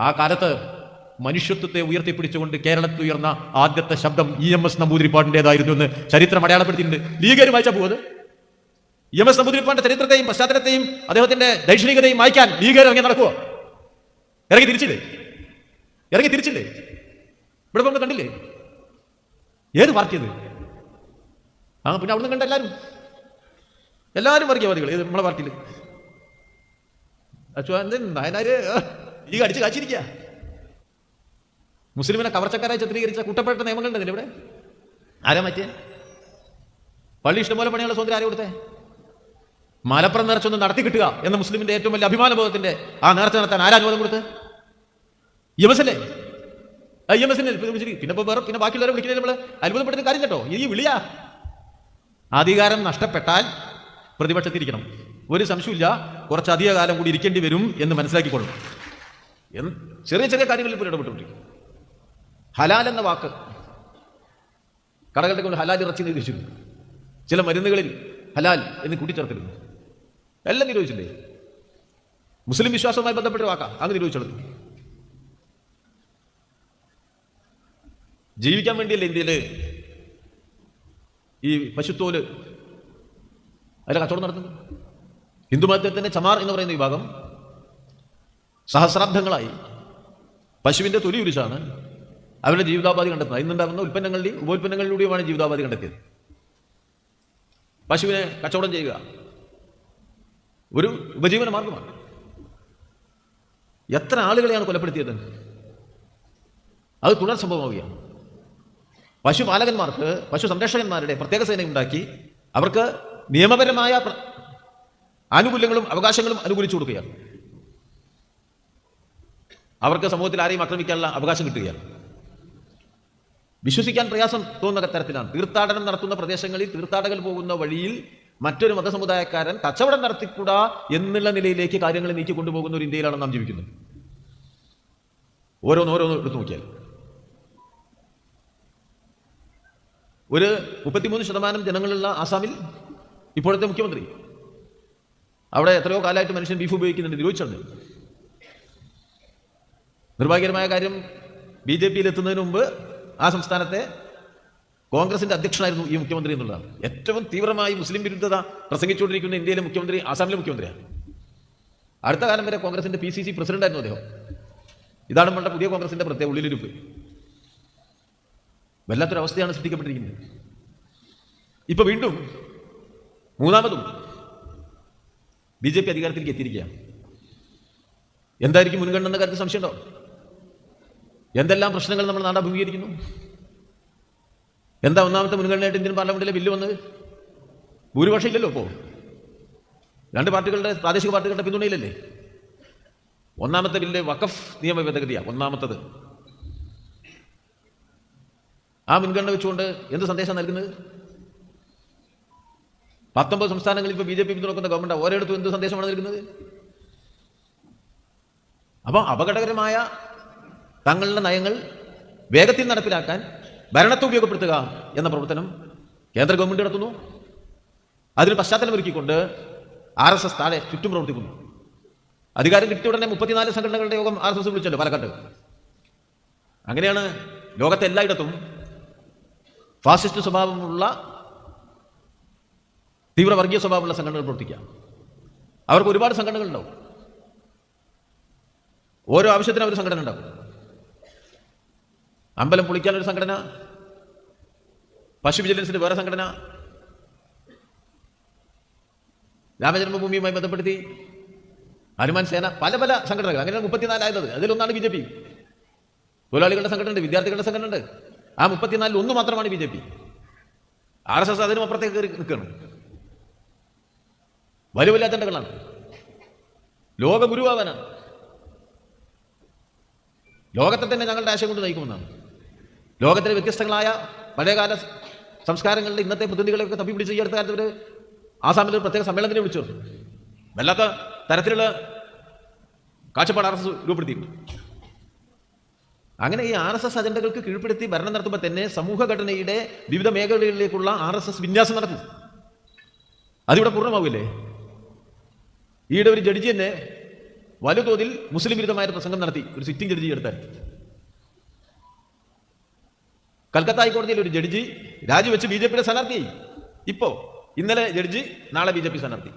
ആ കാലത്ത് മനുഷ്യത്വത്തെ ഉയർത്തിപ്പിടിച്ചുകൊണ്ട് കേരളത്തിൽ ഉയർന്ന ആദ്യത്തെ ശബ്ദം EMS നമ്പൂതിരിപ്പാടിൻ്റെതായിരുന്നു എന്ന് ചരിത്രം അടയാളപ്പെടുത്തിയിട്ടുണ്ട്. ലീഗേര് വായിച്ചാൽ പോകുന്നത് EMS നമ്പൂതിരിപ്പാടിന്റെ ചരിത്രത്തെയും പശ്ചാത്തലത്തെയും അദ്ദേഹത്തിന്റെ ദൈക്ഷണികതയും വായിക്കാൻ ലീഗേര് ഇറങ്ങി നടക്കുവോ? ഇറങ്ങി തിരിച്ചില്ലേ? ഇവിടെ പോകുന്നത് കണ്ടില്ലേ? ഏത് പാർട്ടിയത്? പിന്നെ അവിടുന്ന് കണ്ട എല്ലാവരും വർഗീയവാദികൾ. ഏത് നമ്മളെ പാർട്ടിയിൽ നായനാര് ലീഗ് അടിച്ച് കാച്ചിരിക്കുക. മുസ്ലിമിനെ കവർച്ചക്കാരായി ചിത്രീകരിച്ച കൂട്ടപ്പെട്ട നിയമങ്ങളുണ്ടല്ലേ ഇവിടെ? ആരാ മാറ്റിയ? പള്ളി ഇഷ്ടംപോലെ പണിയുള്ള സ്വന്തം ആരും കൊടുത്തേ? മലപ്പുറം നേർച്ചൊന്ന് നടത്തി കിട്ടുക എന്ന മുസ്ലിമിന്റെ ഏറ്റവും വലിയ അഭിമാനബോധത്തിന്റെ ആ നേർച്ച നടത്താൻ ആരാ അനുവാദം കൊടുത്ത്? EMS അല്ലേ? EMS പിന്നെ ബാക്കിയുള്ളവരെ വിളിക്കുന്നത് നമ്മൾ അത്ഭുതപ്പെടുന്ന കാര്യം കേട്ടോ. ഈ വിളിയാ അധികാരം നഷ്ടപ്പെട്ടാൽ പ്രതിപക്ഷത്തിരിക്കണം. ഒരു സംശയമില്ല, കുറച്ചധിക കാലം കൂടി ഇരിക്കേണ്ടി വരും എന്ന് മനസ്സിലാക്കിക്കൊള്ളും. ചെറിയ ചെറിയ കാര്യങ്ങളിൽ പോലും ഇടപെട്ടുകൊണ്ടിരിക്കും. ഹലാൽ എന്ന വാക്ക് കടകളുടെ കൊണ്ട് ഹലാൽ ഇറച്ചി നിരോധിച്ചിരുന്നു. ചില മരുന്നുകളിൽ ഹലാൽ എന്ന് കൂട്ടിച്ചേർത്തിരുന്നു. എല്ലാം നിരോധിച്ചില്ലേ? മുസ്ലിം വിശ്വാസവുമായി ബന്ധപ്പെട്ട വാക്കാ അങ്ങ് നിരോധിച്ചെടുത്തു. ജീവിക്കാൻ വേണ്ടിയല്ലേ ഇന്ത്യയിൽ ഈ പശുത്തോല് അതിലെ കച്ചവടം നടത്തുന്നത്? ഹിന്ദുമതത്തിന്റെ ചമാർ എന്ന് പറയുന്ന വിഭാഗം സഹസ്രാബ്ദങ്ങളായി പശുവിന്റെ തൊലി ഉരിച്ചാണ് അവരുടെ ജീവിതോപാധി കണ്ടെത്തുന്നത്. ഇന്നുണ്ടാകുന്ന ഉൽപ്പന്നങ്ങളുടെയും ഉപോൽപ്പന്നങ്ങളിലൂടെയുമാണ് ജീവിതോപാധി കണ്ടെത്തിയത്. പശുവിനെ കച്ചവടം ചെയ്യുക ഒരു ഉപജീവന മാർഗമാണ്. എത്ര ആളുകളെയാണ് കൊലപ്പെടുത്തിയത്? അത് തുടർ സംഭവമാവുകയാണ്. പശുപാലകന്മാർക്ക്, പശു സംരക്ഷകന്മാരുടെ പ്രത്യേക സേന ഉണ്ടാക്കി അവർക്ക് നിയമപരമായ ആനുകൂല്യങ്ങളും അവകാശങ്ങളും അനുകൂലിച്ചു കൊടുക്കുകയാണ്. അവർക്ക് സമൂഹത്തിൽ ആരെയും ആക്രമിക്കാനുള്ള അവകാശം കിട്ടുകയാണ്. വിശ്വസിക്കാൻ പ്രയാസം തോന്നുന്ന തരത്തിലാണ് തീർത്ഥാടനം നടത്തുന്ന പ്രദേശങ്ങളിൽ തീർത്ഥാടകർ പോകുന്ന വഴിയിൽ മറ്റൊരു മതസമുദായക്കാരൻ കച്ചവടം നടത്തിക്കൂടാ എന്നുള്ള നിലയിലേക്ക് കാര്യങ്ങൾ നീക്കി കൊണ്ടുപോകുന്ന ഒരു ഇന്ത്യയിലാണ് നാം ജീവിക്കുന്നത്. ഓരോന്നോരോന്ന് എടുത്തു നോക്കിയാൽ ഒരു 33% ജനങ്ങളുള്ള ആസാമിൽ ഇപ്പോഴത്തെ മുഖ്യമന്ത്രി, അവിടെ എത്രയോ കാലമായിട്ട് മനുഷ്യൻ ബീഫ് ഉപയോഗിക്കുന്നുണ്ട്, നിരോധിച്ചത്. നിർഭാഗ്യകരമായ കാര്യം, BJPയിൽ എത്തുന്നതിന് മുമ്പ് ആ സംസ്ഥാനത്തെ കോൺഗ്രസിന്റെ അധ്യക്ഷനായിരുന്നു ഈ മുഖ്യമന്ത്രി എന്നുള്ളതാണ്. ഏറ്റവും തീവ്രമായി മുസ്ലിം വിരുദ്ധത പ്രസംഗിച്ചുകൊണ്ടിരിക്കുന്ന ഇന്ത്യയിലെ മുഖ്യമന്ത്രി ആസാമിലെ മുഖ്യമന്ത്രിയാണ്. അടുത്ത കാലം വരെ കോൺഗ്രസിന്റെ PCC പ്രസിഡന്റായിരുന്നു അദ്ദേഹം. ഇതാണ് നമ്മളുടെ പുതിയ കോൺഗ്രസിന്റെ പ്രത്യേക ഉള്ളിലിരുപ്പ്. വല്ലാത്തൊരവസ്ഥയാണ് സൃഷ്ടിക്കപ്പെട്ടിരിക്കുന്നത്. ഇപ്പൊ വീണ്ടും മൂന്നാമതും BJP അധികാരത്തിലേക്ക് എത്തിയിരിക്കുകയാണ്. എന്തായിരിക്കും മുൻഗണന എന്ന കാര്യത്തിൽ സംശയമുണ്ടോ? എന്തെല്ലാം പ്രശ്നങ്ങൾ നമ്മൾ നാട് അഭിമുഖീകരിക്കുന്നു? എന്താ ഒന്നാമത്തെ മുൻഗണനയായിട്ട് ഇന്ത്യൻ പാർലമെന്റിലെ ബില്ല് വന്നത്? ഭൂരിപക്ഷം ഇല്ലല്ലോ. ഇപ്പോൾ രണ്ട് പാർട്ടികളുടെ, പ്രാദേശിക പാർട്ടികളുടെ പിന്തുണയിലല്ലേ. ഒന്നാമത്തെ ബില്ല് വഖഫ് നിയമ ഭേദഗതിയാണ്. ഒന്നാമത്തത് ആ മുൻഗണന വെച്ചുകൊണ്ട് എന്ത് സന്ദേശം നൽകുന്നത്? 19 സംസ്ഥാനങ്ങളിൽ ഇപ്പോൾ BJP പിന്തുണക്കുന്ന ഗവൺമെന്റ് ഓരോയിടത്തും എന്ത് സന്ദേശമാണ് നൽകുന്നത്? അപ്പോൾ അപകടകരമായ തങ്ങളുടെ നയങ്ങൾ വേഗത്തിൽ നടപ്പിലാക്കാൻ ഭരണത്തെ ഉപയോഗപ്പെടുത്തുക എന്ന പ്രവർത്തനം കേന്ദ്ര ഗവൺമെന്റ് നടത്തുന്നു. അതിന് പശ്ചാത്തലമൊരുക്കിക്കൊണ്ട് RSS താഴെ ചുറ്റും പ്രവർത്തിക്കുന്നു. അധികാരം കിട്ടിയ ഉടനെ 34 സംഘടനകളുടെ യോഗം RSS വിളിച്ചല്ലോ പാലക്കാട്ട്. അങ്ങനെയാണ് ലോകത്തെ എല്ലായിടത്തും ഫാസിസ്റ്റ് സ്വഭാവമുള്ള, തീവ്ര വർഗീയ സ്വഭാവമുള്ള സംഘടനകൾ പ്രവർത്തിക്കുക. അവർക്ക് ഒരുപാട് സംഘടനകൾ ഉണ്ടാവും. ഓരോ ആവശ്യത്തിനും ഒരു സംഘടന ഉണ്ടാവും. അമ്പലം പൊളിക്കാനൊരു സംഘടന, പശു വിജിലൻസിന് വേറെ സംഘടന, രാമജന്മഭൂമിയുമായി ബന്ധപ്പെടുത്തി ഹനുമാൻ സേന, പല പല സംഘടനകൾ. അങ്ങനെയാണ് 34 ആയത്. അതിലൊന്നാണ് BJP. തൊഴിലാളികളുടെ സംഘടന ഉണ്ട്, വിദ്യാർത്ഥികളുടെ സംഘടന ഉണ്ട്. ആ 34 ഒന്ന് മാത്രമാണ് BJP. RSS അതിനും അപ്പുറത്തേക്ക് കയറി നിൽക്കുകയാണ്. വലിയ വലിയ അജണ്ടകളാണ്. ലോക ഗുരുവാകാനാണ്. ലോകത്തെ തന്നെ ഞങ്ങളുടെ ആശയം കൊണ്ട് നയിക്കുമെന്നാണ്. ലോകത്തിലെ വ്യത്യസ്തങ്ങളായ പഴയകാല സംസ്കാരങ്ങളുടെ ഇന്നത്തെ പ്രതിനിധികളെയൊക്കെ തപ്പിപ്പിടിച്ച് ഈ അടുത്ത കാലത്ത് ഒരു ആസാമിൽ ഒരു പ്രത്യേക സമ്മേളനത്തിന് വിളിച്ചു. വല്ലാത്ത തരത്തിലുള്ള കാഴ്ചപ്പാട് RSS രൂപപ്പെടുത്തിയിട്ടുണ്ട്. അങ്ങനെ ഈ RSS അജണ്ടകൾക്ക് കീഴ്പ്പെടുത്തി ഭരണം നടത്തുമ്പോൾ തന്നെ സമൂഹഘടനയുടെ വിവിധ മേഖലകളിലേക്കുള്ള RSS വിന്യാസം നടക്കും. അതിവിടെ പൂർണ്ണമാവില്ലേ? ഈയിടെ ഒരു ജഡ്ജി തന്നെ വലുതോതിൽ മുസ്ലിം വിരുദ്ധമായ പ്രസംഗം നടത്തി ഒരു സിറ്റിംഗ് ജഡ്ജി എടുത്താൽ. കൽക്കത്ത ഹൈക്കോടതിയിൽ ഒരു ജഡ്ജി രാജിവെച്ച് BJP സ്ഥാനാർത്ഥിയായി. ഇന്നലെ ജഡ്ജി, നാളെ BJP സ്ഥാനാർത്ഥി.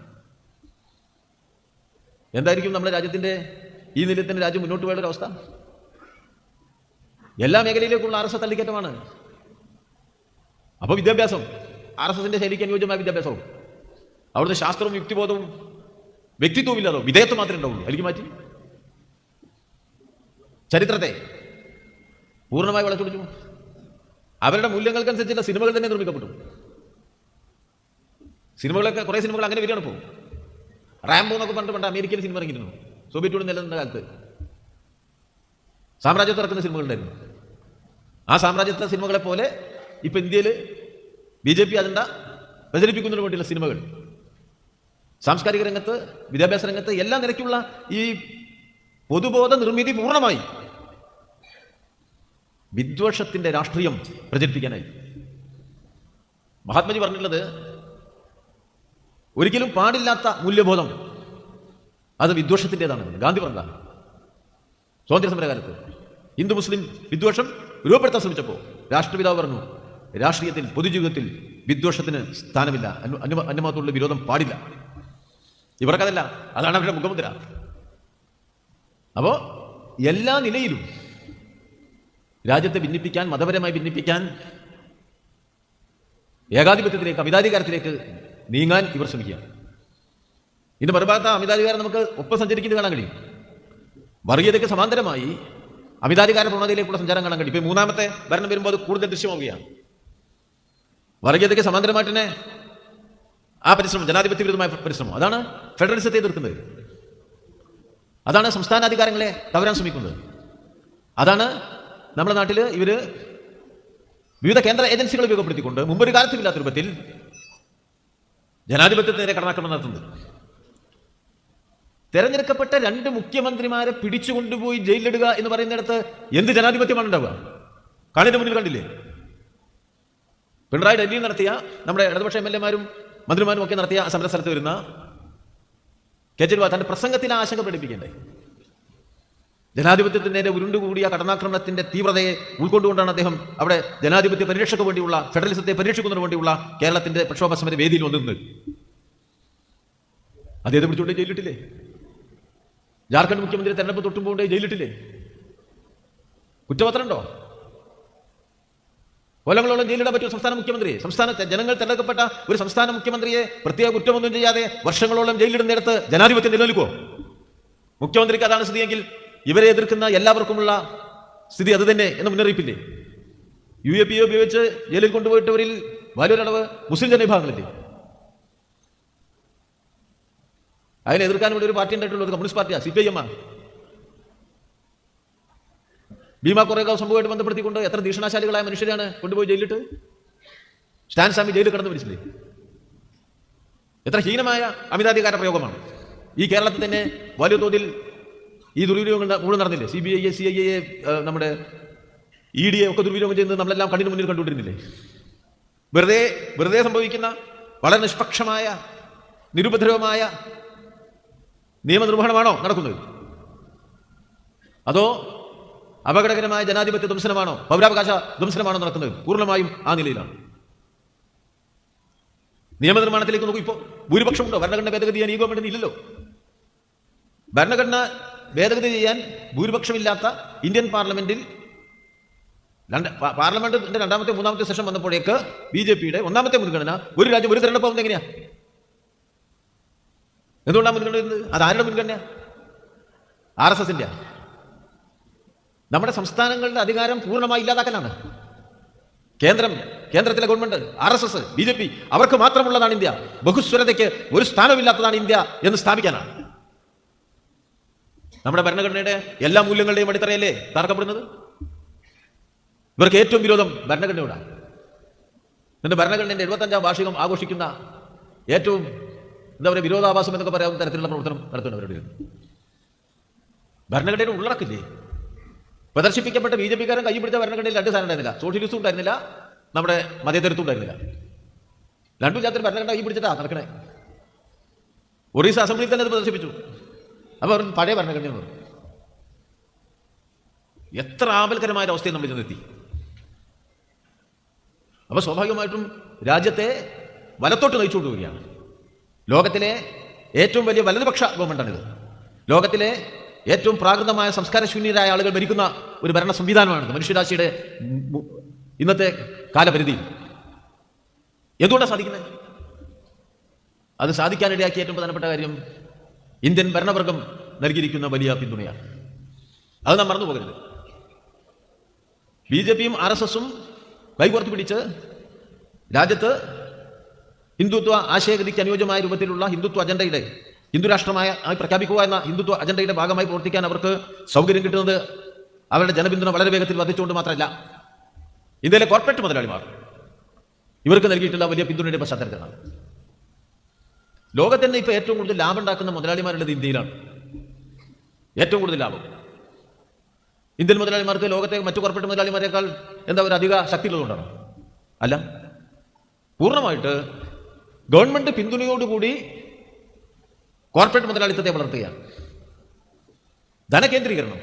എന്തായിരിക്കും നമ്മുടെ രാജ്യത്തിന്റെ ഈ നിലയത്തിന്റെ രാജ്യം മുന്നോട്ട് പോയ ഒരു അവസ്ഥ? എല്ലാ മേഖലയിലേക്കുള്ള RSS തള്ളിക്കയറ്റമാണ്. അപ്പോൾ വിദ്യാഭ്യാസം, RSSന്റെ ശൈലിക്ക് അനുയോജ്യമായ വിദ്യാഭ്യാസവും അവിടുത്തെ ശാസ്ത്രവും യുക്തിബോധവും വ്യക്തിത്വവും ഇല്ലാതോ വിധേയത്വം മാത്രമേ ഉണ്ടാവുള്ളൂ. അതിലേക്ക് മാറ്റി ചരിത്രത്തെ പൂർണ്ണമായി വളച്ചൊടിച്ചു. അവരുടെ മൂല്യങ്ങൾക്കനുസരിച്ചുള്ള സിനിമകൾ തന്നെ നിർമ്മിക്കപ്പെട്ടു. സിനിമകളൊക്കെ കുറേ സിനിമകൾ അങ്ങനെ വരികയാണ്. ഇപ്പോൾ റാംബോ എന്നൊക്കെ പണ്ട് അമേരിക്കയിൽ സിനിമ ഇറങ്ങിയിരുന്നു. സോവിയറ്റ് യൂണിയൻ നിലനിന്ന കാലത്ത് സാമ്രാജ്യത്വം ഇറക്കുന്ന സിനിമകളുണ്ടായിരുന്നു. ആ സാമ്രാജ്യത്വ സിനിമകളെ പോലെ ഇപ്പൊ ഇന്ത്യയിൽ BJP അജണ്ട പ്രചരിപ്പിക്കുന്നതിന് വേണ്ടിയുള്ള സിനിമകൾ, സാംസ്കാരിക രംഗത്ത്, വിദ്യാഭ്യാസ രംഗത്ത് എല്ലാ നിലയ്ക്കുള്ള ഈ പൊതുബോധ നിർമ്മിതി പൂർണ്ണമായി വിദ്വേഷത്തിന്റെ രാഷ്ട്രീയം പ്രചരിപ്പിക്കാനായി. മഹാത്മജി പറഞ്ഞിട്ടുള്ളത്, ഒരിക്കലും പാടില്ലാത്ത മൂല്യബോധം അത് വിദ്വേഷത്തിൻ്റെതാണ്. ഗാന്ധി പറഞ്ഞതാണ് സ്വാതന്ത്ര്യ സമരകാലത്ത്. ഹിന്ദു മുസ്ലിം വിദ്വേഷം രൂപപ്പെടുത്താൻ ശ്രമിച്ചപ്പോൾ രാഷ്ട്രപിതാവ് പറഞ്ഞു, രാഷ്ട്രീയത്തിൽ, പൊതുജീവിതത്തിൽ വിദ്വേഷത്തിന് സ്ഥാനമില്ല, അന്യമതത്തോടുള്ള വിരോധം പാടില്ല. ഇവർക്കതല്ല, അതാണ് അവരുടെ മുഖമുദ്ര. അപ്പോൾ എല്ലാ നിലയിലും രാജ്യത്തെ ഭിന്നിപ്പിക്കാൻ, മതപരമായി ഭിന്നിപ്പിക്കാൻ, ഏകാധിപത്യത്തിലേക്ക്, അമിതാധികാരത്തിലേക്ക് നീങ്ങാൻ ഇവർ ശ്രമിക്കുക. ഇന്ന് മറുഭാഗത്ത് അമിതാധികാരം നമുക്ക് ഒപ്പം സഞ്ചരിക്കുന്നത് കാണാൻ കഴിയും. വർഗീയതയ്ക്ക് സമാന്തരമായി അമിതാധികാര പ്രവണതയിലേക്കുള്ള സഞ്ചാരം കാണാൻ കഴിയും. ഇപ്പം മൂന്നാമത്തെ ഭരണം വരുമ്പോൾ അത് കൂടുതൽ ദൃശ്യമാവുകയാണ്. വർഗീയതയ്ക്ക് സമാന്തരമായിട്ട് തന്നെ ആ പരിശ്രമം, ജനാധിപത്യ വിരുദ്ധമായ പരിശ്രമം, അതാണ് ഫെഡറലിസത്തെ എതിർക്കുന്നത്. അതാണ് സംസ്ഥാനാധികാരങ്ങളെ തവരാൻ ശ്രമിക്കുന്നത്. അതാണ് നമ്മുടെ നാട്ടിൽ ഇവര് വിവിധ കേന്ദ്ര ഏജൻസികൾ ഉപയോഗപ്പെടുത്തിക്കൊണ്ട് മുമ്പൊരു കാലത്തുമില്ലാത്ത രൂപത്തിൽ ജനാധിപത്യത്തിനെതിരെ കടന്നാക്രമണം നടത്തുന്നത്. തെരഞ്ഞെടുക്കപ്പെട്ട 2 മുഖ്യമന്ത്രിമാരെ പിടിച്ചുകൊണ്ടുപോയി ജയിലിലിടുക എന്ന് പറയുന്നിടത്ത് എന്ത് ജനാധിപത്യമാണ് ഉണ്ടാവുക? കാണിന്റെ മുന്നിൽ കണ്ടില്ലേ? പിണറായി ഡൽഹിയിൽ നടത്തിയ, നമ്മുടെ ഇടതുപക്ഷ MLA-മാരും മന്ത്രിമാരും ഒക്കെ നടത്തിയ സമരസ്ഥലത്ത് വരുന്ന കേജ്രിവാൾ തന്റെ പ്രസംഗത്തിൽ ആശങ്ക പ്രകടിപ്പിക്കേണ്ടേ? ജനാധിപത്യത്തിനെതിരെ ഉരുണ്ടുകൂടിയ കടന്നാക്രമണത്തിന്റെ തീവ്രതയെ ഉൾക്കൊണ്ടുകൊണ്ടാണ് അദ്ദേഹം അവിടെ ജനാധിപത്യ പരിരക്ഷയ്ക്ക് വേണ്ടിയുള്ള, ഫെഡറലിസത്തെ പരിരക്ഷിക്കുന്നതിന് വേണ്ടിയുള്ള കേരളത്തിന്റെ പ്രക്ഷോഭ സമര വേദിയിൽ വന്നിരുന്നത്. അദ്ദേഹത്തെ പിടിച്ചുകൊണ്ട് ജയിലിട്ടില്ലേ? ജാർഖണ്ഡ് മുഖ്യമന്ത്രി തെരഞ്ഞെടുപ്പ് തൊട്ടുമ്പോൾ ജയിലിട്ടില്ലേ? കുറ്റപത്രമുണ്ടോ? കൊല്ലങ്ങളോളം ജയിലിടാൻ പറ്റും സംസ്ഥാന മുഖ്യമന്ത്രിയെ? സംസ്ഥാനത്തെ ജനങ്ങൾ തെരഞ്ഞെടുക്കപ്പെട്ട ഒരു സംസ്ഥാന മുഖ്യമന്ത്രിയെ പ്രത്യേക കുറ്റമൊന്നും ചെയ്യാതെ വർഷങ്ങളോളം ജയിലിടുന്നിടത്ത് ജനാധിപത്യം നിലനിൽക്കുമോ? മുഖ്യമന്ത്രിക്ക് അതാണ് സ്ഥിതിയെങ്കിൽ ഇവരെ എതിർക്കുന്ന എല്ലാവർക്കുമുള്ള സ്ഥിതി അത് തന്നെ എന്ന മുന്നറിയിപ്പില്ലേ? UAP ഉപയോഗിച്ച് ജയിലിൽ കൊണ്ടുപോയിട്ടവരിൽ വലിയൊരളവ് മുസ്ലിം ജനവിഭാഗങ്ങളില്ലേ? അതിനെ എതിർക്കാൻ വേണ്ടി ഒരു പാർട്ടി ഉണ്ടായിട്ടുള്ളത് കമ്മ്യൂണിസ്റ്റ് പാർട്ടിയാ, CPIM. ഭീമ കൊറേഗാവ് സംഭവമായിട്ട് ബന്ധപ്പെടുത്തിക്കൊണ്ട് എത്ര ദീക്ഷണാശാലികളായ മനുഷ്യരാണ് കൊണ്ടുപോയി ജയിലിട്ട്? സ്റ്റാൻ സ്വാമി ജയിലിൽ കടന്നു മരിച്ചില്ലേ? എത്ര ഹീനമായ അമിതാധികാര പ്രയോഗമാണ്! ഈ കേരളത്തിൽ തന്നെ വലിയ തോതിൽ ഈ ദുർവിനിയോഗങ്ങൾ മുഴുവൻ നടന്നില്ലേ? CBI, CIA, നമ്മുടെ ED ഒക്കെ ദുർവിനിയോഗം ചെയ്യുന്നത് നമ്മളെല്ലാം കണ്ണിന് മുന്നിൽ കണ്ടുകൊണ്ടിരുന്നില്ലേ? വെറുതെ സംഭവിക്കുന്ന വളരെ നിഷ്പക്ഷമായ, നിരുപദ്രവമായ നിയമനിർവഹണമാണോ നടക്കുന്നത്? അതോ അപകടകരമായ ജനാധിപത്യ ധ്വംസനമാണോ, പൗരാവകാശ ധ്വംസനമാണോ നടക്കുന്നത്? പൂർണ്ണമായും ആ നിലയിലാണ്. നിയമനിർമ്മാണത്തിലേക്ക് നോക്കൂ. ഇപ്പോൾ ഭൂരിപക്ഷമുണ്ടോ? ഭരണഘടന ഭേദഗതി ചെയ്യാൻ ഈ ഗവൺമെന്റിന് ഇല്ലല്ലോ. ഭരണഘടന ഭേദഗതി ചെയ്യാൻ ഭൂരിപക്ഷമില്ലാത്ത ഇന്ത്യൻ പാർലമെന്റിൽ പാർലമെന്റിന്റെ 2ാമത്തെ 3ാമത്തെ സെഷൻ വന്നപ്പോഴേക്ക് BJP-യുടെ 1ാമത്തെ മുൻഗണന ഒരു രാജ്യം ഒരു തെരഞ്ഞെടുപ്പ് ആവുന്നത് എങ്ങനെയാ? എന്തുകൊണ്ടാണ് മുൻഗണന വരുന്നത്? അത് ആരുടെ മുൻഗണന? RSS-ന്റെ. നമ്മുടെ സംസ്ഥാനങ്ങളുടെ അധികാരം പൂർണ്ണമായി ഇല്ലാതാക്കാനാണ്. കേന്ദ്രത്തിലെ ഗവൺമെന്റ്, RSS, BJP അവർക്ക് മാത്രമുള്ളതാണ് ഇന്ത്യ. ബഹുസ്വരതയ്ക്ക് ഒരു സ്ഥാനമില്ലാത്തതാണ് ഇന്ത്യ എന്ന് സ്ഥാപിക്കാനാണ്. നമ്മുടെ ഭരണഘടനയുടെ എല്ലാ മൂല്യങ്ങളുടെയും അടിത്തറയല്ലേ തകർക്കപ്പെടുന്നത്? ഇവർക്ക് ഏറ്റവും വിരോധം ഭരണഘടനയോടാണ്. എന്നിട്ട് ഭരണഘടനയുടെ 75ാം വാർഷികം ആഘോഷിക്കുന്ന ഏറ്റവും വിരോധാഭാസം എന്നൊക്കെ പറയാവുന്ന തരത്തിലുള്ള പ്രവർത്തനം നടത്തുന്നവരുടെ ഭരണഘടനയുടെ ഉള്ളടക്കില്ലേ? പ്രദർശിപ്പിക്കപ്പെട്ട BJP-കാരൻ കൈ പിടിച്ച ഭരണഘടനയിൽ 2 സാധനം ഉണ്ടായിരുന്നില്ല. സോഷ്യലിസ്റ്റും ഉണ്ടായിരുന്നില്ല, നമ്മുടെ മതേതരത്വം ഉണ്ടായിരുന്നില്ല. 2 ജാതി ഭരണഘടന കൈ പിടിച്ചിട്ടാ നടക്കണേ. ഒറീസ അസംബ്ലിയിൽ തന്നെ അത് പ്രദർശിപ്പിച്ചു. അപ്പോൾ അവർ പഴയ ഭരണഘടന എന്ന് പറയും. എത്ര ആപൽക്കരമായ അവസ്ഥയിൽ നമ്മൾ ചെന്നെത്തി. അപ്പോൾ സ്വാഭാവികമായിട്ടും രാജ്യത്തെ വലത്തോട്ട് നയിച്ചുകൊണ്ടുപോവുകയാണ്. ലോകത്തിലെ ഏറ്റവും വലിയ വലതുപക്ഷ ഗവൺമെൻറ്റാണിത്. ലോകത്തിലെ ഏറ്റവും പ്രാകൃതമായ സംസ്കാരശൂന്യരായ ആളുകൾ ഭരിക്കുന്ന ഒരു ഭരണ സംവിധാനമാണിത് മനുഷ്യരാശിയുടെ ഇന്നത്തെ കാലപരിധി. എന്തുകൊണ്ടാണ് സാധിക്കുന്നത്? അത് സാധിക്കാനിടയാക്കിയ ഏറ്റവും പ്രധാനപ്പെട്ട കാര്യം ഇന്ത്യൻ ഭരണവർഗം നൽകിയിരിക്കുന്ന വലിയ പിന്തുണയാണ്. അത് നാം മറന്നു പോകരുത്. BJPയും RSSും കൈകോർത്ത് പിടിച്ച് രാജ്യത്ത് ഹിന്ദുത്വ ആശയഗതിക്ക് അനുയോജ്യമായ രൂപത്തിലുള്ള ഹിന്ദുത്വ അജണ്ടയുടെ ഹിന്ദുരാഷ്ട്രമായി പ്രഖ്യാപിക്കുക എന്ന ഹിന്ദുത്വ അജണ്ടയുടെ ഭാഗമായി പ്രവർത്തിക്കാൻ അവർക്ക് സൗകര്യം കിട്ടുന്നത് അവരുടെ ജനപിന്തുണ വളരെ വേഗത്തിൽ വർദ്ധിച്ചുകൊണ്ട് മാത്രമല്ല, ഇന്ത്യയിലെ കോർപ്പറേറ്റ് മുതലാളിമാർ ഇവർക്ക് നൽകിയിട്ടുള്ള വലിയ പിന്തുണയുടെ പശ്ചാത്തലത്തിലാണ്. ലോകത്തിന് ഇപ്പോൾ ഏറ്റവും കൂടുതൽ ലാഭം ഉണ്ടാക്കുന്ന മുതലാളിമാരുള്ളത് ഇന്ത്യയിലാണ്. ഏറ്റവും കൂടുതൽ ലാഭം ഇന്ത്യൻ മുതലാളിമാർക്ക് ലോകത്തെ മറ്റു കോർപ്പറേറ്റ് മുതലാളിമാരെക്കാൾ എന്താ ഒരു അധിക ശക്തിയുള്ളതുകൊണ്ടാണ്? അല്ല, പൂർണ്ണമായിട്ട് ഗവൺമെന്റ് പിന്തുണയോടുകൂടി കോർപ്പറേറ്റ് മുതലാളിത്തത്തെ വളർത്തുകയാണ്. ധനകേന്ദ്രീകരണം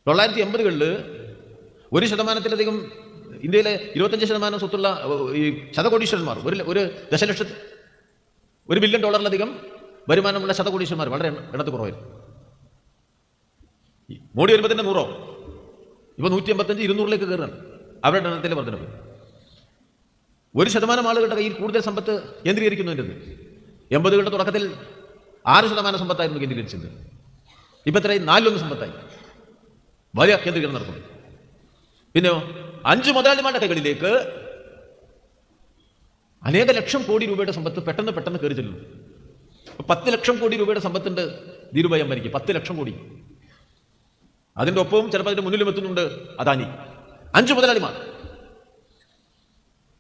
980കളിൽ 1% ഇന്ത്യയിലെ 25% സ്വത്തുള്ള ഈ ശതകോടീശ്വരന്മാർ, $1 ബില്യൺ വരുമാനമുള്ള ശതകോടീശ്വരന്മാർ വളരെ എണ്ണത്തിൽ കുറവായിരുന്നു. മോഡി വരുമ്പത്തിൻ്റെ 100 ഇപ്പോൾ 185 200ലേക്ക് കയറുകയാണ് അവരുടെ എണ്ണത്തിലെ വർധനവ്. 1% ആളുകളുടെ കയ്യിൽ കൂടുതൽ സമ്പത്ത് കേന്ദ്രീകരിക്കുന്നതിൻ്റെ 80കളുടെ തുടക്കത്തിൽ 6% സമ്പത്തായിരുന്നു കേന്ദ്രീകരിച്ചത്. ഇപ്പം എത്രയും 4 സമ്പത്തായി വലിയ കേന്ദ്രീകരണം നടക്കുന്നു. പിന്നെയോ 5 മുതലാളിമാരുടെ കൈകളിലേക്ക് അനേക ലക്ഷം കോടി രൂപയുടെ സമ്പത്ത് പെട്ടെന്ന് കയറി ചെല്ലുന്നു. 10 ലക്ഷം കോടി രൂപയുടെ സമ്പത്തുണ്ട് ധീരുഭായ് അംബാനിക്ക്. 10 ലക്ഷം കോടി. അതിൻ്റെ ഒപ്പവും ചിലപ്പോൾ അതിൻ്റെ മുന്നിലും എത്തുന്നുണ്ട് അദാനി. 5 മുതലാളിമാർ.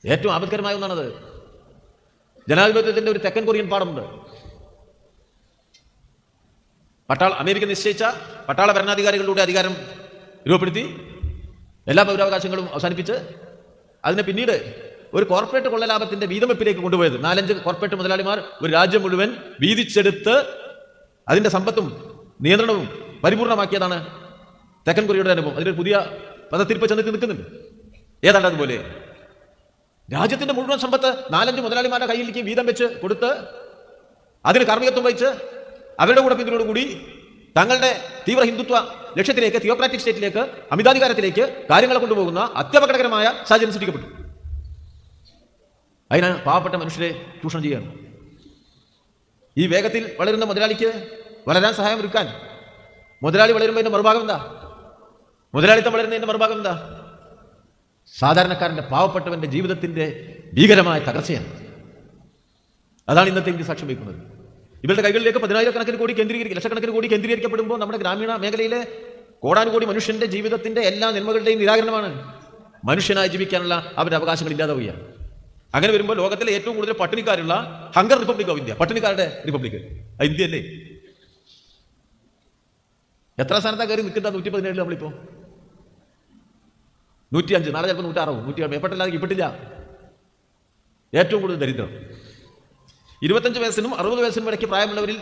ഏറ്റവും ആപത്കരമായ ഒന്നാണത്. ജനാധിപത്യത്തിൻ്റെ ഒരു തെക്കൻ കൊറിയൻ പാഠമുണ്ട്. അമേരിക്ക നിശ്ചയിച്ച പട്ടാള ഭരണാധികാരികളുടെ അധികാരം രൂപപ്പെടുത്തി എല്ലാ പൗരാവകാശങ്ങളും അവസാനിപ്പിച്ച് അതിനെ പിന്നീട് ഒരു കോർപ്പറേറ്റ് കൊള്ളലാഭത്തിന്റെ വീതമെപ്പിലേക്ക് കൊണ്ടുപോയത് 4-5 കോർപ്പറേറ്റ് മുതലാളിമാർ ഒരു രാജ്യം മുഴുവൻ വീതിച്ചെടുത്ത് അതിന്റെ സമ്പത്തും നിയന്ത്രണവും പരിപൂർണമാക്കിയതാണ് തെക്കൻ കൊറിയയുടെ അനുഭവം. അതിന്റെ പുതിയ പദത്തിരിപ്പ് ചെന്നെത്തി നിൽക്കുന്നുണ്ട്. ഏതാണ്ട് അതുപോലെ രാജ്യത്തിന്റെ മുഴുവൻ സമ്പത്ത് 4-5 മുതലാളിമാരുടെ കയ്യിലേക്ക് വീതം വെച്ച് കൊടുത്ത് അതിന് കാർമ്മികത്വം വഹിച്ച് അവരുടെ കൂടെ പിന്തുണയോടുകൂടി തങ്ങളുടെ തീവ്ര ഹിന്ദുത്വ ലക്ഷ്യത്തിലേക്ക്, തിയോക്രാറ്റിക് സ്റ്റേറ്റിലേക്ക്, അമിതാധികാരത്തിലേക്ക് കാര്യങ്ങളെ കൊണ്ടുപോകുന്ന അത്യപകടകരമായ സാഹചര്യം സൃഷ്ടിക്കപ്പെട്ടു. അതിനാണ് പാവപ്പെട്ട മനുഷ്യരെ ചൂഷണം ചെയ്യുകയാണ്. ഈ വേഗത്തിൽ വളരുന്ന മുതലാളിക്ക് വളരാൻ സഹായം ഒരുക്കാൻ മുതലാളി വളരുമ്പോൾ ഇതിന്റെ മറുഭാഗം എന്താ? മുതലാളിത്തം വളരുന്നതിന്റെ മറുഭാഗം എന്താ? സാധാരണക്കാരന്റെ പാവപ്പെട്ടവന്റെ ജീവിതത്തിന്റെ ഭീകരമായ തകർച്ചയാണ്. അതാണ് ഇന്നത്തെ ഇന്ത്യ സാക്ഷ്യം വഹിക്കുന്നത്. ഇവരുടെ കൈകളിലേക്ക് 10,000-കണക്കിന് കോടി ലക്ഷക്കണക്കിന് കോടി കേന്ദ്രീകരിക്കപ്പെടുമ്പോൾ നമ്മുടെ ഗ്രാമീണ മേഖലയിലെ കോടാനുകോടി മനുഷ്യന്റെ ജീവിതത്തിന്റെ എല്ലാ നന്മകളുടെയും നിരാകരണമാണ്. മനുഷ്യനായി ജീവിക്കാനുള്ള അവരുടെ അവകാശങ്ങൾ ഇല്ലാതാവുകയാണ്. അങ്ങനെ വരുമ്പോൾ ലോകത്തിലെ ഏറ്റവും കൂടുതൽ പട്ടിണിക്കാരുള്ള ഹങ്കർ റിപ്പബ്ലിക് ഓഫ് ഇന്ത്യ, പട്ടിണിക്കാരുടെ റിപ്പബ്ലിക്, ഇന്ത്യ അല്ലേ? എത്ര സ്ഥാനത്താണ് കയറി നിൽക്കുന്ന? 117 നമ്മളിപ്പോ 105, നാളെ ചിലപ്പോൾ 160, 170. എപ്പോഴല്ലാതെ ഇപ്പെട്ടില്ല. ഏറ്റവും കൂടുതൽ ദരിദ്രം 25 വയസ്സിനും 60 വയസ്സിനും ഇടയ്ക്ക് പ്രായമുള്ളവരിൽ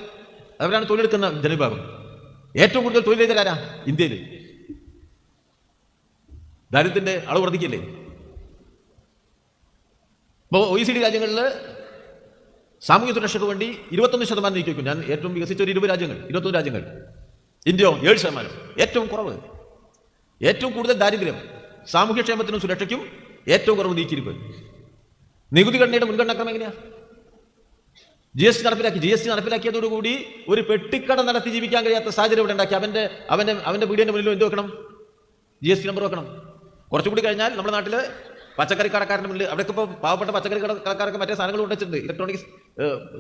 അവരാണ് തൊഴിലെടുക്കുന്ന ജനവിഭാഗം. ഏറ്റവും കൂടുതൽ തൊഴിൽ ചെയ്തവരാരാ? ഇന്ത്യയിൽ. ദാരിദ്ര്യത്തിന്റെ അളവ് വർദ്ധിക്കില്ലേ? ഇപ്പോൾ OECD രാജ്യങ്ങളിൽ സാമൂഹ്യ സുരക്ഷയ്ക്ക് വേണ്ടി 21% നീക്കിവെക്കും. ഞാൻ ഏറ്റവും വികസിച്ച ഒരു 21 രാജ്യങ്ങൾ. ഇന്ത്യ 7%. ഏറ്റവും കുറവ്, ഏറ്റവും കൂടുതൽ ദാരിദ്ര്യം, സാമൂഹ്യക്ഷേമത്തിനും സുരക്ഷയ്ക്കും ഏറ്റവും കുറവ് നീക്കിയിരിക്കും. നികുതി ഘടനയുടെ മുൻഗണന ക്രമം എങ്ങനെയാ? GST നടപ്പിലാക്കിയതോടുകൂടി ഒരു പെട്ടിക്കട നടത്തി ജീവിക്കാൻ കഴിയാത്ത സാഹചര്യം ഇവിടെ ഉണ്ടാക്കി. അവന്റെ വീടിന്റെ മുന്നിലും എന്ത് വെക്കണം? GST നമ്പർ വെക്കണം. കുറച്ചുകൂടി കഴിഞ്ഞാൽ നമ്മുടെ നാട്ടിൽ പച്ചക്കറി കടക്കാരൻ്റെ മുന്നിൽ, അവിടെയൊക്കെ ഇപ്പോൾ പാവപ്പെട്ട പച്ചക്കറി കടക്കാരൊക്കെ മറ്റേ സാധനങ്ങൾ കൊണ്ടുവച്ചിട്ടുണ്ട്, ഇലക്ട്രോണിക്സ്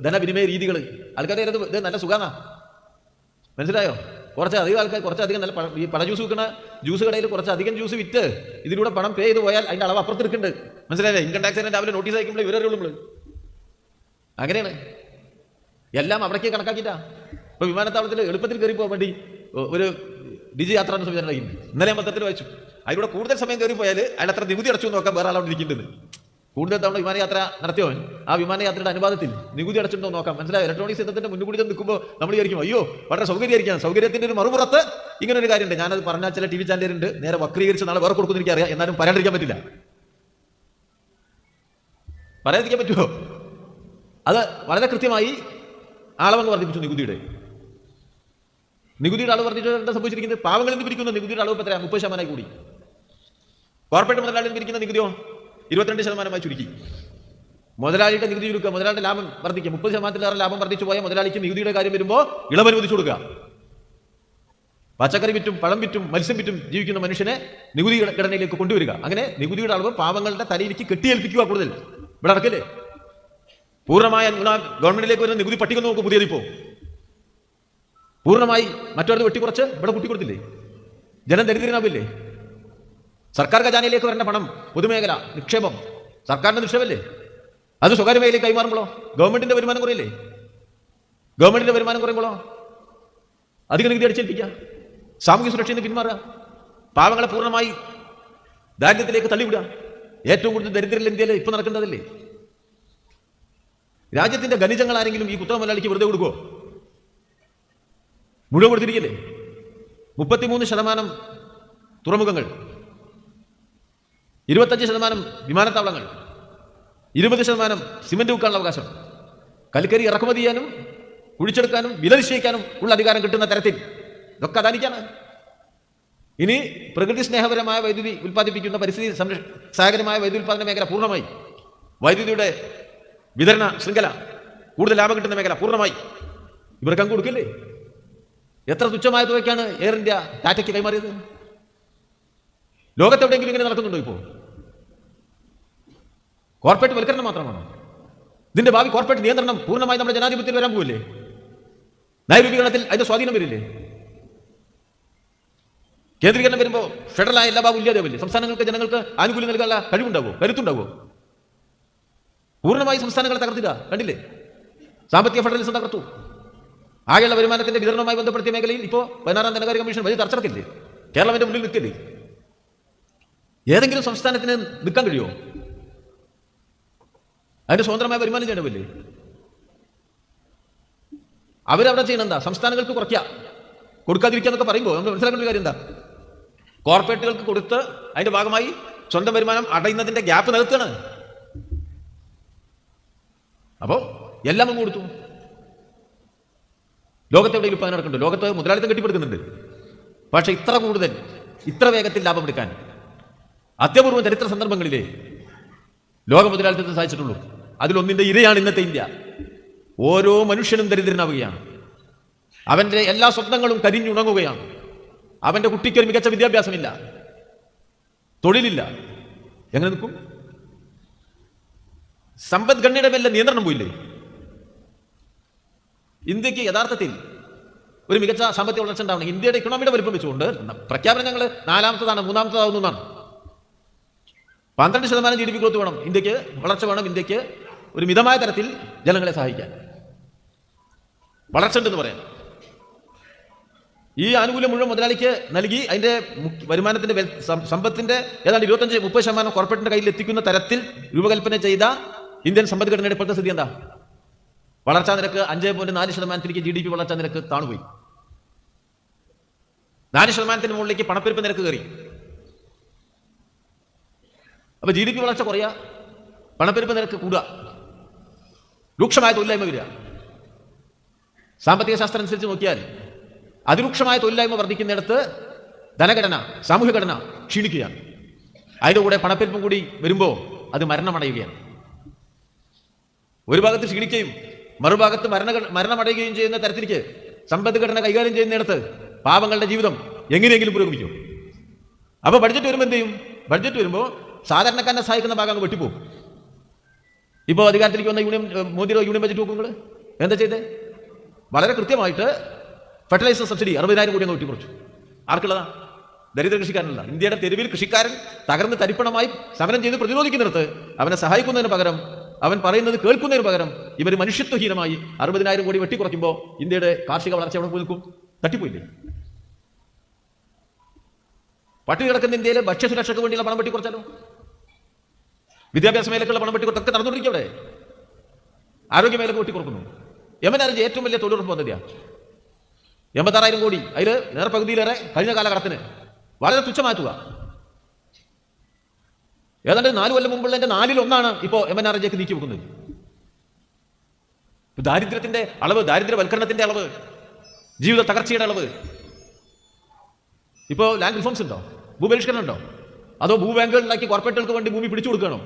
ധനവിനിമയ രീതികൾ. ആൾക്കാരെ ഇത് നല്ല സുഖാന്നാ, മനസ്സിലായോ? കുറച്ചധികം ആൾക്കാർ കുറച്ചധികം നല്ല ഈ പല ജ്യൂസ് വിൽക്കുന്ന ജ്യൂസ് കടയിൽ കുറച്ചധികം ജ്യൂസ് വിറ്റ് ഇതിലൂടെ പണം പേ ചെയ്ത് പോയാൽ അതിൻ്റെ അളവ് അപ്പുറത്ത് എടുക്കുന്നുണ്ട്. മനസ്സിലായില്ലേ? ഇൻകം ടാക്സിന് രാവിലെ നോട്ടീസ് അയക്കുമ്പോൾ ഇവരറിയുള്ളൂ നമ്മൾ. അങ്ങനെയാണ് എല്ലാം അവിടേക്ക് കണക്കാക്കിയിട്ടാ. ഇപ്പോൾ വിമാനത്താവളത്തിൽ എളുപ്പത്തിൽ കയറി പോകാൻ വേണ്ടി ഒരു ഡിജി യാത്രാ സംവിധാനം ഉണ്ടായിരുന്നു. ഇന്നലെ ഞാൻ പത്രത്തിൽ വായിച്ചു. അതിലൂടെ കൂടുതൽ സമയം കയറി പോയാൽ അയാൾ അത്ര നികുതി അടച്ചു നോക്കാൻ വേറെ ആളവിടെ ഇരിക്കുന്നുണ്ട്. കൂടുതൽ തവണ വിമാനയാത്ര നടത്തിയവൻ ആ വിമാനയാത്രയുടെ അനുവാദത്തിൽ നികുതി അടച്ചിട്ടുണ്ടോ നോക്കാം. മനസ്സിലായോ? ഇലക്ട്രോണിക്സ് യന്ത്രത്തിന്റെ മുൻകൂടി നിൽക്കുമ്പോൾ നമ്മൾ വിചാരിക്കും അയ്യോ വളരെ സൗകര്യമായിരിക്കാം. സൗകര്യത്തിന്റെ ഒരു മറുപുറത്ത് ഇങ്ങനെ ഒരു കാര്യമുണ്ട്. ഞാനത് പറഞ്ഞാൽ ചില TV ചാനലുണ്ട് നേരെ വക്രീകരിച്ച് നാളെ വേറെ കൊടുക്കുന്ന എനിക്കറിയാം. എന്നാലും പറയാണ്ടിരിക്കാൻ പറ്റില്ല. പറയാതിരിക്കാൻ പറ്റുമോ? അത് വളരെ കൃത്യമായി അളവങ്ങ് വർദ്ധിപ്പിച്ചു. നികുതിയുടെ അളവ് വർദ്ധിച്ചിട്ട് എന്താ സംഭവിച്ചിരിക്കുന്നത്? പാവങ്ങളിൽ നിന്ന് പിരിക്കുന്ന നികുതിയുടെ അളവ് എത്രയാണ്? 30% കൂടി. കോർപ്പറേറ്റ് മുതലാളിയിൽ പിരിക്കുന്ന നികുതിയോ 22% ചുരുക്കി. മുതലാളിയുടെ നികുതി ചുരുക്കുക, മുതലാളിയുടെ ലാഭം വർദ്ധിക്കുക. 30%-ലേറെ ലാഭം വർദ്ധിച്ചു പോയ മുതലാളിക്ക് നികുതിയുടെ കാര്യം വരുമ്പോൾ ഇളവനുവദിച്ചു കൊടുക്കുക. പച്ചക്കറി വിറ്റും പഴം വിറ്റും മത്സ്യം വിറ്റും ജീവിക്കുന്ന മനുഷ്യനെ നികുതി ഘടനയിലേക്ക് കൊണ്ടുവരിക. അങ്ങനെ നികുതിയുടെ അളവ് പാവങ്ങളുടെ തലയിലേക്ക് കെട്ടിയേൽപ്പിക്കുക. കൂടുതൽ ഇവിടെ നടക്കില്ലേ? പൂർണ്ണമായ ഗവൺമെന്റിലേക്ക് വരുന്ന നികുതി പട്ടിക നോക്കും. പുതിയതിപ്പോ പൂർണ്ണമായി മറ്റൊരു വെട്ടിക്കുറച്ച് ഇവിടെ കുട്ടിക്കൊടുത്തില്ലേ? ജനം ദരിദ്രനാവില്ലേ? സർക്കാർ ഖജാനയിലേക്ക് വരേണ്ട പണം പൊതുമേഖല നിക്ഷേപം സർക്കാരിന്റെ നിക്ഷേപമല്ലേ? അത് സ്വകാര്യ മേഖലയിൽ കൈമാറുമ്പോഴോ ഗവൺമെന്റിന്റെ വരുമാനം കുറയില്ലേ? ഗവൺമെന്റിന്റെ വരുമാനം കുറയുമ്പോഴോ അധിക നികുതി അടിച്ചേൽപ്പിക്കുക, സാമൂഹ്യ സുരക്ഷയിൽ നിന്ന് പിന്മാറുക, പാവങ്ങളെ പൂർണ്ണമായി ദാരിദ്ര്യത്തിലേക്ക് തള്ളിവിടുക. ഏറ്റവും കൂടുതൽ ദരിദ്രരിൽ ഇന്ത്യയിൽ ഇപ്പൊ നടക്കേണ്ടതല്ലേ? രാജ്യത്തിന്റെ ഖനിജങ്ങൾ ആരെങ്കിലും ഈ കുത്തക മുതലാളിക്ക് വെറുതെ കൊടുക്കുമോ? മുഴുവൻ കൊടുത്തിരിക്കില്ലേ? 33% തുറമുഖങ്ങൾ, 25% വിമാനത്താവളങ്ങൾ, 20% സിമന്റ് വിൽക്കാനുള്ള അവകാശം, കൽക്കരി ഇറക്കുമതി ചെയ്യാനും കുഴിച്ചെടുക്കാനും വില നിശ്ചയിക്കാനും ഉള്ള അധികാരം കിട്ടുന്ന തരത്തിൽ ഇതൊക്കെ അദാനിക്കാണ്. ഇനി പ്രകൃതി സ്നേഹപരമായ വൈദ്യുതി ഉൽപ്പാദിപ്പിക്കുന്ന പരിസ്ഥിതി സഹായകരമായ വൈദ്യുതി ഉൽപ്പാദന മേഖല പൂർണ്ണമായി, വൈദ്യുതിയുടെ വിതരണ ശൃംഖല കൂടുതൽ ലാഭം കിട്ടുന്ന മേഖല പൂർണ്ണമായി ഇവർക്ക് അങ്ങ് കൊടുക്കില്ലേ? എത്ര തുച്ഛമായ തുകയ്ക്കാണ് എയർ ഇന്ത്യ ടാറ്റയ്ക്ക് കൈമാറിയത്? ലോകത്തെവിടെയെങ്കിലും ഇങ്ങനെ നടക്കുന്നുണ്ടോ? ഇപ്പോൾ കോർപ്പറേറ്റ് വൽക്കരണം മാത്രമാണോ ഇതിന്റെ ഭാവി? കോർപ്പറേറ്റ് നിയന്ത്രണം പൂർണ്ണമായി നമ്മുടെ ജനാധിപത്യത്തിൽ വരാൻ പോവില്ലേ? നയരൂപീകരണത്തിൽ അതിന്റെ സ്വാധീനം വരില്ലേ? കേന്ദ്രീകരണം വരുമ്പോൾ ഫെഡറലായ എല്ലാ ഭാഗവും ഇല്ലാതാവില്ലേ? സംസ്ഥാനങ്ങൾക്ക് ജനങ്ങൾക്ക് ആനുകൂല്യം നൽകാനുള്ള കഴിവുണ്ടാവോ? കരുത്തുണ്ടാവോ? പൂർണ്ണമായി സംസ്ഥാനങ്ങളെ തകർത്തില്ല. കണ്ടില്ലേ? സാമ്പത്തിക ഫെഡറലിസം തകർത്തു. ആകെയുള്ള വരുമാനത്തിന്റെ വിതരണവുമായി ബന്ധപ്പെടുത്തിയ മേഖലയിൽ ഇപ്പോൾ 16-ാം ധനകാര്യ കമ്മീഷൻ വലിയ ചർച്ച നടക്കില്ലേ? കേരളം എന്റെ മുന്നിൽ നിൽക്കില്ലേ? ഏതെങ്കിലും സംസ്ഥാനത്തിന് നിൽക്കാൻ കഴിയുമോ? അതിന്റെ സ്വതന്ത്രമായ വരുമാനം ചെയ്യണമില്ലേ? അവരവിടെ ചെയ്യണം എന്താ? സംസ്ഥാനങ്ങൾക്ക് കുറയ്ക്കുക, കൊടുക്കാതിരിക്കുക പറയുമ്പോൾ നമ്മൾ മനസ്സിലാക്കേണ്ട കാര്യം എന്താ? കോർപ്പറേറ്റുകൾക്ക് കൊടുത്ത് അതിന്റെ ഭാഗമായി സ്വന്തം വരുമാനം അടയുന്നതിന്റെ ഗ്യാപ്പ് നികത്തുകയാണ്. അപ്പോ എല്ലാം അങ്ങ് കൊടുത്തു. ലോകത്തെവിടെയും ഇപ്പം നടക്കുന്നുണ്ട്. ലോകത്ത് മുതലാളിത്തം കെട്ടിപ്പടുക്കുന്നുണ്ട്. പക്ഷെ ഇത്ര കൂടുതൽ ഇത്ര വേഗത്തിൽ ലാഭമെടുക്കാൻ അത്യപൂർവ ചരിത്ര സന്ദർഭങ്ങളിലേ ലോക മുതലാളിത്തത്തിന് സാധിച്ചിട്ടുള്ളൂ. അതിലൊന്നിന്റെ ഇരയാണ് ഇന്നത്തെ ഇന്ത്യ. ഓരോ മനുഷ്യനും ദരിദ്രനാവുകയാണ്. അവന്റെ എല്ലാ സ്വപ്നങ്ങളും കരിഞ്ഞുണങ്ങുകയാണ്. അവന്റെ കുട്ടിക്കൊരു മികച്ച വിദ്യാഭ്യാസമില്ല, തൊഴിലില്ല. എങ്ങനെ നിൽക്കും? സമ്പദ്ഘടനയുടെ മേലെ നിയന്ത്രണം പോയില്ലേ? ഇന്ത്യക്ക് യഥാർത്ഥത്തിൽ ഒരു മികച്ച സാമ്പത്തിക വളർച്ച ഉണ്ടാവണം. ഇന്ത്യയുടെ ഇക്കണോമിയുടെ വലിപ്പം വെച്ചുകൊണ്ട് പ്രഖ്യാപനം ഞങ്ങൾ 4-ാമത്തേതാണ്, 3-ാമത്തേതാവുന്നതാണ്. 12% GDP ഗ്രോത്ത് വേണം ഇന്ത്യക്ക്, വളർച്ച വേണം ഇന്ത്യക്ക്, ഒരു മിതമായ തരത്തിൽ ജനങ്ങളെ സഹായിക്കാൻ. വളർച്ച ഉണ്ടെന്ന് പറയാം. ഈ ആനുകൂല്യം മുഴുവൻ മുതലാളിക്ക് നൽകി അതിന്റെ വരുമാനത്തിന്റെ സമ്പത്തിന്റെ ഏതാണ്ട് 25-30% കോർപ്പറേറ്റിന്റെ കയ്യിൽ എത്തിക്കുന്ന തരത്തിൽ രൂപകൽപ്പന ചെയ്ത ഇന്ത്യൻ സമ്പദ്ഘടനയുടെ ഇപ്പോഴത്തെ സ്ഥിതി എന്താ? വളർച്ചാ നിരക്ക് 5.4%-ലേക്ക് GDP വളർച്ചാ നിരക്ക് താണുപോയി. 4% മുകളിലേക്ക് പണപ്പെരുപ്പ് നിരക്ക് കയറി. അപ്പൊ GDP വളർച്ച കുറയുക, പണപ്പെരുപ്പ് നിരക്ക് കൂടുക, രൂക്ഷമായ തൊഴിലില്ലായ്മ വരിക. സാമ്പത്തിക ശാസ്ത്രം അനുസരിച്ച് നോക്കിയാൽ അതിരൂക്ഷമായ തൊഴിലില്ലായ്മ വർദ്ധിക്കുന്നിടത്ത് ധനഘടന, സാമൂഹ്യഘടന ക്ഷീണിക്കുകയാണ്. അതിൻ്റെ കൂടെ പണപ്പെരുപ്പും കൂടി വരുമ്പോൾ അത് മരണമടയുകയാണ്. ഒരു ഭാഗത്ത് ക്ഷീണിക്കുകയും മറുഭാഗത്ത് മരണമടയുകയും ചെയ്യുന്ന തരത്തിലേക്ക് സമ്പദ്ഘടന കൈകാര്യം ചെയ്യുന്നിടത്ത് പാവങ്ങളുടെ ജീവിതം എങ്ങനെയെങ്കിലും പുരോഗമിക്കും. അപ്പൊ ബഡ്ജറ്റ് വരുമ്പോൾ എന്ത് ചെയ്യും? ബഡ്ജറ്റ് വരുമ്പോൾ സാധാരണക്കാരനെ സഹായിക്കുന്ന ഭാഗം അങ്ങ് വെട്ടിപ്പോകും. ഇപ്പോൾ അധികാരത്തിലേക്ക് വന്ന മോദിയുടെ യൂണിയൻ ബഡ്ജറ്റ് നോക്കും. നിങ്ങൾ എന്താ ചെയ്തേ? വളരെ കൃത്യമായിട്ട് ഫെർട്ടിലൈസർ സബ്സിഡി 60,000 കോടി അങ്ങ് വെട്ടിക്കുറച്ചു. ആർക്കുള്ളതാ? ദരിദ്ര കൃഷിക്കാരനല്ല. ഇന്ത്യയുടെ തെരുവിൽ കൃഷിക്കാരൻ തകർന്ന് തരിപ്പണമായി സമരം ചെയ്ത് പ്രതിരോധിക്കുന്നിടത്ത് അവനെ സഹായിക്കുന്നതിന് പകരം, അവൻ പറയുന്നത് കേൾക്കുന്നതിന് പകരം ഇവർ മനുഷ്യത്വഹീനമായി 60,000 കോടി വെട്ടിക്കുറയ്ക്കുമ്പോൾ ഇന്ത്യയുടെ കാർഷിക വളർച്ച എവിടെ പോയി നിൽക്കും? തട്ടിപ്പോയില്ലേ? പട്ടിണി കിടക്കുന്ന ഇന്ത്യയിലെ ഭക്ഷ്യസുരക്ഷയ്ക്ക് വേണ്ടിയുള്ള പണം വെട്ടിക്കുറച്ചാലോ? വിദ്യാഭ്യാസ മേഖലക്കുള്ള പണം വെട്ടിക്കൊടുത്തൊക്കെ നടന്നുകൊണ്ടിരിക്കും. അവിടെ ആരോഗ്യ മേഖല വെട്ടിക്കുറക്കുന്നു. MNREGA ഏറ്റവും വലിയ തൊഴിലുറപ്പ് പദ്ധതിയാണ്. 86,000 കോടി, അതിൽ നേരെ പകുതിയിലേറെ കഴിഞ്ഞ കാലഘട്ടത്തിന് വളരെ തുച്ഛമായ തുക. ഏതാണ്ട് 4 കൊല്ലം മുമ്പുള്ളതിന്റെ 4/1 ഇപ്പോൾ MNREGA നീക്കി വെക്കുന്നത്. ദാരിദ്ര്യത്തിന്റെ അളവ്, ദാരിദ്ര്യവൽക്കരണത്തിന്റെ അളവ്, ജീവിത തകർച്ചയുടെ അളവ്. ഇപ്പോൾ ലാൻഡ് റിഫോംസ് ഉണ്ടോ? ഭൂപരിഷ്കരണം ഉണ്ടോ? അതോ ഭൂബാങ്കുകളിലാക്കി കോർപ്പറേറ്റുകൾക്ക് വേണ്ടി ഭൂമി പിടിച്ചു കൊടുക്കണോ?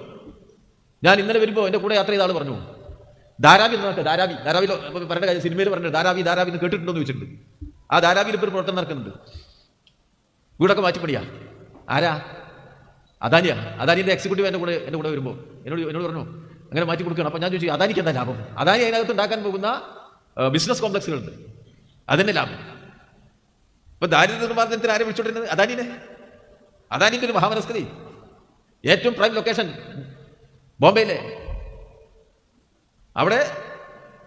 ഞാൻ ഇന്നലെ വരുമ്പോൾ എൻ്റെ കൂടെ യാത്ര ചെയ്ത ആൾ പറഞ്ഞു, ധാരാവി പറഞ്ഞ കാര്യം സിനിമയിൽ പറഞ്ഞത്, ധാരാവി എന്ന് കേട്ടിട്ടുണ്ടോ എന്ന് ചോദിച്ചിട്ടുണ്ട്. ആ ധാരാവിയിൽ ഇപ്പോൾ ഒരു പ്രവർത്തനം നടക്കുന്നുണ്ട്. വീടൊക്കെ മാറ്റിപ്പടിയാ. ആരാ? അദാനിയുടെ എക്സിക്യൂട്ടീവ് എൻ്റെ കൂടെ വരുമ്പോൾ എന്നോട് പറഞ്ഞു അങ്ങനെ മാറ്റി കൊടുക്കണം. അപ്പം ഞാൻ ചോദിച്ചു, അദാനിക്ക് എന്താ ലാഭം? അദാനി അതിനകത്ത് ഉണ്ടാക്കാൻ പോകുന്ന ബിസിനസ് കോംപ്ലക്സുകളുണ്ട്, അതന്നെ ലാഭം. ഇപ്പൊ ദാരിദ്ര്യ നിർമ്മാർജ്ജനത്തിന് ആരെ വിളിച്ചോണ്ടിരുന്നത്? അദാനിന്റെ ഒരു മഹാമനസ്കൃതി. ഏറ്റവും പ്രൈം ലൊക്കേഷൻ ബോംബെയിലെ, അവിടെ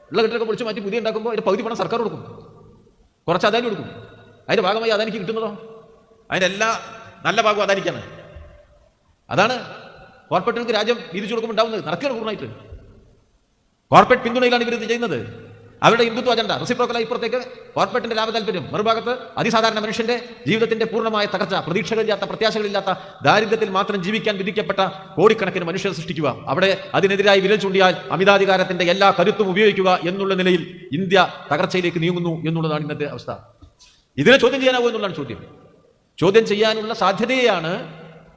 ഉള്ള കെട്ടിടമൊക്കെ പൊളിച്ച് മാറ്റി പുതിയ ഉണ്ടാക്കുമ്പോൾ അതിന്റെ പകുതി പണം സർക്കാർ കൊടുക്കും, കുറച്ച് അദാനി കൊടുക്കും. അതിന്റെ ഭാഗമായി അദാനിക്ക് കിട്ടുന്നതോ അതിന്റെ എല്ലാ നല്ല ഭാഗവും അദാനിക്കാണ്. അതാണ് കോർപ്പറേറ്റുകൾക്ക് രാജ്യം വീതിച്ചു കൊടുക്കുമ്പോൾ ഉണ്ടാവുന്നത്. നടക്കുകയാണ് പൂർണ്ണമായിട്ട്. കോർപ്പറേറ്റ് പിന്തുണയിലാണ് ഇവർ ഇത് ചെയ്യുന്നത്. അവരുടെ ഹിന്ദുത്വ അജണ്ട റെസിപ്രോക്കലായി ഇപ്പുറത്തേക്ക് കോർപ്പറേറ്റിന്റെ ലാഭ താല്പര്യം, മറുഭാഗത്ത് അതിസാധാരണ മനുഷ്യന്റെ ജീവിതത്തിന്റെ പൂർണ്ണമായ തകർച്ച, പ്രതീക്ഷകളില്ലാത്ത, പ്രത്യാശകളില്ലാത്ത, ദാരിദ്ര്യത്തിൽ മാത്രം ജീവിക്കാൻ വിധിക്കപ്പെട്ട കോടിക്കണക്കിന് മനുഷ്യരെ സൃഷ്ടിക്കുക. അവിടെ അതിനെതിരായി വിരൽ ചൂണ്ടിയാൽ അമിതാധികാരത്തിന്റെ എല്ലാ കരുത്തും ഉപയോഗിക്കുക എന്നുള്ള നിലയിൽ ഇന്ത്യ തകർച്ചയിലേക്ക് നീങ്ങുന്നു എന്നുള്ളതാണ് ഇന്നത്തെ അവസ്ഥ. ഇതിനെ ചോദ്യം ചെയ്യാനാവൂ എന്നുള്ളതാണ് ചോദ്യം. ചോദ്യം ചെയ്യാനുള്ള സാധ്യതയാണ്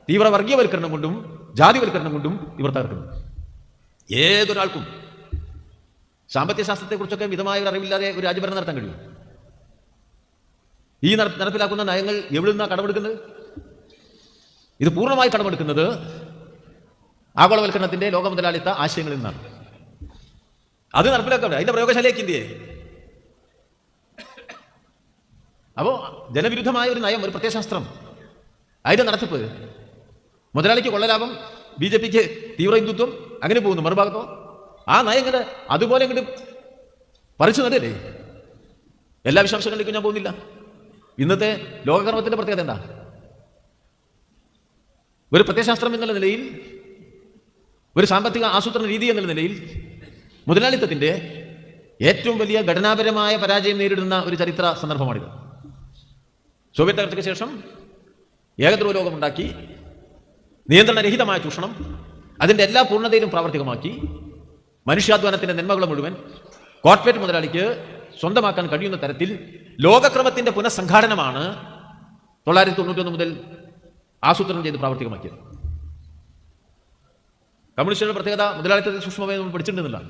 തീവ്ര വർഗീയവൽക്കരണം കൊണ്ടും ജാതിവൽക്കരണം കൊണ്ടും ഇവർ തകർക്കുന്നത്. ഏതൊരാൾക്കും സാമ്പത്തിക ശാസ്ത്രത്തെക്കുറിച്ചൊക്കെ മിതമായ ഒരു അറിവില്ലാതെ ഒരു രാജ്യഭരണം നടത്താൻ കഴിയും. ഈ നടപ്പിലാക്കുന്ന നയങ്ങൾ എവിടെ നിന്നാണ് കടമെടുക്കുന്നത്? ഇത് പൂർണ്ണമായി കടമെടുക്കുന്നത് ആഗോളവൽക്കരണത്തിന്റെ ലോക മുതലാളിത്ത ആശയങ്ങളിൽ നിന്നാണ്. അത് നടപ്പിലാക്കാൻ അതിന്റെ പ്രയോഗശാലയ്ക്ക് ഇന്ത്യയെ. അപ്പോ ജനവിരുദ്ധമായ ഒരു നയം, ഒരു പ്രത്യയശാസ്ത്രം, അതിന്റെ നടത്തിപ്പ്, മുതലാളിക്ക് കൊള്ളലാഭം, BJPക്ക് തീവ്ര ഹിന്ദുത്വം, അങ്ങനെ പോകുന്നു. മറുഭാഗത്തോ ആ നയങ്ങൾ അതുപോലെ ഇങ്ങോട്ട് പറിച്ചു നടല്ലേ. എല്ലാ വിശദാംശങ്ങളിലേക്കും ഞാൻ പോകുന്നില്ല. ഇന്നത്തെ ലോകകർമ്മത്തിന്റെ പ്രത്യേകത എന്താ? ഒരു പ്രത്യയശാസ്ത്രം എന്നുള്ള നിലയിൽ, ഒരു സാമ്പത്തിക ആസൂത്രണ രീതി എന്നുള്ള നിലയിൽ മുതലാളിത്തത്തിന്റെ ഏറ്റവും വലിയ ഘടനാപരമായ പരാജയം നേരിടുന്ന ഒരു ചരിത്ര സന്ദർഭമാണിത്. സോവിയറ്റ് തകർച്ചയ്ക്ക് ശേഷം ഏകദ്രവ ലോകമുണ്ടാക്കി, നിയന്ത്രണരഹിതമായ ചൂഷണം അതിന്റെ എല്ലാ പൂർണ്ണതയിലും പ്രാവർത്തികമാക്കി, മനുഷ്യാധ്വാനത്തിന്റെ നന്മകളെ മുഴുവൻ കോർപ്പറേറ്റ് മുതലാളിക്ക് സ്വന്തമാക്കാൻ കഴിയുന്ന തരത്തിൽ ലോകക്രമത്തിന്റെ പുനഃസംഘാടനമാണ് 1991 മുതൽ ആസൂത്രണം ചെയ്ത് പ്രാവർത്തികമാക്കിയത്. കമ്മ്യൂണിസ്റ്റുകളുടെ പ്രത്യേകത മുതലാളിത്തത്തിൽ സൂക്ഷ്മമായി നമ്മൾ പഠിച്ചിട്ടുണ്ടെന്നില്ല.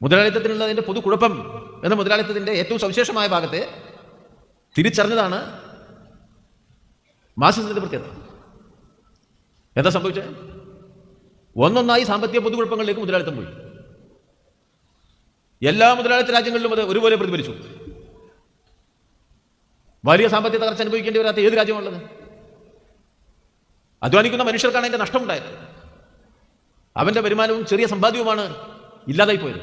മുതലാളിത്തത്തിനുള്ളതിന്റെ പൊതു കുഴപ്പം എന്ന മുതലാളിത്തത്തിന്റെ ഏറ്റവും സവിശേഷമായ ഭാഗത്തെ തിരിച്ചറിഞ്ഞതാണ് മാർക്സിസത്തിന്റെ പ്രത്യേകത. എന്താ സംഭവിച്ചത്? ഒന്നൊന്നായി സാമ്പത്തിക പൊതുകുഴപ്പങ്ങളിലേക്ക് മുതലാളിത്തം പോയി. എല്ലാ മുതലാളിത്ത രാജ്യങ്ങളിലും അത് ഒരുപോലെ പ്രതിഫലിച്ചു. വലിയ സാമ്പത്തിക തകർച്ച അനുഭവിക്കേണ്ടി വരാത്ത ഏത് രാജ്യമാണുള്ളത്? അധ്വാനിക്കുന്ന മനുഷ്യർക്കാണ് അതിന്റെ നഷ്ടമുണ്ടായത്. അവന്റെ വരുമാനവും ചെറിയ സമ്പാദ്യവുമാണ് ഇല്ലാതായി പോയത്.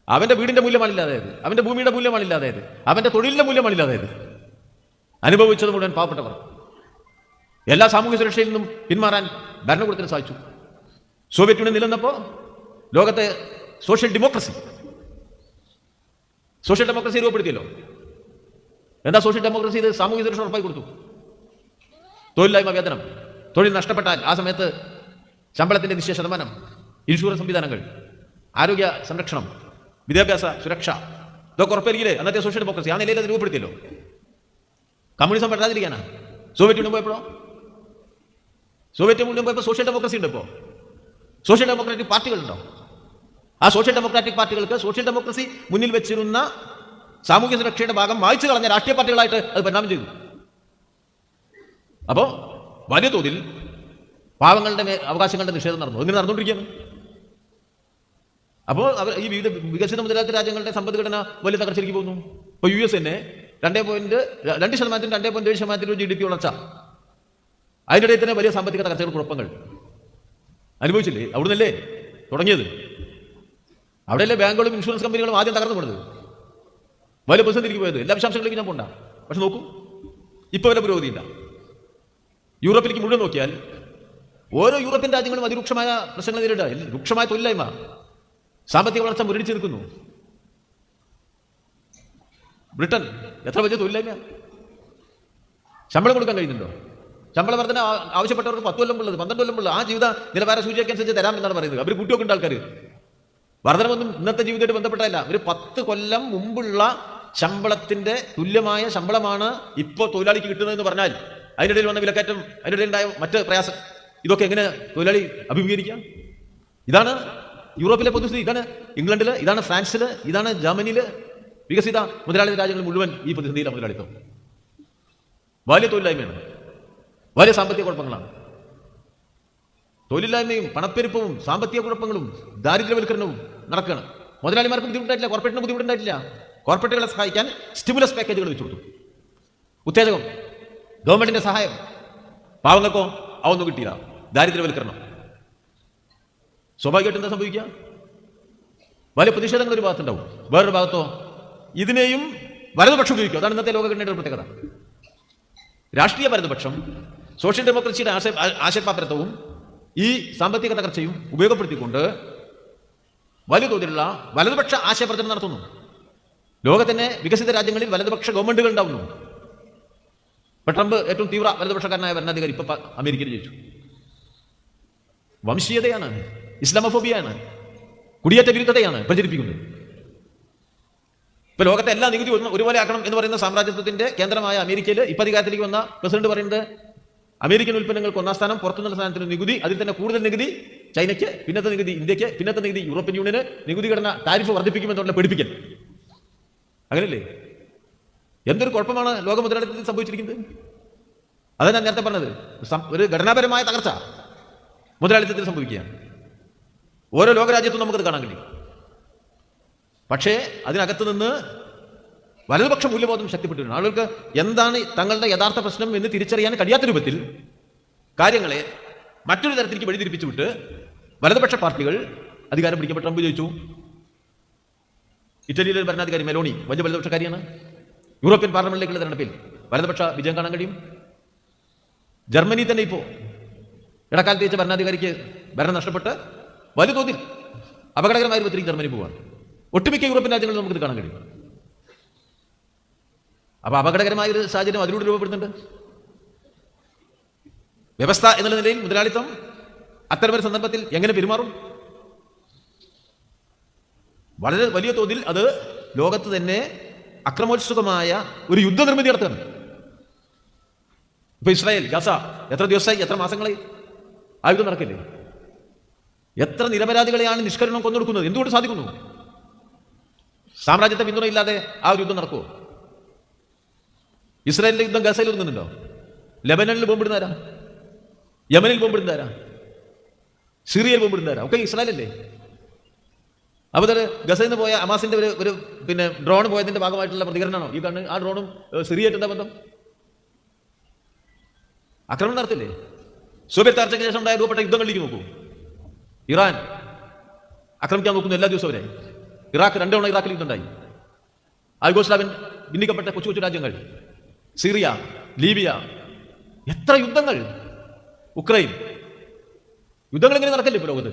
അവന്റെ വീടിന്റെ മൂല്യമാണ് ഇല്ലാതായത്, അവന്റെ ഭൂമിയുടെ മൂല്യമാണ് ഇല്ലാതായത്, അവന്റെ തൊഴിലിന്റെ മൂല്യമാണ് ഇല്ലാതായത്. അനുഭവിച്ചത് മുഴുവൻ പാവപ്പെട്ടവർ. എല്ലാ സാമൂഹ്യ സുരക്ഷയിൽ നിന്നും പിന്മാറാൻ ഭരണകൂടത്തിന് സാധിച്ചു. സോവിയറ്റ് യൂണിയൻ നിലനിന്നപ്പോൾ ലോകത്തെ സോഷ്യൽ ഡെമോക്രസി രൂപപ്പെടുത്തിയല്ലോ. എന്താ സോഷ്യൽ ഡെമോക്രസി? ഇത് സാമൂഹ്യ സുരക്ഷ ഉറപ്പായി കൊടുത്തു. തൊഴിലില്ലായ്മ വേതനം, തൊഴിൽ നഷ്ടപ്പെട്ടാൽ ആ സമയത്ത് ശമ്പളത്തിന്റെ നിശ്ചയ ശതമാനം, ഇൻഷുറൻസ് സംവിധാനങ്ങൾ, ആരോഗ്യ സംരക്ഷണം, വിദ്യാഭ്യാസ സുരക്ഷ, ഇതൊക്കെ ഉറപ്പായിരിക്കില്ലേ അന്നത്തെ സോഷ്യൽ ഡെമോക്രസി? ആ നിലയിൽ അത് രൂപപ്പെടുത്തിയല്ലോ. കമ്മ്യൂണിസം പെടാതിരിക്കാനാ. സോവിയറ്റ് യൂണിയൻ പോയപ്പോൾ സോഷ്യൽ ഡെമോക്രസി ഉണ്ട്. ഇപ്പോൾ സോഷ്യൽ ഡെമോക്രാറ്റിക് പാർട്ടികളുണ്ടോ? ആ സോഷ്യൽ ഡെമോക്രാറ്റിക് പാർട്ടികൾക്ക് സോഷ്യൽ ഡെമോക്രസി മുന്നിൽ വെച്ചിരുന്ന സാമൂഹ്യ സുരക്ഷയുടെ ഭാഗം മായ്ച്ചു കളഞ്ഞ രാഷ്ട്രീയ പാർട്ടികളായിട്ട് അത് പരിണാമം ചെയ്തു. അപ്പോൾ വലിയ തോതിൽ പാവങ്ങളുടെ അവകാശങ്ങളുടെ നിഷേധം നടന്നു. ഇങ്ങനെ നടന്നുകൊണ്ടിരിക്കുകയാണ്. അപ്പോൾ ഈ വികസിത മുതലാളിത്ത രാജ്യങ്ങളുടെ സമ്പദ്ഘടന വലിയ തകർച്ചയിലേക്ക് പോകുന്നു. ഇപ്പോൾ US തന്നെ 2% 2.7% GDP വളർച്ച, അതിനിടയിൽ തന്നെ വലിയ സാമ്പത്തിക തകർച്ചകൾ, കുഴപ്പങ്ങൾ അനുഭവിച്ചില്ലേ? അവിടുന്നല്ലേ തുടങ്ങിയത്? അവിടെയല്ലേ ബാങ്കുകളും ഇൻഷുറൻസ് കമ്പനികളും ആദ്യം തകർന്നു പോണത്, വലിയ പ്രതിസന്ധിക്ക് പോയത്. എല്ലാ വിശദാംശങ്ങളിലേക്ക് ഞാൻ പോണ്ട. പക്ഷെ നോക്കൂ, ഇപ്പോൾ വല്ല പുരോഗതിയില്ല. യൂറോപ്പിലേക്ക് മുഴുവൻ നോക്കിയാൽ ഓരോ യൂറോപ്യൻ രാജ്യങ്ങളും അതിരൂക്ഷമായ പ്രശ്നങ്ങൾ നേരിടുക. രൂക്ഷമായ തൊഴിലില്ലായ്മ, സാമ്പത്തിക വളർച്ച മുരടിച്ചു നിൽക്കുന്നു. ബ്രിട്ടൻ എത്ര വലിയ തൊഴിലില്ലായ്മ, ശമ്പളം കൊടുക്കാൻ കഴിയുന്നുണ്ടോ? ശമ്പള വർധന ആവശ്യപ്പെട്ടവർക്ക് 10 കൊല്ലം ഉള്ളത് 12 കൊല്ലം ഉള്ളത് ആ ജീവിത നിലവാര സൂചിയൊക്കെ അനുസരിച്ച് തരാം എന്നാണ് പറയുന്നത്. അവർ കൂട്ടിയൊക്കെ ആൾക്കാർ വർധനമൊന്നും ഇന്നത്തെ ജീവിതമായിട്ട് ബന്ധപ്പെട്ടല്ല. ഒരു 10 കൊല്ലം മുമ്പുള്ള ശമ്പളത്തിന്റെ തുല്യമായ ശമ്പളമാണ് ഇപ്പോൾ തൊഴിലാളിക്ക് കിട്ടുന്നതെന്ന് പറഞ്ഞാൽ അതിനിടയിൽ വന്ന വിലക്കയറ്റം, അതിനിടയിൽ ഉണ്ടായ മറ്റ് പ്രയാസം, ഇതൊക്കെ എങ്ങനെ തൊഴിലാളി അഭിമുഖീകരിക്കാം? ഇതാണ് യൂറോപ്പിലെ പൊതുസ്ഥിതി, ഇതാണ് ഇംഗ്ലണ്ടിൽ, ഇതാണ് ഫ്രാൻസിൽ, ഇതാണ് ജർമ്മനിയിൽ, വികസിത മുതലാളിത്ത രാജ്യങ്ങൾ മുഴുവൻ ഈ പ്രതിസന്ധിയിലെ മുതലാളിത്തം. വലിയ തൊഴിലില്ലായ്മയാണ്, വലിയ സാമ്പത്തിക കുഴപ്പങ്ങളാണ്. തൊഴിലില്ലായ്മയും പണപ്പെരുപ്പവും സാമ്പത്തിക കുഴപ്പങ്ങളും ദാരിദ്ര്യവൽക്കരണവും നടക്കുകയാണ്. മുതലാളിമാർക്ക് ബുദ്ധിമുട്ടായിട്ടില്ല, കോർപ്പറേറ്റിന് ബുദ്ധിമുട്ടുണ്ടായിട്ടില്ല. കോർപ്പറേറ്റുകളെ സഹായിക്കാൻ സ്റ്റിമുലസ് പാക്കേജുകൾ വെച്ചു കൊടുത്തു, ഉത്തേജകം, ഗവൺമെന്റിന്റെ സഹായം. പാവങ്ങൾക്കോ അതൊന്നും കിട്ടിയില്ല. ദാരിദ്ര്യവൽക്കരണം. സ്വാഭാവികമായിട്ട് എന്താ സംഭവിക്കുക? വലിയ പ്രതിഷേധങ്ങൾ ഒരു ഭാഗത്തുണ്ടാവും, വേറൊരു ഭാഗത്തോ ഇതിനെയും വലതുപക്ഷം ഉപയോഗിക്കും. അതാണ് ഇന്നത്തെ ലോകഘടനയുടെ പ്രത്യേകത. രാഷ്ട്രീയ വലതുപക്ഷം സോഷ്യൽ ഡെമോക്രസിയുടെ ആശയപാപ്പരത്വവും ഈ സാമ്പത്തിക തകർച്ചയും ഉപയോഗപ്പെടുത്തിക്കൊണ്ട് വലിയ തോതിലുള്ള വലതുപക്ഷ ആശയപ്രചരണം നടത്തുന്നു. ലോകത്തിന്റെ വികസിത രാജ്യങ്ങളിൽ വലതുപക്ഷ ഗവൺമെന്റുകൾ ഉണ്ടാവുന്നു. ഇപ്പൊ ട്രംപ് ഏറ്റവും തീവ്ര വലതുപക്ഷക്കാരനായ ഭരണാധികാരി ഇപ്പൊ അമേരിക്കയിൽ ജയിച്ചു. വംശീയതയാണ്, ഇസ്ലാമോഫോബിയാണ്, കുടിയേറ്റ വിരുദ്ധതയാണ് പ്രചരിപ്പിക്കുന്നത്. ഇപ്പൊ ലോകത്തെ എല്ലാ നികുതി ഒരുപോലെ ആക്കണം എന്ന് പറയുന്ന സാമ്രാജ്യത്വത്തിന്റെ കേന്ദ്രമായ അമേരിക്കയിൽ ഇപ്പൊ അധികാരത്തിലേക്ക് വന്ന പ്രസിഡന്റ് പറയുന്നത് അമേരിക്കൻ ഉൽപ്പന്നങ്ങൾക്ക് 1-ാം സ്ഥാനം, പുറത്തുനിന്നുള്ള സ്ഥാനത്തിന് നികുതി, അതിൽ തന്നെ കൂടുതൽ നികുതി ചൈനയ്ക്ക്, പിന്നത്തെ നികുതി ഇന്ത്യക്ക്, പിന്നത്തെ നികുതി യൂറോപ്യൻ യൂണിയന്, നികുതി ഘടന താരിഫ് വർദ്ധിപ്പിക്കുമെന്നുള്ള പേടിപ്പിക്കൽ. അങ്ങനെയല്ലേ? എന്തൊരു കുഴപ്പമാണ് ലോക മുതലാളിത്തത്തിൽ സംഭവിച്ചിരിക്കുന്നത്. അതാണ് ഞാൻ നേരത്തെ പറഞ്ഞത്. ഒരു ഘടനാപരമായ തകർച്ച മുതലാളിത്തത്തിൽ സംഭവിക്കുകയാണ്. ഓരോ ലോകരാജ്യത്തും നമുക്കത് കാണാൻ കഴിയും. പക്ഷേ അതിനകത്ത് നിന്ന് വലതുപക്ഷ മൂല്യബോധം ശക്തിപ്പെട്ടിട്ടുണ്ട്. ആളുകൾക്ക് എന്താണ് തങ്ങളുടെ യഥാർത്ഥ പ്രശ്നം എന്ന് തിരിച്ചറിയാൻ കഴിയാത്ത രൂപത്തിൽ കാര്യങ്ങളെ മറ്റൊരു തരത്തിലേക്ക് വഴിതിരിപ്പിച്ചുവിട്ട് വലതുപക്ഷ പാർട്ടികൾ അധികാരം പിടിക്കപ്പെട്ട ട്രംപ് ജയിച്ചു. ഇറ്റലിയിലെ ഭരണാധികാരി മെലോണി വലിയ വലതുപക്ഷക്കാരിയാണ്. യൂറോപ്യൻ പാർലമെന്റിലേക്കുള്ള തെരഞ്ഞെടുപ്പിൽ വലതുപക്ഷ വിജയം കാണാൻ കഴിയും. ജർമ്മനി തന്നെ ഇപ്പോൾ ഇടക്കാലത്ത് വെച്ച ഭരണാധികാരിക്ക് ഭരണം നഷ്ടപ്പെട്ട് വലിയ തോതിൽ അപകടകരമായ രൂപത്തിലേക്ക് ജർമ്മനി പോവാണ്. ഒട്ടുമിക്ക യൂറോപ്യൻ രാജ്യങ്ങളിൽ നമുക്കിത് കാണാൻ കഴിയും. അപ്പൊ അപകടകരമായ ഒരു സാഹചര്യം അതിലൂടെ രൂപപ്പെടുന്നുണ്ട്. വ്യവസ്ഥ എന്നുള്ള നിലയിൽ മുതലാളിത്തം അത്തരമൊരു സന്ദർഭത്തിൽ എങ്ങനെ പെരുമാറും? വളരെ വലിയ തോതിൽ അത് ലോകത്ത് തന്നെ അക്രമോത്സുകമായ ഒരു യുദ്ധനിർമ്മിതി നടത്തുകയാണ്. ഇപ്പൊ ഇസ്രായേൽ, ഗസ എത്ര ദിവസമായി, എത്ര മാസങ്ങളായി ആ യുദ്ധം നടക്കില്ലേ? എത്ര നിരപരാധികളെയാണ് നിഷ്കരണം കൊന്നൊടുക്കുന്നത്? എന്തുകൊണ്ട് സാധിക്കുന്നു? സാമ്രാജ്യത്തെ പിന്തുണയില്ലാതെ ആ ഒരു യുദ്ധം നടക്കുമോ? ഇസ്രായേലിന്റെ യുദ്ധം ഗസയിൽ ഒതുങ്ങുന്നുണ്ടോ? ലെബനനിൽ ബോംബിടുന്നാരാ? യമനിൽ ബോംബിടുന്നാരാ? സിറിയയിൽ ബോംബിടുന്നാരാ? ഒക്കെ ഇസ്രായേലല്ലേ? അപ്പൊ അത് ഗസയിൽ നിന്ന് പോയ അമാസിന്റെ ഒരു ഡ്രോൺ പോയതിന്റെ ഭാഗമായിട്ടുള്ള പ്രതികരണമാണോ ഈ കണ്ണ്? ആ ഡ്രോണും സിറിയായിട്ട് എന്താ ബന്ധം? ആക്രമണം നടത്തില്ലേ? സോവിയറ്റ് തകർച്ചയ്ക്ക് ശേഷം ഉണ്ടായ രൂപപ്പെട്ട യുദ്ധങ്ങളിലേക്ക് നോക്കൂ. ഇറാൻ ആക്രമിക്കാൻ നോക്കുന്നു എല്ലാ ദിവസവും വരെ. ഇറാഖ് 2 തവണ ഇറാഖിൽ യുദ്ധമുണ്ടായി. യുഗോസ്ലാവിയൻ ഭിന്നിക്കപ്പെട്ട കൊച്ചു കൊച്ചു രാജ്യങ്ങൾ, സിറിയ, ലീബിയ, എത്ര യുദ്ധങ്ങൾ. ഉക്രൈൻ, യുദ്ധങ്ങൾ ഇങ്ങനെ നടക്കല്ലേ ഇപ്പോൾ ലോകത്ത്?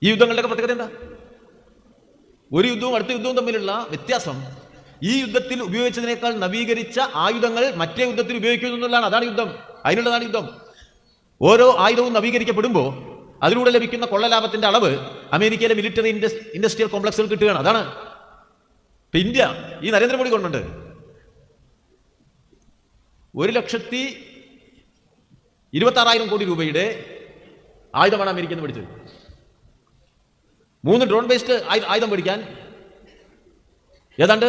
ഈ യുദ്ധങ്ങളുടെ പ്രത്യേകത എന്താ? ഒരു യുദ്ധവും അടുത്ത യുദ്ധവും തമ്മിലുള്ള വ്യത്യാസം ഈ യുദ്ധത്തിൽ ഉപയോഗിച്ചതിനേക്കാൾ നവീകരിച്ച ആയുധങ്ങൾ മറ്റേ യുദ്ധത്തിൽ ഉപയോഗിക്കുന്നു എന്നുള്ളതാണ്. അതാണ് യുദ്ധം, അതിനുള്ളതാണ് യുദ്ധം. ഓരോ ആയുധവും നവീകരിക്കപ്പെടുമ്പോൾ അതിലൂടെ ലഭിക്കുന്ന കൊള്ളലാഭത്തിന്റെ അളവ് അമേരിക്കയിലെ മിലിറ്ററി ഇൻഡസ്ട്രിയൽ കോംപ്ലക്സുകൾ കിട്ടുകയാണ്. അതാണ് ഇപ്പൊ ഇന്ത്യ, ഈ നരേന്ദ്രമോദി ഗവൺമെന്റ് 1,26,000 കോടി രൂപയുടെ ആയുധമാണ് അമേരിക്കയിൽ നിന്ന് മേടിച്ചത്. 3 ഡ്രോൺ ബേസ്ഡ് ആയുധം മേടിക്കാൻ ഏതാണ്ട്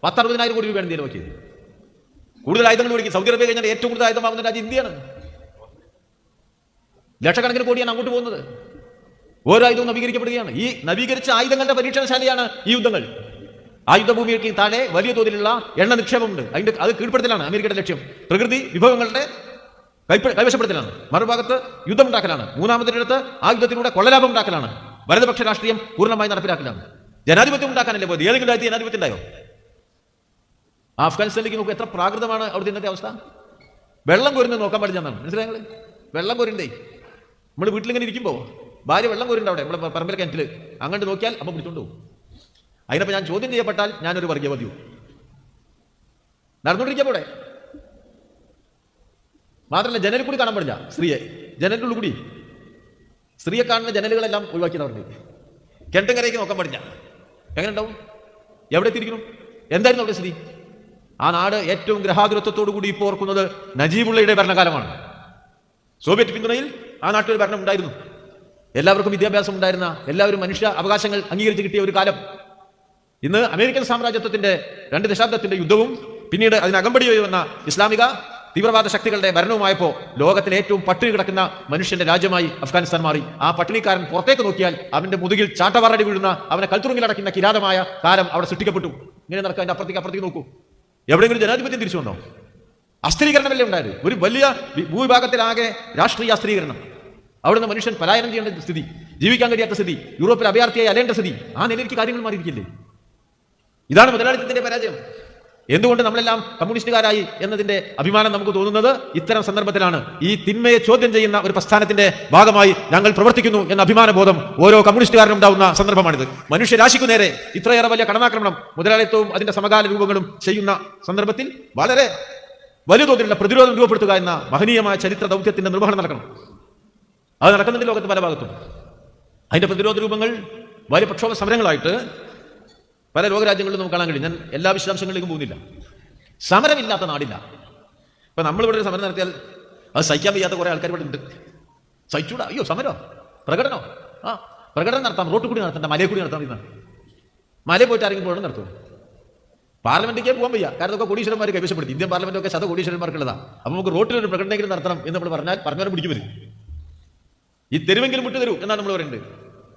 10-60,000 കോടി രൂപയാണ് ഇന്ത്യയിൽ നോക്കിയത്. കൂടുതൽ ആയുധങ്ങൾ മേടിക്കും. സൗദി അറേബ്യ കഴിഞ്ഞാൽ ഏറ്റവും കൂടുതൽ ആയുധം വാങ്ങുന്ന രാജ്യം ഇന്ത്യയാണ്. ലക്ഷക്കണക്കിന് കോടിയാണ് അങ്ങോട്ട് പോകുന്നത്. ഓരോ ആയുധവും നവീകരിക്കപ്പെടുകയാണ്. ഈ നവീകരിച്ച ആയുധങ്ങളുടെ പരീക്ഷണശാലയാണ് ഈ യുദ്ധങ്ങൾ. ആയുധഭൂമിക്ക് താഴെ വലിയ തോതിലുള്ള എണ്ണ നിക്ഷേപമുണ്ട്. അത് കീഴ്പ്പെടുത്തലാണ് അമേരിക്കയുടെ ലക്ഷ്യം. പ്രകൃതി വിഭവങ്ങളുടെ കൈവശപ്പെടുത്തലാണ്. മറുഭാഗത്ത് യുദ്ധമുണ്ടാക്കലാണ്. മൂന്നാമതിനടുത്ത് ആ യുദ്ധത്തിലൂടെ കൊള്ളലാഭം ഉണ്ടാക്കലാണ്. വലതുപക്ഷ രാഷ്ട്രീയം പൂർണ്ണമായി നടപ്പിലാക്കലാണ്. ജനാധിപത്യം ഉണ്ടാക്കാനല്ലേ പോയത്? ഏതെങ്കിലും രാജ്യത്ത് ജനാധിപത്യം ഉണ്ടായോ? അഫ്ഗാനിസ്ഥാനിലേക്ക് നോക്കൂ, എത്ര പ്രാകൃതമാണ് അവിടുത്തെ ഇന്നത്തെ അവസ്ഥ. വെള്ളം കോരുന്നത് നോക്കാൻ പാടില്ലെന്നാണ്. മനസ്സിലായി നിങ്ങൾ? വെള്ളം കോരുണ്ടേ നമ്മൾ വീട്ടിലിങ്ങനെ ഇരിക്കുമ്പോൾ ഭാര്യ വെള്ളം കോരുണ്ട് അവിടെ നമ്മുടെ പറമ്പിലെ കിണറ്റിൽ, അങ്ങോട്ട് നോക്കിയാൽ അപ്പം പിടിച്ചോണ്ട് പോകും. അതിനപ്പോൾ ഞാൻ ചോദ്യം ചെയ്യപ്പെട്ടാൽ ഞാനൊരു വർഗീയവാദിയും. നടന്നുകൊണ്ടിരിക്കപ്പോടെ മാത്രമല്ല ജനലിൽ കൂടി കാണാൻ പാടില്ല സ്ത്രീയെ. ജനലിനുള്ളിൽ കൂടി സ്ത്രീയെ കാണുന്ന ജനലുകളെല്ലാം ഒഴിവാക്കിയതവർക്ക്. കിണറ്റുകരയ്ക്ക് നോക്കാൻ പാടില്ല. എങ്ങനെ ഉണ്ടാവും? എവിടെ എത്തിയിരിക്കണം? എന്തായിരുന്നു അവിടെ സ്ഥിതി? ആ നാട് ഏറ്റവും ഗ്രഹാതുരത്വത്തോടു കൂടി ഇപ്പോൾ ഓർക്കുന്നത് നജീബുള്ളയുടെ ഭരണകാലമാണ്. സോവിയറ്റ് പിന്തുണയിൽ ആ നാട്ടിൽ ഒരു ഭരണം ഉണ്ടായിരുന്നു. എല്ലാവർക്കും വിദ്യാഭ്യാസം ഉണ്ടായിരുന്ന, എല്ലാവരും മനുഷ്യ അവകാശങ്ങൾ അംഗീകരിച്ച് കിട്ടിയ ഒരു കാലം. ഇന്ന് അമേരിക്കൻ സാമ്രാജ്യത്വത്തിന്റെ 2 ദശാബ്ദത്തിന്റെ യുദ്ധവും പിന്നീട് അതിനകമ്പടിയായി വന്ന ഇസ്ലാമിക തീവ്രവാദ ശക്തികളുടെ ഭരണവുമായപ്പോൾ ലോകത്തിലെ ഏറ്റവും പട്ടിണി കിടക്കുന്ന മനുഷ്യന്റെ രാജ്യമായി അഫ്ഗാനിസ്ഥാൻ മാറി. ആ പട്ടിണിക്കാരൻ പുറത്തേക്ക് നോക്കിയാൽ അവന്റെ മുതുകിൽ ചാട്ടവാറടി വീഴുന്ന, അവനെ കൽത്തുറുങ്ങിലടക്കുന്ന കിരാതമായ കാലം അവിടെ സൃഷ്ടിക്കപ്പെട്ടു. ഇങ്ങനെ നടക്കാൻ അതിന്റെ അപ്പുറത്തേക്ക് നോക്കൂ. എവിടെയെങ്കിലും ജനാധിപത്യം തിരിച്ചു വന്നോ? അസ്ഥിരീകരണമല്ലേ ഉണ്ടായത്? ഒരു വലിയ ഭൂവിഭാഗത്തിലാകെ രാഷ്ട്രീയ അസ്ഥിരീകരണം. അവിടുന്ന് മനുഷ്യൻ പലായനം ചെയ്യേണ്ട സ്ഥിതി, ജീവിക്കാൻ കഴിയാത്ത സ്ഥിതി, യൂറോപ്പിൽ അഭയാർത്ഥിയായി അലേണ്ട സ്ഥിതി. ആ നിലയിലേക്ക് കാര്യങ്ങൾ മാറിയിരിക്കില്ലേ? ഇതാണ് മുതലാളിത്തത്തിന്റെ പരാജയം. എന്തുകൊണ്ട് നമ്മളെല്ലാം കമ്മ്യൂണിസ്റ്റുകാരായി എന്നതിന്റെ അഭിമാനം നമുക്ക് തോന്നുന്നത് ഇത്തരം സന്ദർഭത്തിലാണ്. ഈ തിന്മയെ ചോദ്യം ചെയ്യുന്ന ഒരു പ്രസ്ഥാനത്തിന്റെ ഭാഗമായി ഞങ്ങൾ പ്രവർത്തിക്കുന്നു എന്ന അഭിമാനബോധം ഓരോ കമ്മ്യൂണിസ്റ്റുകാരനും ഉണ്ടാവുന്ന സന്ദർഭമാണിത്. മനുഷ്യരാശിക്കു നേരെ ഇത്രയേറെ വലിയ കടന്നാക്രമണം മുതലാളിത്തവും അതിന്റെ സമകാല രൂപങ്ങളും ചെയ്യുന്ന സന്ദർഭത്തിൽ വളരെ വലിയ തോതിലുള്ള പ്രതിരോധം രൂപപ്പെടുത്തുക എന്ന മഹനീയമായ ചരിത്ര ദൗത്യത്തിന്റെ നിർവഹണം നടക്കണം. അത് നടക്കുന്നുണ്ട് ലോകത്ത് പല ഭാഗത്തും. അതിന്റെ പ്രതിരോധ രൂപങ്ങൾ വലിയ പ്രക്ഷോഭ സമരങ്ങളായിട്ട് പല ലോകരാജ്യങ്ങളിലും നമുക്ക് കാണാൻ കഴിയും. ഞാൻ എല്ലാ വിശദാംശങ്ങളിലേക്കും പോകുന്നില്ല. സമരമില്ലാത്ത നാടില്ല. ഇപ്പൊ നമ്മളിവിടെ ഒരു സമരം നടത്തിയാൽ അത് സഹിക്കാൻ വയ്യാത്ത കുറെ ആൾക്കാർ ഇവിടെ ഉണ്ട്. സഹിച്ചൂടാ, അയ്യോ സമരോ, പ്രകടനോ? പ്രകടനം നടത്താം, റോട്ടിൽ കൂടി നടത്തണ്ട, മലയിൽ കൂടി നടത്താൻ മതി. മലയിൽ പോയിട്ട് ആരെങ്കിലും പോകണം നടത്തും. പാർലമെന്റിലേക്ക് പോകാൻ വയ്യ, കാരണം ഒക്കെ കോടീശ്വരന്മാർ കൈവശപ്പെടുത്തി. ഇന്ത്യൻ പാർലമെന്റൊക്കെ കോടീശ്വരന്മാർക്കുള്ളതാണ്. അപ്പൊ നമുക്ക് റോട്ടിലൊരു പ്രകടനമെങ്കിലും നടത്തണം എന്ന് നമ്മൾ പറഞ്ഞാൽ പറഞ്ഞവരെ പിടിക്കും വരും. ഈ തെരുവെങ്കിലും വിട്ടു തരൂ എന്നാണ് നമ്മൾ പറയുന്നത്.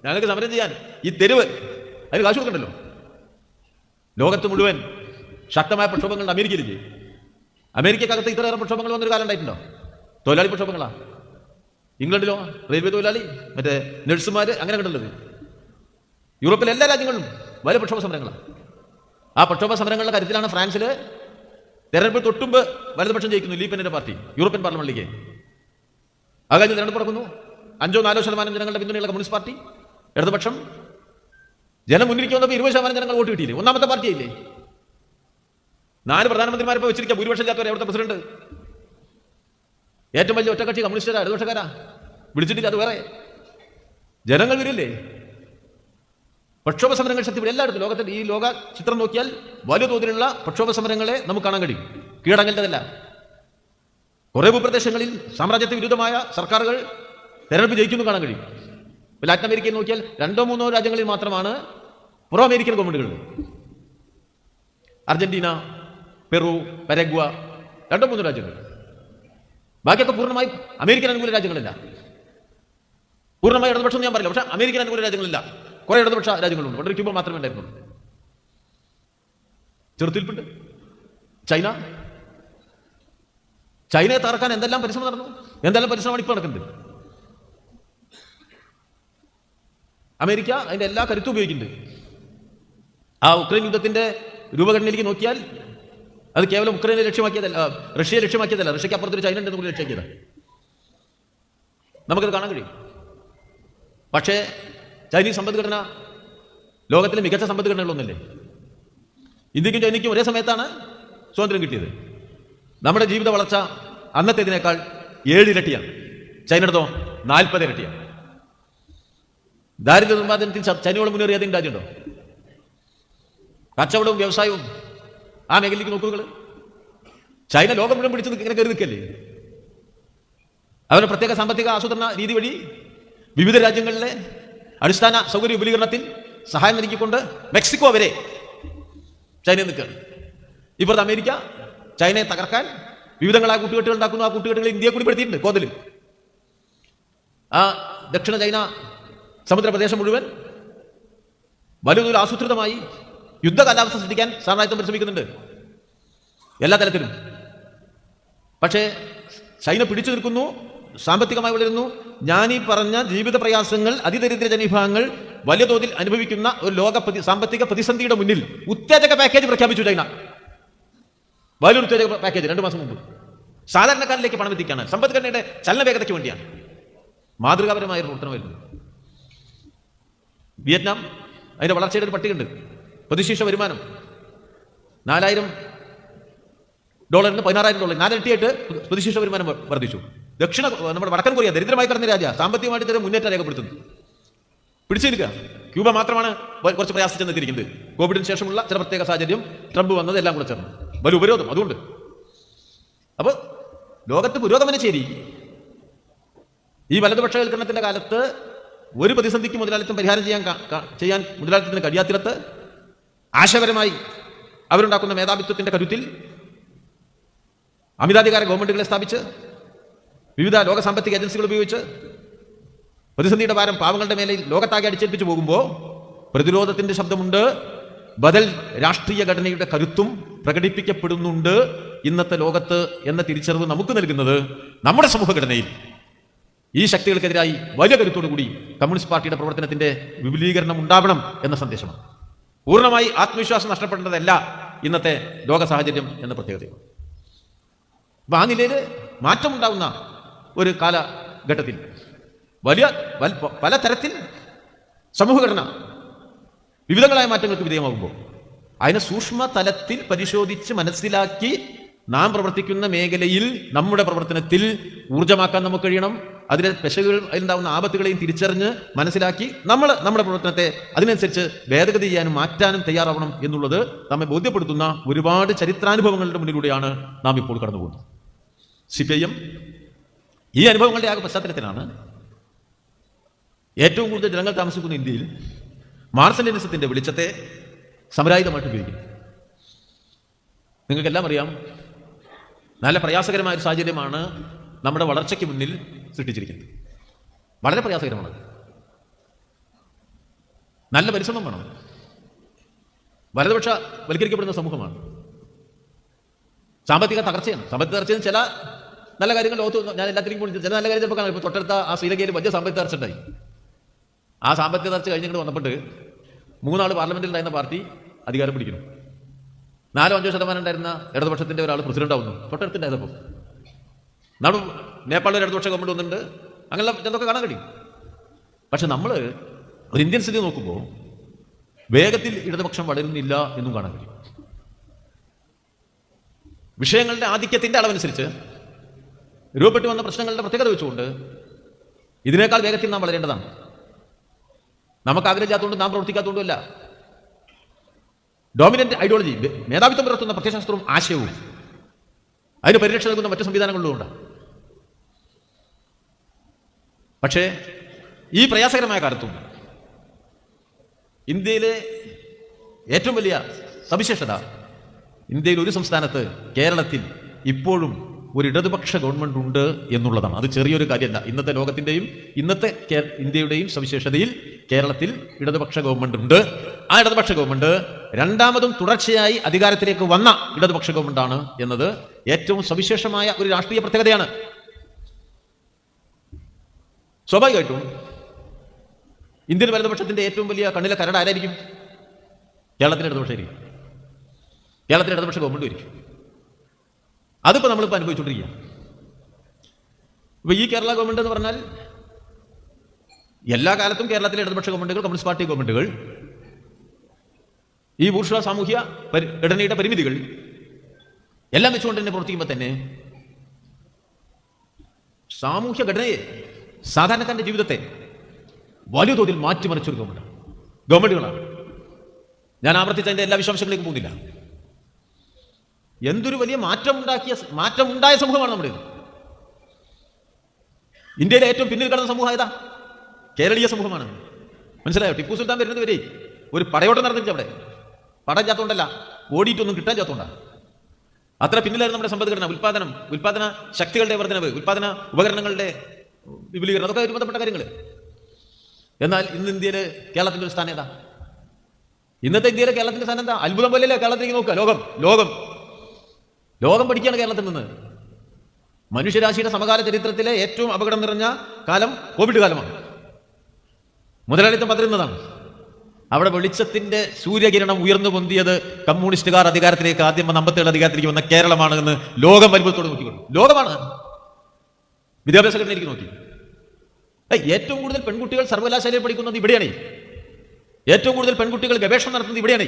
ഞങ്ങൾക്ക് സമരം ചെയ്യാൻ ഈ തെരുവ് അതിന് കാശ് കൊടുക്കണ്ടല്ലോ. ലോകത്ത് മുഴുവൻ ശക്തമായ പ്രക്ഷോഭങ്ങൾ അമേരിക്കയിലേക്ക്. അമേരിക്കക്കകത്ത് ഇത്രയേറെ പ്രക്ഷോഭങ്ങൾ വന്നൊരു കാലം ഉണ്ടായിട്ടുണ്ടോ? തൊഴിലാളി പ്രക്ഷോഭങ്ങളാ. ഇംഗ്ലണ്ടിലോ റെയിൽവേ തൊഴിലാളി, മറ്റേ നഴ്സുമാര്, അങ്ങനെ കണ്ടുള്ളത്. യൂറോപ്പിലെ എല്ലാ രാജ്യങ്ങളിലും വലിയ പ്രക്ഷോഭ സമരങ്ങളാണ്. ആ പ്രക്ഷോഭ സമരങ്ങളുടെ കാര്യത്തിലാണ് ഫ്രാൻസിൽ തെരഞ്ഞെടുപ്പ് തൊട്ടുമ്പ് വലതുപക്ഷം ജയിക്കുന്നു, ലീപെന്റെ പാർട്ടി യൂറോപ്യൻ പാർലമെന്റിലേക്ക്. ആ കഴിഞ്ഞ് തെരഞ്ഞെടുപ്പ് നടക്കുന്നു. 5-4% ജനങ്ങളുടെ പിന്തുണയുള്ള കമ്മ്യൂണിസ്റ്റ് പാർട്ടി, ഇടതുപക്ഷം. ജനം മുന്നിലേക്ക് വന്നപ്പോൾ 20% ജനങ്ങൾ വോട്ട് കിട്ടിയില്ലേ? ഒന്നാമത്തെ പാർട്ടിയായില്ലേ? 4 പ്രധാനമന്ത്രിമാരെ വെച്ചിരിക്കുക, ഭൂരിപക്ഷം ഇല്ലാത്തവരെ അവിടുത്തെ പ്രസിഡന്റ്. ഏറ്റവും വലിയ ഒറ്റക്കക്ഷി കമ്മ്യൂണിസ്റ്റുകാരാ, ഇടതുപക്ഷക്കാരാ. വിളിച്ചിട്ടില്ല, അത് വേറെ. ജനങ്ങൾ വരില്ലേ? പ്രക്ഷോഭ സമരങ്ങൾ ശക്തി എല്ലായിടത്തും ലോകത്തിന്റെ ഈ ലോക ചിത്രം നോക്കിയാൽ വലിയ തോതിലുള്ള പ്രക്ഷോഭ സമരങ്ങളെ നമുക്ക് കാണാൻ കഴിയും. കീഴടങ്ങേണ്ടതല്ല. കുറെ ഭൂപ്രദേശങ്ങളിൽ സാമ്രാജ്യത്വ വിരുദ്ധമായ സർക്കാരുകൾ തെരഞ്ഞെടുപ്പ് ജയിക്കുന്നു കാണാൻ കഴിയും. ലാറ്റിൻ അമേരിക്കയിൽ നോക്കിയാൽ 2-3 രാജ്യങ്ങളിൽ മാത്രമാണ് പ്രോ അമേരിക്കൻ ഗവൺമെന്റുകൾ. അർജന്റീന, പെറു, പരഗ്വ, 2-3 രാജ്യങ്ങൾ. ബാക്കിയൊക്കെ പൂർണ്ണമായി അമേരിക്കൻ അനുകൂല രാജ്യങ്ങളല്ല. പൂർണ്ണമായി ഇടതുപക്ഷം ഞാൻ പറയില്ല, പക്ഷേ അമേരിക്കൻ അനുകൂല രാജ്യങ്ങളില്ല. കുറെ ഇടതുപക്ഷ രാജ്യങ്ങളുണ്ട്. വളരെ ക്യൂബ മാത്രമേ ഉണ്ടായിരുന്നുള്ളൂ. ചെറുത്തുനിൽപ്പുണ്ട്. ചൈനയെ തകർക്കാൻ എന്തെല്ലാം പരിശ്രമം നടന്നു, എന്തെല്ലാം പരിശ്രമമാണ് ഇപ്പോൾ നടക്കുന്നത്. അമേരിക്ക അതിന്റെ എല്ലാ കരുത്തും ഉപയോഗിക്കുന്നുണ്ട്. ആ ഉക്രൈൻ യുദ്ധത്തിന്റെ രൂപഘടനയിലേക്ക് നോക്കിയാൽ അത് കേവലം ഉക്രൈനെ ലക്ഷ്യമാക്കിയതല്ല, റഷ്യയെ ലക്ഷ്യമാക്കിയതല്ല. റഷ്യക്ക് അപ്പുറത്തൊരു ചൈന ഉണ്ടെന്ന് കൂടി ലക്ഷ്യമാക്കിയതാണ്. നമുക്കത് കാണാൻ കഴിയും. പക്ഷേ ചൈനീസ് സമ്പദ്ഘടന ലോകത്തിലെ മികച്ച സമ്പദ്ഘടനകളൊന്നല്ലേ? ഇന്ത്യക്കും ചൈനയ്ക്കും ഒരേ സമയത്താണ് സ്വാതന്ത്ര്യം കിട്ടിയത്. നമ്മുടെ ജീവിത വളർച്ച അന്നത്തേതിനേക്കാൾ 7 ഇരട്ടിയാണ്. ചൈനയുടേതോ 40 ഇരട്ടിയാണ്. ദാരിദ്ര്യ നിർമ്മാർജ്ജനത്തിൽ ചൈനയോട് മുന്നേറിയ ഏതെങ്കിലും രാജ്യമുണ്ടോ? കച്ചവടവും വ്യവസായവും ആ മേഖലയിലേക്ക് നോക്കൂ നിങ്ങൾ. ചൈന ലോകം മുഴുവൻ പിടിച്ച് ഇങ്ങനെ കയറി നിൽക്കല്ലേ? അവരുടെ പ്രത്യേക സാമ്പത്തിക ആസൂത്രണ രീതി വഴി വിവിധ രാജ്യങ്ങളിലെ അടിസ്ഥാന സൗകര്യ വിപുലീകരണത്തിൽ സഹായം നൽകിക്കൊണ്ട് മെക്സിക്കോ വരെ ചൈന നിൽക്കുകയാണ്. ഇപ്പോഴത്തെ അമേരിക്ക ചൈനയെ തകർക്കാൻ വിവിധങ്ങളായ കൂട്ടുകെട്ടുകൾ ഉണ്ടാക്കുന്നു. ആ കൂട്ടുകെട്ടുകൾ ഇന്ത്യയെ കൂടി പെടുത്തിയിട്ടുണ്ട്. കോതലിൽ ആ ദക്ഷിണ ചൈന സമുദ്രപ്രദേശം മുഴുവൻ വലിയ തോതിൽ ആസൂത്രിതമായി യുദ്ധ കാലാവസ്ഥ സൃഷ്ടിക്കാൻ സാമ്രാജ്യത്വം പരിശ്രമിക്കുന്നുണ്ട് എല്ലാ തലത്തിലും. പക്ഷേ ചൈന പിടിച്ചു നിൽക്കുന്നു, സാമ്പത്തികമായി വളരുന്നു. ഞാനീ പറഞ്ഞ ജീവിത പ്രയാസങ്ങൾ, അതിദരിദ്ര ജനവിഭാഗങ്ങൾ വലിയ തോതിൽ അനുഭവിക്കുന്ന ഒരു ലോക സാമ്പത്തിക പ്രതിസന്ധിയുടെ മുന്നിൽ ഉത്തേജക പാക്കേജ് പ്രഖ്യാപിച്ചു ചൈന. വലിയൊരു ഉത്തേജക പാക്കേജ് 2 മാസം മുമ്പ്. സാധാരണക്കാരിലേക്ക് പണം എത്തിക്കാണ്, സമ്പദ്ഘടനയുടെ ചലന വേഗതയ്ക്ക് വേണ്ടിയാണ്. മാതൃകാപരമായ ഒരു പ്രവർത്തനമായിരുന്നു. വിയറ്റ്നാം അതിന്റെ വളർച്ചയുടെ ഒരു പട്ടികയുണ്ട്. പ്രതിശീർഷ വരുമാനം $4,000 $16,000, 4 ഇരട്ടിയായിട്ട് പ്രതിശീർഷ വരുമാനം വർദ്ധിച്ചു. നമ്മുടെ വടക്കൻ കൊറിയ ദരിദ്രമായി കിടന്ന രാജ്യം സാമ്പത്തികമായിട്ട് ഇത്തരം മുന്നേറ്റം രേഖപ്പെടുത്തുന്നു, പിടിച്ചിരിക്കുക. ക്യൂബ മാത്രമാണ് കുറച്ച് പ്രയാസിച്ചെന്നെത്തിയിരിക്കുന്നത്. കോവിഡിന് ശേഷമുള്ള ചില പ്രത്യേക സാഹചര്യം, ട്രംപ് വന്നത് എല്ലാം കൂടെ ചേർന്ന് വലിയ ഉപരോധം. അതുകൊണ്ട് അപ്പോൾ ലോകത്ത് പുരോഗമന ശരി ഈ വലതുപക്ഷവൽക്കരണത്തിന്റെ കാലത്ത് ഒരു പ്രതിസന്ധിക്ക് മുതലാളിത്തം പരിഹാരം ചെയ്യാൻ മുതലാളിത്തത്തിന് കഴിയാത്തിടത്ത് ആശയപരമായി അവരുണ്ടാക്കുന്ന മേധാവിത്വത്തിന്റെ കരുത്തിൽ അമിതാധികാര ഗവൺമെന്റുകളെ സ്ഥാപിച്ച് വിവിധ ലോക സാമ്പത്തിക ഏജൻസികൾ ഉപയോഗിച്ച് പ്രതിസന്ധിയുടെ ഭാരം പാവങ്ങളുടെ മേലെ ലോകത്താകെ അടിച്ചേൽപ്പിച്ചു പോകുമ്പോൾ പ്രതിരോധത്തിന്റെ ശബ്ദമുണ്ട്, ബദൽ രാഷ്ട്രീയ ഘടനയുടെ കരുത്തും പ്രകടിപ്പിക്കപ്പെടുന്നുണ്ട് ഇന്നത്തെ ലോകത്ത് എന്ന തിരിച്ചറിവ് നമുക്ക് നൽകുന്നത് നമ്മുടെ സമൂഹഘടനയിൽ ഈ ശക്തികൾക്കെതിരായി വലിയ കരുത്തോടുകൂടി കമ്മ്യൂണിസ്റ്റ് പാർട്ടിയുടെ പ്രവർത്തനത്തിന്റെ വിപുലീകരണം ഉണ്ടാവണം എന്ന സന്ദേശമാണ്. പൂർണ്ണമായി ആത്മവിശ്വാസം നഷ്ടപ്പെടേണ്ടതല്ല ഇന്നത്തെ ലോക സാഹചര്യം എന്ന പ്രത്യേകതയാണ്. അപ്പൊ ആ നിലയിൽ മാറ്റമുണ്ടാവുന്ന ഒരു കാലഘട്ടത്തിൽ പലതരത്തിൽ സമൂഹഘടന വിവിധങ്ങളായ മാറ്റങ്ങൾക്ക് വിധേയമാകുമ്പോൾ അതിനെ സൂക്ഷ്മ തലത്തിൽ പരിശോധിച്ച് മനസ്സിലാക്കി നാം പ്രവർത്തിക്കുന്ന മേഖലയിൽ നമ്മുടെ പ്രവർത്തനത്തിൽ ഊർജ്ജമാക്കാൻ നമുക്ക് കഴിയണം. അതിലെ പെശകുകൾ, അതിലുണ്ടാകുന്ന ആപത്തുകളെയും തിരിച്ചറിഞ്ഞ് മനസ്സിലാക്കി നമ്മുടെ പ്രവർത്തനത്തെ അതിനനുസരിച്ച് ഭേദഗതി ചെയ്യാനും മാറ്റാനും തയ്യാറാവണം എന്നുള്ളത് നമ്മെ ബോധ്യപ്പെടുത്തുന്ന ഒരുപാട് ചരിത്രാനുഭവങ്ങളുടെ മുന്നിലൂടെയാണ് നാം ഇപ്പോൾ കടന്നുപോകുന്നത്. CPIM ഈ അനുഭവങ്ങളുടെ ആകെ പശ്ചാത്തലത്തിലാണ് ഏറ്റവും കൂടുതൽ ജനങ്ങൾ താമസിക്കുന്ന ഇന്ത്യയിൽ മാർക്സിന്റെ വെളിച്ചത്തെ സമരായുധമായിട്ട് ഉപയോഗിക്കുന്നത്. നിങ്ങൾക്കെല്ലാം അറിയാം, നല്ല പ്രയാസകരമായ ഒരു സാഹചര്യമാണ് നമ്മുടെ വളർച്ചയ്ക്ക് മുന്നിൽ സൃഷ്ടിച്ചിരിക്കുന്നത്. വളരെ പ്രയാസകരമാണ്. നല്ല പരിശ്രമം വേണം. വലതുപക്ഷ വൽക്കരിക്കപ്പെടുന്ന സമൂഹമാണ്. സാമ്പത്തിക തകർച്ചയാണ്. സാമ്പത്തിക തകർച്ചയിൽ ചില നല്ല കാര്യങ്ങൾ ലോകത്ത് ഞാൻ എല്ലാത്തിനും കൂടി ചില നല്ല കാര്യം ചിലപ്പോൾ കാണാം. ഇപ്പോൾ തൊട്ടടുത്ത ആ ശ്രീലങ്കയിൽ വലിയ സാമ്പത്തിക തകർച്ച ഉണ്ടായി. ആ സാമ്പത്തിക തകർച്ച കഴിഞ്ഞിട്ട് വന്നപ്പോട്ട് 3 ആൾ പാർലമെന്റിൽ ഉണ്ടായിരുന്ന പാർട്ടി അധികാരം പിടിക്കുന്നു. 4-5% ഉണ്ടായിരുന്ന ഇടതുപക്ഷത്തിന്റെ ഒരാൾ പ്രസിഡന്റ് ആവുന്നു. തൊട്ടടുത്തുണ്ടായപ്പോൾ നമ്മൾ നേപ്പാളിൽ ഇടതുപക്ഷ ഗവൺമെന്റ് വന്നിട്ടുണ്ട്. അങ്ങനെയുള്ള എന്തൊക്കെ കാണാൻ കഴിയും. പക്ഷെ നമ്മൾ ഒരു ഇന്ത്യൻ സ്ഥിതി നോക്കുമ്പോൾ വേഗത്തിൽ ഇടതുപക്ഷം വളരുന്നില്ല എന്നും കാണാൻ കഴിയും. വിഷയങ്ങളുടെ ആധിക്യത്തിന്റെ അളവനുസരിച്ച് രൂപപ്പെട്ടു വന്ന പ്രശ്നങ്ങളുടെ പ്രത്യേകത വെച്ചുകൊണ്ട് ഇതിനേക്കാൾ വേഗത്തിൽ നാം വളരേണ്ടതാണ്. നമുക്ക് ആഗ്രഹിക്കാത്തതുകൊണ്ട് നാം പ്രവർത്തിക്കാത്തതുകൊണ്ടുമല്ല. ഡോമിനന്റ് ഐഡിയോളജി, മേധാവിത്വം പുലർത്തുന്ന പ്രത്യയശാസ്ത്രവും ആശയവും അതിന് പരിരക്ഷ നൽകുന്ന മറ്റു സംവിധാനങ്ങളിലുമുണ്ട്. പക്ഷേ ഈ പ്രയാസകരമായ കാലത്തും ഇന്ത്യയിലെ ഏറ്റവും വലിയ സവിശേഷത, ഇന്ത്യയിൽ ഒരു സംസ്ഥാനത്ത്, കേരളത്തിൽ ഇപ്പോഴും ഒരു ഇടതുപക്ഷ ഗവൺമെന്റ് ഉണ്ട് എന്നുള്ളതാണ്. അത് ചെറിയൊരു കാര്യമല്ല. ഇന്നത്തെ ലോകത്തിന്റെയും ഇന്നത്തെ ഇന്ത്യയുടെയും സവിശേഷതയിൽ കേരളത്തിൽ ഇടതുപക്ഷ ഗവൺമെന്റ് ഉണ്ട്. ആ ഇടതുപക്ഷ ഗവൺമെന്റ് രണ്ടാമതും തുടർച്ചയായി അധികാരത്തിലേക്ക് വന്ന ഇടതുപക്ഷ ഗവൺമെന്റാണ് എന്നത് ഏറ്റവും സവിശേഷമായ ഒരു രാഷ്ട്രീയ പ്രത്യേകതയാണ്. സ്വാഭാവികമായിട്ടും ഇന്ത്യൻ വലതുപക്ഷത്തിന്റെ ഏറ്റവും വലിയ കണ്ണിലെ കരട് ആരായിരിക്കും? കേരളത്തിലെ ഇടതുപക്ഷമായിരിക്കും. കേരളത്തിലെ ഇടതുപക്ഷ ഗവൺമെന്റ് ആയിരിക്കും. അതിപ്പോൾ നമ്മളിപ്പോൾ അനുഭവിച്ചുകൊണ്ടിരിക്കുക. ഇപ്പൊ ഈ കേരള ഗവൺമെന്റ് എന്ന് പറഞ്ഞാൽ എല്ലാ കാലത്തും കേരളത്തിലെ ഇടതുപക്ഷ ഗവൺമെന്റുകൾ, കമ്മ്യൂണിസ്റ്റ് പാർട്ടി ഗവൺമെന്റുകൾ ഈ ബൂർഷ്വാ സാമൂഹ്യ ഘടനയുടെ പരിമിതികൾ എല്ലാം വെച്ചുകൊണ്ട് തന്നെ പ്രവർത്തിക്കുമ്പോൾ തന്നെ സാമൂഹ്യ ഘടനയെ, സാധാരണക്കാരന്റെ ജീവിതത്തെ വലിയ തോതിൽ മാറ്റിമറിച്ചൊരു ഗവൺമെന്റുകളാണ്. ഞാൻ ആവർത്തിച്ചതിന്റെ എല്ലാ വിശദാംശങ്ങളിലേക്കും പോകുന്നില്ല. എന്തൊരു വലിയ മാറ്റമുണ്ടായ സമൂഹമാണ് നമ്മുടെ. ഇന്ത്യയിലെ ഏറ്റവും പിന്നിൽ കിടന്ന സമൂഹം ഏതാ? കേരളീയ സമൂഹമാണ്. മനസ്സിലായോ? ടിപ്പു സുൽത്താൻ വരുന്നത് വരെ ഒരു പടയോട്ടം നടന്നിട്ട് അവിടെ പടം ചാത്തോണ്ടല്ല, ഓടിയിട്ടൊന്നും കിട്ടാൻ ചാത്തോണ്ടാണ്. അത്ര പിന്നിലായിരുന്നു നമ്മുടെ സമ്പദ്ഘടന. ഉൽപാദന ശക്തികളുടെ വർധനവ്, ഉൽപാദന ഉപകരണങ്ങളുടെ വിപുലീകരണം, അതൊക്കെ ഒരു ബന്ധപ്പെട്ട കാര്യങ്ങൾ. എന്നാൽ ഇന്ന് ഇന്ത്യയില് കേരളത്തിന്റെ ഒരു സ്ഥാനം ഏതാ? ഇന്നത്തെ ഇന്ത്യയിലെ കേരളത്തിന്റെ സ്ഥാനം എന്താ? അത്ഭുതം പോലെയല്ലേ കേരളത്തിലേക്ക് നോക്കുക. ലോകം പഠിക്കുകയാണ് കേരളത്തിൽ നിന്ന്. മനുഷ്യരാശിയുടെ സമകാല ചരിത്രത്തിലെ ഏറ്റവും അപകടം നിറഞ്ഞ കാലം കോവിഡ് കാലമാണ്. മുതലാളിത്തം പതരുന്നതാണ്. അവിടെ വെളിച്ചത്തിന്റെ സൂര്യകിരണം ഉയർന്നു പൊന്തിയത് കമ്മ്യൂണിസ്റ്റുകാർ അധികാരത്തിലേക്ക് ആദ്യം വന്ന 57 അധികാരത്തിലേക്ക് വന്ന കേരളമാണ് എന്ന് ലോകം അത്ഭുതത്തോടെ നോക്കിക്കൊണ്ടു. ലോകമാണ് വിദ്യാഭ്യാസ ഘടനയിലേക്ക് നോക്കി. ഏറ്റവും കൂടുതൽ പെൺകുട്ടികൾ സർവകലാശാലയിൽ പഠിക്കുന്നത് ഇവിടെയാണ്. ഏറ്റവും കൂടുതൽ പെൺകുട്ടികൾ ഗവേഷണം നടത്തുന്നത് ഇവിടെയാണ്.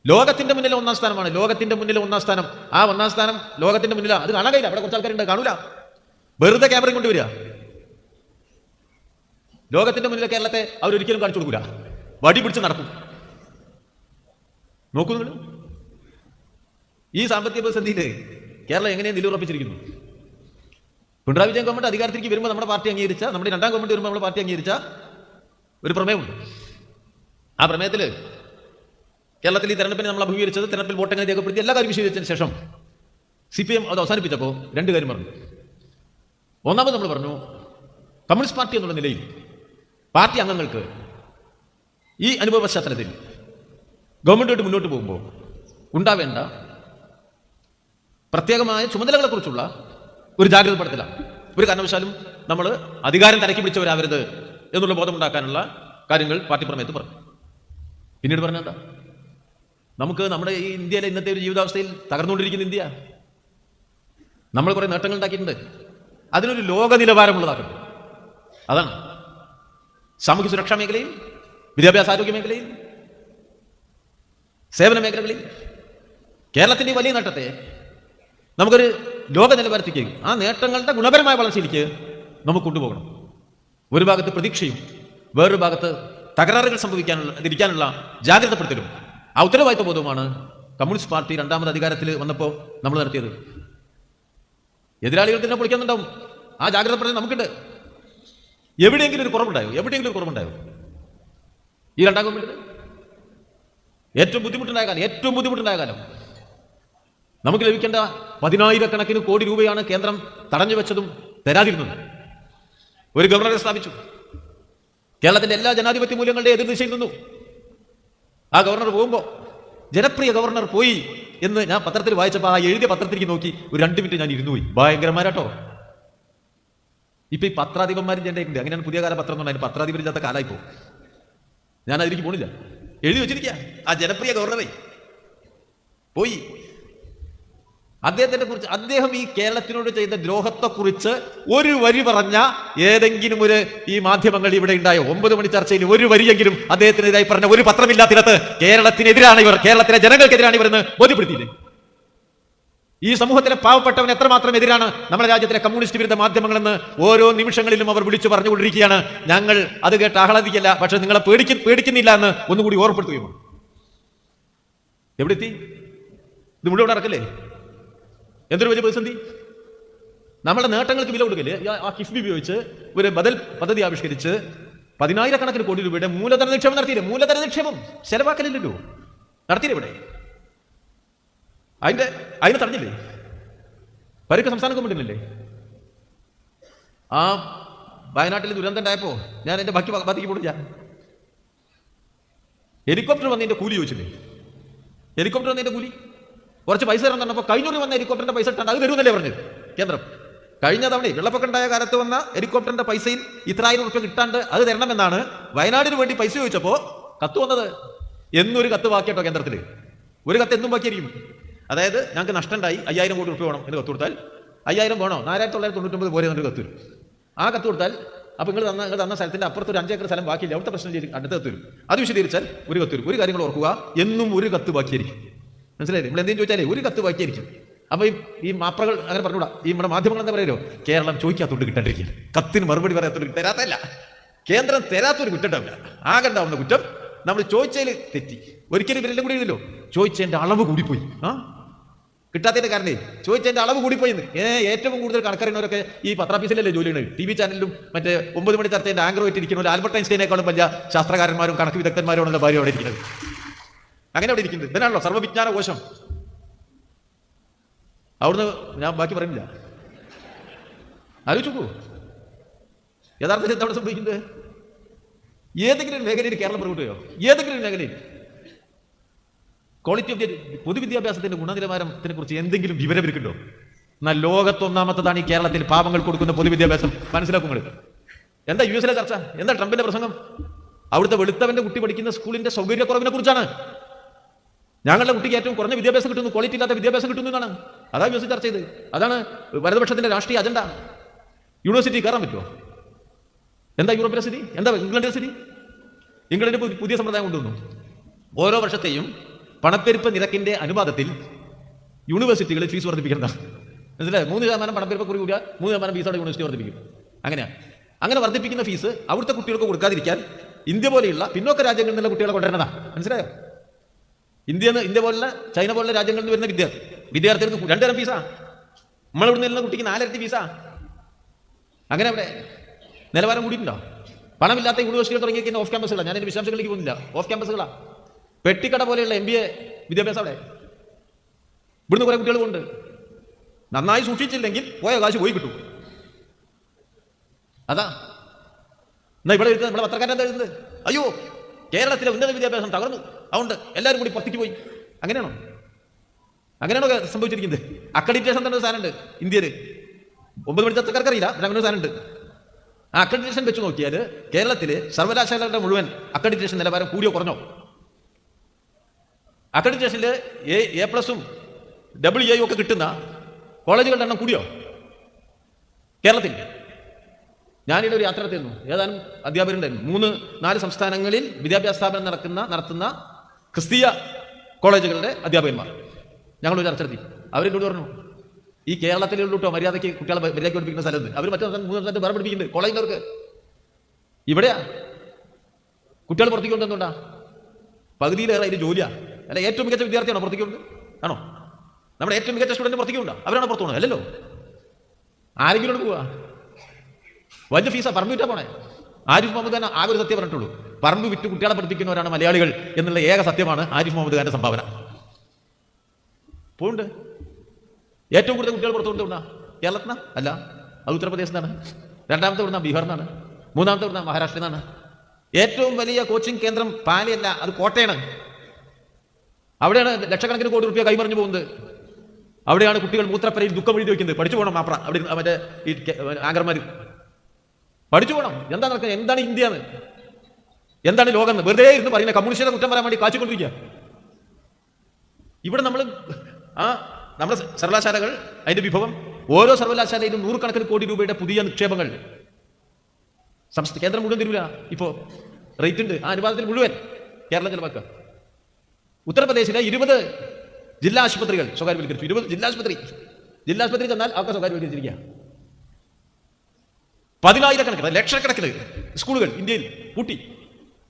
ലോകത്തിന്റെ മുന്നിൽ ഒന്നാം സ്ഥാനമാണ്. ലോകത്തിന്റെ മുന്നിൽ ഒന്നാം സ്ഥാനം. ആ ഒന്നാം സ്ഥാനം ലോകത്തിന്റെ മുന്നിൽ അത് കാണാൻ കഴിയില്ല. അവിടെ കുറച്ച് ആൾക്കാരുണ്ട്, കാണൂല. വെറുതെ ക്യാമറയും കൊണ്ടുവരിക. ലോകത്തിന്റെ മുന്നിൽ കേരളത്തെ അവരൊരിക്കലും കാണിച്ചു കൊടുക്കൂല. വടി പിടിച്ച് നടക്കും. നോക്കൂ നിങ്ങൾ, ഈ സാമ്പത്തിക പ്രതിസന്ധിയിൽ കേരളം എങ്ങനെ നിലയുറപ്പിച്ചിരിക്കുന്നു. പിണറായി വിജയൻ ഗവൺമെന്റ് അധികാരത്തിലേക്ക് വരുമ്പോൾ നമ്മുടെ പാർട്ടി അംഗീകരിച്ച, നമ്മുടെ രണ്ടാം ഗവൺമെന്റ് വരുമ്പോൾ നമ്മുടെ പാർട്ടി അംഗീകരിച്ച ഒരു പ്രമേയമുണ്ട്. ആ പ്രമേയത്തിൽ കേരളത്തിൽ ഈ തെരഞ്ഞെടുപ്പിനെ നമ്മൾ അഭിമുഖീകരിച്ചത്, തെരഞ്ഞെടുപ്പിൽ വോട്ടെങ്ങനെ രേഖപ്പെടുത്തി എല്ലാ കാര്യം വിശദീകരിച്ചതിന് ശേഷം CPM അത് അവസാനിപ്പിച്ചപ്പോൾ 2 കാര്യം പറഞ്ഞു. ഒന്നാമത് നമ്മൾ പറഞ്ഞു, കമ്മ്യൂണിസ്റ്റ് പാർട്ടി എന്നുള്ള നിലയിൽ പാർട്ടി അംഗങ്ങൾക്ക് ഈ അനുഭവ പശ്ചാത്തലത്തിൽ ഗവൺമെന്റുമായിട്ട് മുന്നോട്ട് പോകുമ്പോൾ ഉണ്ടാവേണ്ട പ്രത്യേകമായ ചുമതലകളെക്കുറിച്ചുള്ള ഒരു ജാഗ്രതപ്പെടുത്തലാണ്. ഒരു കാരണവശാലും നമ്മൾ അധികാരം തലക്കി പിടിച്ചവരാവരുത് എന്നുള്ള ബോധമുണ്ടാക്കാനുള്ള കാര്യങ്ങൾ പാർട്ടി പ്രമേയത്ത് പറഞ്ഞു. പിന്നീട് പറഞ്ഞെന്താ, നമുക്ക് നമ്മുടെ ഈ ഇന്ത്യയിലെ ഇന്നത്തെ ഒരു ജീവിതാവസ്ഥയിൽ തകർന്നുകൊണ്ടിരിക്കുന്ന ഇന്ത്യ, നമ്മൾ കുറെ നേട്ടങ്ങൾ ഉണ്ടാക്കിയിട്ടുണ്ട്. അതിനൊരു ലോക നിലവാരമുള്ളതാക്കണം. അതാണ് സാമൂഹ്യ സുരക്ഷാ മേഖലയിൽ, വിദ്യാഭ്യാസ ആരോഗ്യ മേഖലയിൽ, സേവന മേഖലകളിൽ കേരളത്തിന്റെ വലിയ നേട്ടത്തെ നമുക്കൊരു ലോക നിലവാരത്തേക്ക്, ആ നേട്ടങ്ങളുടെ ഗുണപരമായ വളർച്ചയിലേക്ക് നമുക്ക് കൊണ്ടുപോകണം. ഒരു ഭാഗത്ത് പ്രതീക്ഷയും വേറൊരു ഭാഗത്ത് തകരാറുകൾ ഇരിക്കാനുള്ള ജാഗ്രതപ്പെടുത്തലും ആ ഉത്തരവാദിത്വ ബോധവുമാണ് കമ്മ്യൂണിസ്റ്റ് പാർട്ടി രണ്ടാമത് അധികാരത്തിൽ വന്നപ്പോൾ നമ്മൾ നടത്തിയത്. എതിരാളികൾ തന്നെ പൊളിക്കുന്നുണ്ടാവും. ആ ജാഗ്രതപ്പെടുത്തൽ നമുക്കുണ്ട്. എവിടെയെങ്കിലും ഒരു കുറവുണ്ടായോ ഈ രണ്ടാം ഗവൺമെന്റിന്? ഏറ്റവും ബുദ്ധിമുട്ടുണ്ടായ കാലം നമുക്ക് ലഭിക്കേണ്ട 10,000 കോടി രൂപയാണ് കേന്ദ്രം തടഞ്ഞു വെച്ചതും തരാതിരുന്നത്. ഒരു ഗവർണറെ സ്ഥാപിച്ചു. കേരളത്തിന്റെ എല്ലാ ജനാധിപത്യ മൂല്യങ്ങളുടെ എതിർദിശയിൽ നിന്നു. ആ ഗവർണർ പോകുമ്പോൾ, ജനപ്രിയ ഗവർണർ പോയി എന്ന് ഞാൻ പത്രത്തിൽ വായിച്ചപ്പോൾ ആ എഴുതിയ പത്രത്തിലേക്ക് നോക്കി ഒരു 2 മിനിറ്റ് ഞാൻ ഇരുന്നു പോയി. ഭയങ്കരമാരാട്ടോ. ഇപ്പൊ ഈ പത്രാധിപന്മാരും ഉണ്ട്. അങ്ങനെയാണ് പുതിയ കാല പത്രം എന്ന് പറഞ്ഞാൽ പത്രാധിപരില്ലാത്ത കാലായിപ്പോ. ഞാൻ അതിലേക്ക് പോണില്ല. എഴുതി വെച്ചിരിക്കുക, ആ ജനപ്രിയ ഗവർണറെ പോയി. അദ്ദേഹം ഈ കേരളത്തിനോട് ചെയ്ത ദ്രോഹത്തെക്കുറിച്ച് ഒരു വരി പറഞ്ഞ ഏതെങ്കിലും ഒരു ഈ മാധ്യമങ്ങൾ ഇവിടെ ഉണ്ടായോ? 9 മണി ചർച്ചയിൽ ഒരു വരിയെങ്കിലും അദ്ദേഹത്തിനെതിരായി പറഞ്ഞ ഒരു പത്രമില്ലാത്തിടത്ത് കേരളത്തിനെതിരാണ് ഇവർ, കേരളത്തിലെ ജനങ്ങൾക്കെതിരാണ് ഇവരെന്ന് ബോധ്യപ്പെടുത്തിയില്ലേ? ഈ സമൂഹത്തിലെ പാവപ്പെട്ടവൻ എത്രമാത്രം എതിരാണ് നമ്മുടെ രാജ്യത്തിലെ കമ്മ്യൂണിസ്റ്റ് വിരുദ്ധ മാധ്യമങ്ങളെന്ന് ഓരോ നിമിഷങ്ങളിലും അവർ വിളിച്ചു പറഞ്ഞുകൊണ്ടിരിക്കുകയാണ്. ഞങ്ങൾ അത് കേട്ട് ആഹ്ലാദിക്കില്ല, പക്ഷെ നിങ്ങളെ പേടിക്കുന്നില്ല എന്ന് ഒന്നുകൂടി ഓർമ്മപ്പെടുത്തുകയും. എവിടെ എത്തി? ഇത് മുഴുവൻ നടക്കില്ലേ? എന്തൊരു വലിയ പ്രതിസന്ധി! നമ്മുടെ നേട്ടങ്ങൾക്ക് വില കൊടുക്കില്ലേ? ആ കിഫ്ബി ഉപയോഗിച്ച് ഒരു ബദൽ പദ്ധതി ആവിഷ്കരിച്ച് 10,000 കോടി രൂപയുടെ മൂലധന നിക്ഷേപം നടത്തിയില്ലേ? മൂലധന നിക്ഷേപം ചെലവാക്കലില്ലല്ലോ, നടത്തിയില്ലേ? ഇവിടെ അതിനെ തടഞ്ഞില്ലേ? പരിക്ക് സംസ്ഥാന ഗവൺമെന്റിനല്ലേ? ആ വയനാട്ടിൽ ദുരന്തം ഉണ്ടായപ്പോ ഞാൻ എന്റെ ബാക്കി പോണില്ല. ഹെലികോപ്റ്റർ വന്നതിന്റെ കൂലി ചോദിച്ചില്ലേ? ഹെലികോപ്റ്റർ വന്നതിന്റെ കൂലി കുറച്ച് പൈസ തരണം തന്നപ്പോൾ കഴിഞ്ഞൂറി വന്ന ഹെലികോപ്റ്ററിന്റെ പൈസ ഇട്ടാണ്ട് അത് തരുമെന്നല്ലേ പറഞ്ഞത് കേന്ദ്രം? കഴിഞ്ഞ തവണ വെള്ളപ്പൊക്കം ഉണ്ടായ കാലത്ത് വന്ന ഹെലികോപ്റ്ററിന്റെ പൈസയിൽ ഇത്ര 1000 രൂപ കിട്ടാണ്ട് അത് തരണമെന്നാണ് വയനാടിന് വേണ്ടി പൈസ ചോദിച്ചപ്പോൾ കത്ത് വന്നത്. എന്നൊരു കത്ത് ബാക്കിയാട്ടോ കേന്ദ്രത്തിൽ? ഒരു കത്ത് എന്നും ബാക്കിയായിരിക്കും. അതായത് ഞങ്ങൾക്ക് നഷ്ടമുണ്ടായി, 5000 കോടി രൂപ വേണം എന്ന് കത്ത് കൊടുത്താൽ 5000 വേണോ 4999 പോരെ എന്നൊരു കത്ത് വരും. ആ കത്ത് കൊടുത്താൽ അപ്പോൾ നിങ്ങൾ തന്ന സ്ഥലത്തിന്റെ അപ്പുറത്ത് ഒരു 5 ഏക്കർ സ്ഥലം ബാക്കിയില്ല, അവിടുത്തെ പ്രശ്നം അടുത്ത കത്ത് വരും. അത് വിശദീകരിച്ചാൽ ഒരു കത്ത് വരും. ഒരു കാര്യങ്ങൾ ഓർക്കുക, എന്നും ഒരു കത്ത് ബാക്കിയായിരിക്കും. മനസ്സിലായില്ലേ? നമ്മൾ എന്തെങ്കിലും ചോദിച്ചാലേ ഒരു കത്ത് ബാക്കിയായിരിക്കും. അപ്പൊ ഈ മാപ്രകൾ അങ്ങനെ പറഞ്ഞുകൂടാ. ഈ നമ്മുടെ മാധ്യമങ്ങൾ എന്താ പറയുമല്ലോ, കേരളം ചോദിക്കാത്തോണ്ട് കിട്ടാണ്ടിരിക്കുക, കത്തിന് മറുപടി പറയാത്തോണ്ട് തരാത്തല്ല. കേന്ദ്രം തരാത്തൊരു കുറ്റം ഉണ്ടാവില്ല. ആകണ്ടാവുന്ന കുറ്റം നമ്മൾ ചോദിച്ചതിൽ തെറ്റി. ഒരിക്കലും ഇവരെല്ലാം കൂടി എഴുതില്ലോ, ചോദിച്ചതിന്റെ അളവ് കൂടിപ്പോയി. കിട്ടാത്തതിന്റെ കാരണേ ചോദിച്ചതിന്റെ അളവ് കൂടിപ്പോയിന്ന്. ഏറ്റവും കൂടുതൽ കണക്കറിയുന്നവരൊക്കെ ഈ പത്രാഫീസിലല്ലേ ജോലി ചെയ്യുന്നത്. TV ചാനലിലും മറ്റേ 9 മണി ചർച്ചയുടെ ആങ്കർ ആയിട്ടിരിക്കുന്ന ആൽബർട്ട് ഐൻസ്റ്റൈനേക്കാളും വലിയ ശാസ്ത്രകാരന്മാരും കണക്ക് വിദഗ്ധന്മാരുമാണല്ലോ ഭാര്യ അവിടെ ഇരിക്കുന്നത്. അങ്ങനെ അവിടെ ഇരിക്കുന്നത് ഇതിനാണല്ലോ സർവ്വവിജ്ഞാന കോശം. അവിടുന്ന് ഞാൻ ബാക്കി പറയുന്നില്ല. ആലോചിച്ചു യഥാർത്ഥത്തിൽ എന്താ അവിടെ സംഭവിക്കുന്നത്? ഏതെങ്കിലും ഒരു മേഖലയിൽ കേരളം പുറകോട്ടുകയോ? ഏതെങ്കിലും ഒരു മേഖലയിൽ ക്വാളിറ്റി ഓഫ് പൊതുവിദ്യാഭ്യാസത്തിന്റെ ഗുണനിലവാരത്തിനെ കുറിച്ച് എന്തെങ്കിലും വിവരം ഇരിക്കുന്നുണ്ടോ? എന്നാൽ ലോകത്തൊന്നാമത്തതാണ് ഈ കേരളത്തിൽ പാവങ്ങൾ കൊടുക്കുന്ന പൊതുവിദ്യാഭ്യാസം. മനസ്സിലാക്കും നിങ്ങൾ. എന്താ US ചർച്ച? എന്താ ട്രംപിന്റെ പ്രസംഗം? അവിടുത്തെ വെളുത്തവന്റെ കുട്ടി പഠിക്കുന്ന സ്കൂളിന്റെ സൗകര്യക്കുറവിനെ കുറിച്ചാണ്. ഞങ്ങളുടെ കുട്ടിക്ക് ഏറ്റവും കുറഞ്ഞ വിദ്യാഭ്യാസം കിട്ടുന്നു, ക്വാളിറ്റി ഇല്ലാത്ത വിദ്യാഭ്യാസം കിട്ടുന്നു എന്നാണ്. അതാണ് യൂണിവേഴ്സിറ്റി ചർച്ച ചെയ്ത്. അതാണ് വലതുപക്ഷത്തിന്റെ രാഷ്ട്രീയ അജണ്ട. യൂണിവേഴ്സിറ്റി കയറാൻ പറ്റുമോ? എന്താ യൂറോപ്പിലെ സ്ഥിതി? എന്താ ഇംഗ്ലണ്ടിലെ സ്ഥിതി? ഇംഗ്ലണ്ടിൽ പുതിയ സമ്പ്രദായം കൊണ്ടുവന്നു. ഓരോ വർഷത്തെയും പണപ്പെരുപ്പ നിരക്കിന്റെ അനുപാതത്തിൽ യൂണിവേഴ്സിറ്റികളിൽ ഫീസ് വർദ്ധിപ്പിക്കുന്നതാണ്. മനസ്സിലായി? 3% പണപ്പെരുപ്പ കുറി കൂടിയ 3% ഫീസോടെ യൂണിവേഴ്സിറ്റി വർദ്ധിപ്പിക്കും. അങ്ങനെയാണ്. അങ്ങനെ വർദ്ധിപ്പിക്കുന്ന ഫീസ് അവിടുത്തെ കുട്ടികൾക്ക് കൊടുക്കാതിരിക്കാൻ ഇന്ത്യ പോലെയുള്ള പിന്നോക്ക രാജ്യങ്ങളിൽ നിന്നുള്ള കുട്ടികളെ കൊണ്ടുവരുന്നതാണ്. മനസ്സിലായോ? ഇന്ത്യ പോലുള്ള ചൈന പോലുള്ള രാജ്യങ്ങളിൽ നിന്ന് വരുന്ന വിദ്യാർത്ഥികൾക്ക് 2 തരം ഫീസാ. നമ്മളിവിടെ നിന്ന കുട്ടിക്ക് 4 ഇരട്ടി ഫീസാ. അങ്ങനെ അവിടെ നിലവാരം കൂടിയിട്ടുണ്ടോ? പണമില്ലാത്ത യൂണിവേഴ്സിറ്റികൾ തുടങ്ങിയിരിക്കുന്ന ഓഫ് ക്യാമ്പസുകളാണ്. ഞാൻ അതിന്റെ വിശദാംശങ്ങളിലേക്ക് പോകുന്നില്ല. ഓഫ് ക്യാമ്പസുകളാ. പെട്ടിക്കട പോലെയുള്ള MBA വിദ്യാഭ്യാസം അവിടെ. ഇവിടുന്ന് കുറെ കുട്ടികൾ കൊണ്ട് നന്നായി സൂക്ഷിച്ചില്ലെങ്കിൽ പോയ കാശ് പോയി കിട്ടും. അതാ എന്നാ ഇവിടെ എഴുതുന്നത് നമ്മുടെ പത്രക്കാരൻ എന്താ എഴുതുന്നത്? അയ്യോ, കേരളത്തിലെ ഉന്നത വിദ്യാഭ്യാസം തകർന്നു, അതുകൊണ്ട് എല്ലാവരും കൂടി പുറത്തേക്ക് പോയി. അങ്ങനെയാണോ സംഭവിച്ചിരിക്കുന്നത്? അക്രഡിറ്റേഷൻ തന്നെ ഒരു സാധനമുണ്ട് ഇന്ത്യയിൽ. 9 മണി ചർച്ചക്കാർക്ക് അറിയില്ല, അങ്ങനെ ഒരു സാധനമുണ്ട്. ആ അക്രഡിറ്റേഷൻ വെച്ച് നോക്കിയാൽ കേരളത്തിലെ സർവകലാശാലകളുടെ മുഴുവൻ അക്രഡിറ്റേഷൻ നിലവാരം കൂടിയോ കുറഞ്ഞോ? അക്രഡിറ്റേഷനിൽ A+ഉം AA ഒക്കെ കിട്ടുന്ന കോളേജുകളുടെ എണ്ണം കൂടിയോ കേരളത്തിൽ? ഞാനിവിടെ ഒരു യാത്ര നടത്തിയിരുന്നു. ഏതാനും അധ്യാപകരുണ്ടായിരുന്നു. 3-4 സംസ്ഥാനങ്ങളിൽ വിദ്യാഭ്യാസ സ്ഥാപനം നടത്തുന്ന ക്രിസ്തീയ കോളേജുകളുടെ അധ്യാപകന്മാർ ഞങ്ങളൊരു ചർച്ച നടത്തി. അവരെന്നോട് പറഞ്ഞു, ഈ കേരളത്തിലുള്ളൂട്ടോ മര്യാദയ്ക്ക് കുട്ടികളെ മര്യാദയ്ക്ക് പഠിപ്പിക്കുന്ന സ്ഥലത്ത് അവർ മറ്റേ 3 സ്ഥലത്ത് വേറെ പഠിപ്പിക്കുന്നുണ്ട് കോളേജിലവർക്ക്. ഇവിടെയാ കുട്ടികൾ പുറത്തേക്ക് കൊണ്ടുവന്നുകൊണ്ടാ പകുതിയിലേറെ ഇത് ജോലിയാ. അല്ല, ഏറ്റവും മികച്ച വിദ്യാർത്ഥിയാണോ പുറത്തേക്ക് കൊണ്ട്? ആണോ? നമ്മുടെ ഏറ്റവും മികച്ച സ്റ്റുഡന്റ് പുറത്തേക്ക് കൊണ്ടാ? അവരാണോ പുറത്തു പോകണത്? അല്ലല്ലോ. ആരെങ്കിലും പോവാ? വലിയ ഫീസാ. പറമ്പ് വിറ്റാ പോണേ. ആരിഫ് മുഹമ്മദ് ഖാൻ ആകെ ഒരു സത്യം പറഞ്ഞിട്ടുള്ളൂ, പറമ്പ് വിറ്റ് കുട്ടികളെ പഠിപ്പിക്കുന്നവരാണ് മലയാളികൾ എന്നുള്ള ഏക സത്യമാണ് ആരിഫ് മുഹമ്മദ് ഖാന്റെ സംഭാവന. പോണ്ട് ഏറ്റവും കൂടുതൽ കുട്ടികൾ പുറത്തു കൊണ്ടുകൊണ്ടാ കേരളത്തിനാ? അല്ല, അത് ഉത്തർപ്രദേശിൽ നിന്നാണ്. 2ാമത്തെ ഇവിടുന്ന ബീഹാറിൽ നിന്നാണ്. 3ാമത്തെ ഇവിടുന്ന മഹാരാഷ്ട്രയിൽ നിന്നാണ്. ഏറ്റവും വലിയ കോച്ചിങ് കേന്ദ്രം പാലയല്ല, അത് കോട്ടയാണ്. അവിടെയാണ് ലക്ഷക്കണക്കിന് കോടി രൂപ കൈമറിഞ്ഞു പോകുന്നത്. അവിടെയാണ് കുട്ടികൾ മൂത്രപ്പരയിൽ ദുഃഖം എഴുതി വയ്ക്കുന്നത്. പഠിച്ചു പോകണം മാപ്ര. അവിടെ മറ്റേ ഈ ആങ്കർമാർ പഠിച്ചു പോകണം. എന്താ നടക്കുന്നത്? എന്താണ് ഇന്ത്യ എന്ന്, എന്താണ് ലോകം എന്ന് വെറുതെ ഇരുന്ന് പറയുന്നത്. കമ്മ്യൂണിസ്റ്റിനെ കുറ്റം പറയാൻ വേണ്ടി കാച്ചിക്കൊണ്ടിരിക്കുക. ഇവിടെ നമ്മുടെ സർവകലാശാലകൾ, അതിന്റെ വിഭവം, ഓരോ സർവകലാശാലയിലും 100 കണക്കിന് കോടി രൂപയുടെ പുതിയ നിക്ഷേപങ്ങൾ കേന്ദ്രം മുഴുവൻ തരില്ല. ഇപ്പോ റേറ്റ് ഉണ്ട്. ആ അനുപാതത്തിൽ മുഴുവൻ കേരളം ചെലവാക്കുക. ഉത്തർപ്രദേശിലെ 20 ജില്ലാ ആശുപത്രികൾ സ്വകാര്യവൽക്കരിച്ചു. 20 ജില്ലാശുപത്രി ചെന്നാൽ ഒക്കെ സ്വകാര്യവൽക്കരിച്ചിരിക്കുക. 10,000-കണക്കിന് ലക്ഷക്കണക്കിന് സ്കൂളുകൾ ഇന്ത്യയിൽ പൂട്ടി.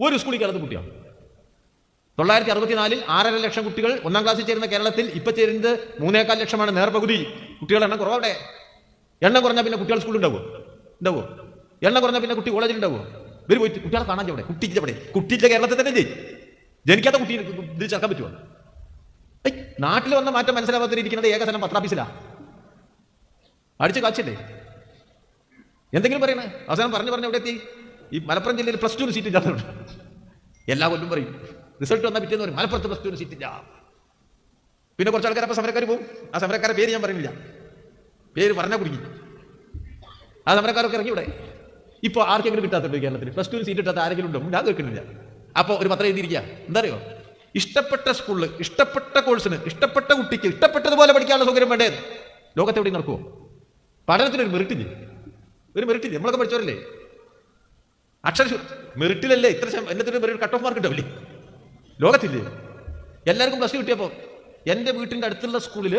ഒരു സ്കൂളിൽ കേരളത്തിൽ പൂട്ടിയാണ്. 964-ൽ 6.5 ലക്ഷം കുട്ടികൾ 1ാം ക്ലാസ്സിൽ ചേരുന്ന കേരളത്തിൽ ഇപ്പൊ ചേരുന്നത് 3.25 ലക്ഷമാണ്. നേർപകുതി കുട്ടികളുടെ എണ്ണം കുറവവിടെ. എണ്ണം കുറഞ്ഞാൽ പിന്നെ കുട്ടികൾ സ്കൂളിൽ ഉണ്ടാവുമോ? എണ്ണം കുറഞ്ഞാൽ പിന്നെ കുട്ടി കോളേജിൽ ഉണ്ടാവുമോ? ഇവർ പോയിട്ട് കുട്ടികളെ കാണാൻ അവിടെ കുട്ടിയില്ല കേരളത്തിൽ തന്നെ ജനിക്കാത്ത കുട്ടി ഇതിൽ ചേർക്കാൻ പറ്റുമോ? നാട്ടിൽ വന്ന മാറ്റം മനസ്സിലാവാതിരിക്കുന്നത് ഏകസനം പത്രാഫീസിലാ. അടിച്ച് കാച്ചല്ലേ എന്തെങ്കിലും പറയണേ. അവസാനം പറഞ്ഞു എവിടെ എത്തി? ഈ മലപ്പുറം ജില്ലയിൽ +2 സീറ്റ് ഇല്ലാത്തതുണ്ട്. എല്ലാ കൊല്ലം പറയും, റിസൾട്ട് വന്നാൽ പിറ്റേന്ന് പറയും മലപ്പുറത്ത് +2 സീറ്റ് ഇല്ല. പിന്നെ കുറച്ച് ആൾക്കാർ അപ്പം സമരക്കാർ പോകും. ആ സമരക്കാരുടെ പേര് ഞാൻ പറയുന്നില്ല, പേര് പറഞ്ഞാൽ കുടുങ്ങി. ആ സമരക്കാരൊക്കെ ഇറങ്ങി ഇവിടെ. ഇപ്പോൾ ആർക്കെങ്കിലും കിട്ടാത്തുണ്ട് കേരളത്തിൽ? +2 സീറ്റ് കിട്ടാത്ത ആരെങ്കിലും ഉണ്ടോ? ഞാൻ കേൾക്കുന്നില്ല. അപ്പോൾ ഒരു പത്രം എഴുതിയിരിക്കുക. എന്താ അറിയോ? ഇഷ്ടപ്പെട്ട സ്കൂളിൽ ഇഷ്ടപ്പെട്ട കോഴ്സിന് ഇഷ്ടപ്പെട്ട കുട്ടിക്ക് ഇഷ്ടപ്പെട്ടതുപോലെ പഠിക്കാനുള്ള സൗകര്യം വേണ്ടേ? ലോകത്തെ എവിടെയും നടക്കുമോ? പഠനത്തിനൊരു മെറിറ്റില്ലേ? നമ്മളൊക്കെ പഠിച്ചവരല്ലേ? മെറിറ്റിലല്ലേ ഇത്ര എന്നത്തിന് കട്ട് ഓഫ് മാർക്ക് ഉണ്ടാവില്ലേ? ലോകത്തില്ലേ? എല്ലാവർക്കും +2 കിട്ടിയപ്പോൾ എൻ്റെ വീട്ടിൻ്റെ അടുത്തുള്ള സ്കൂളിൽ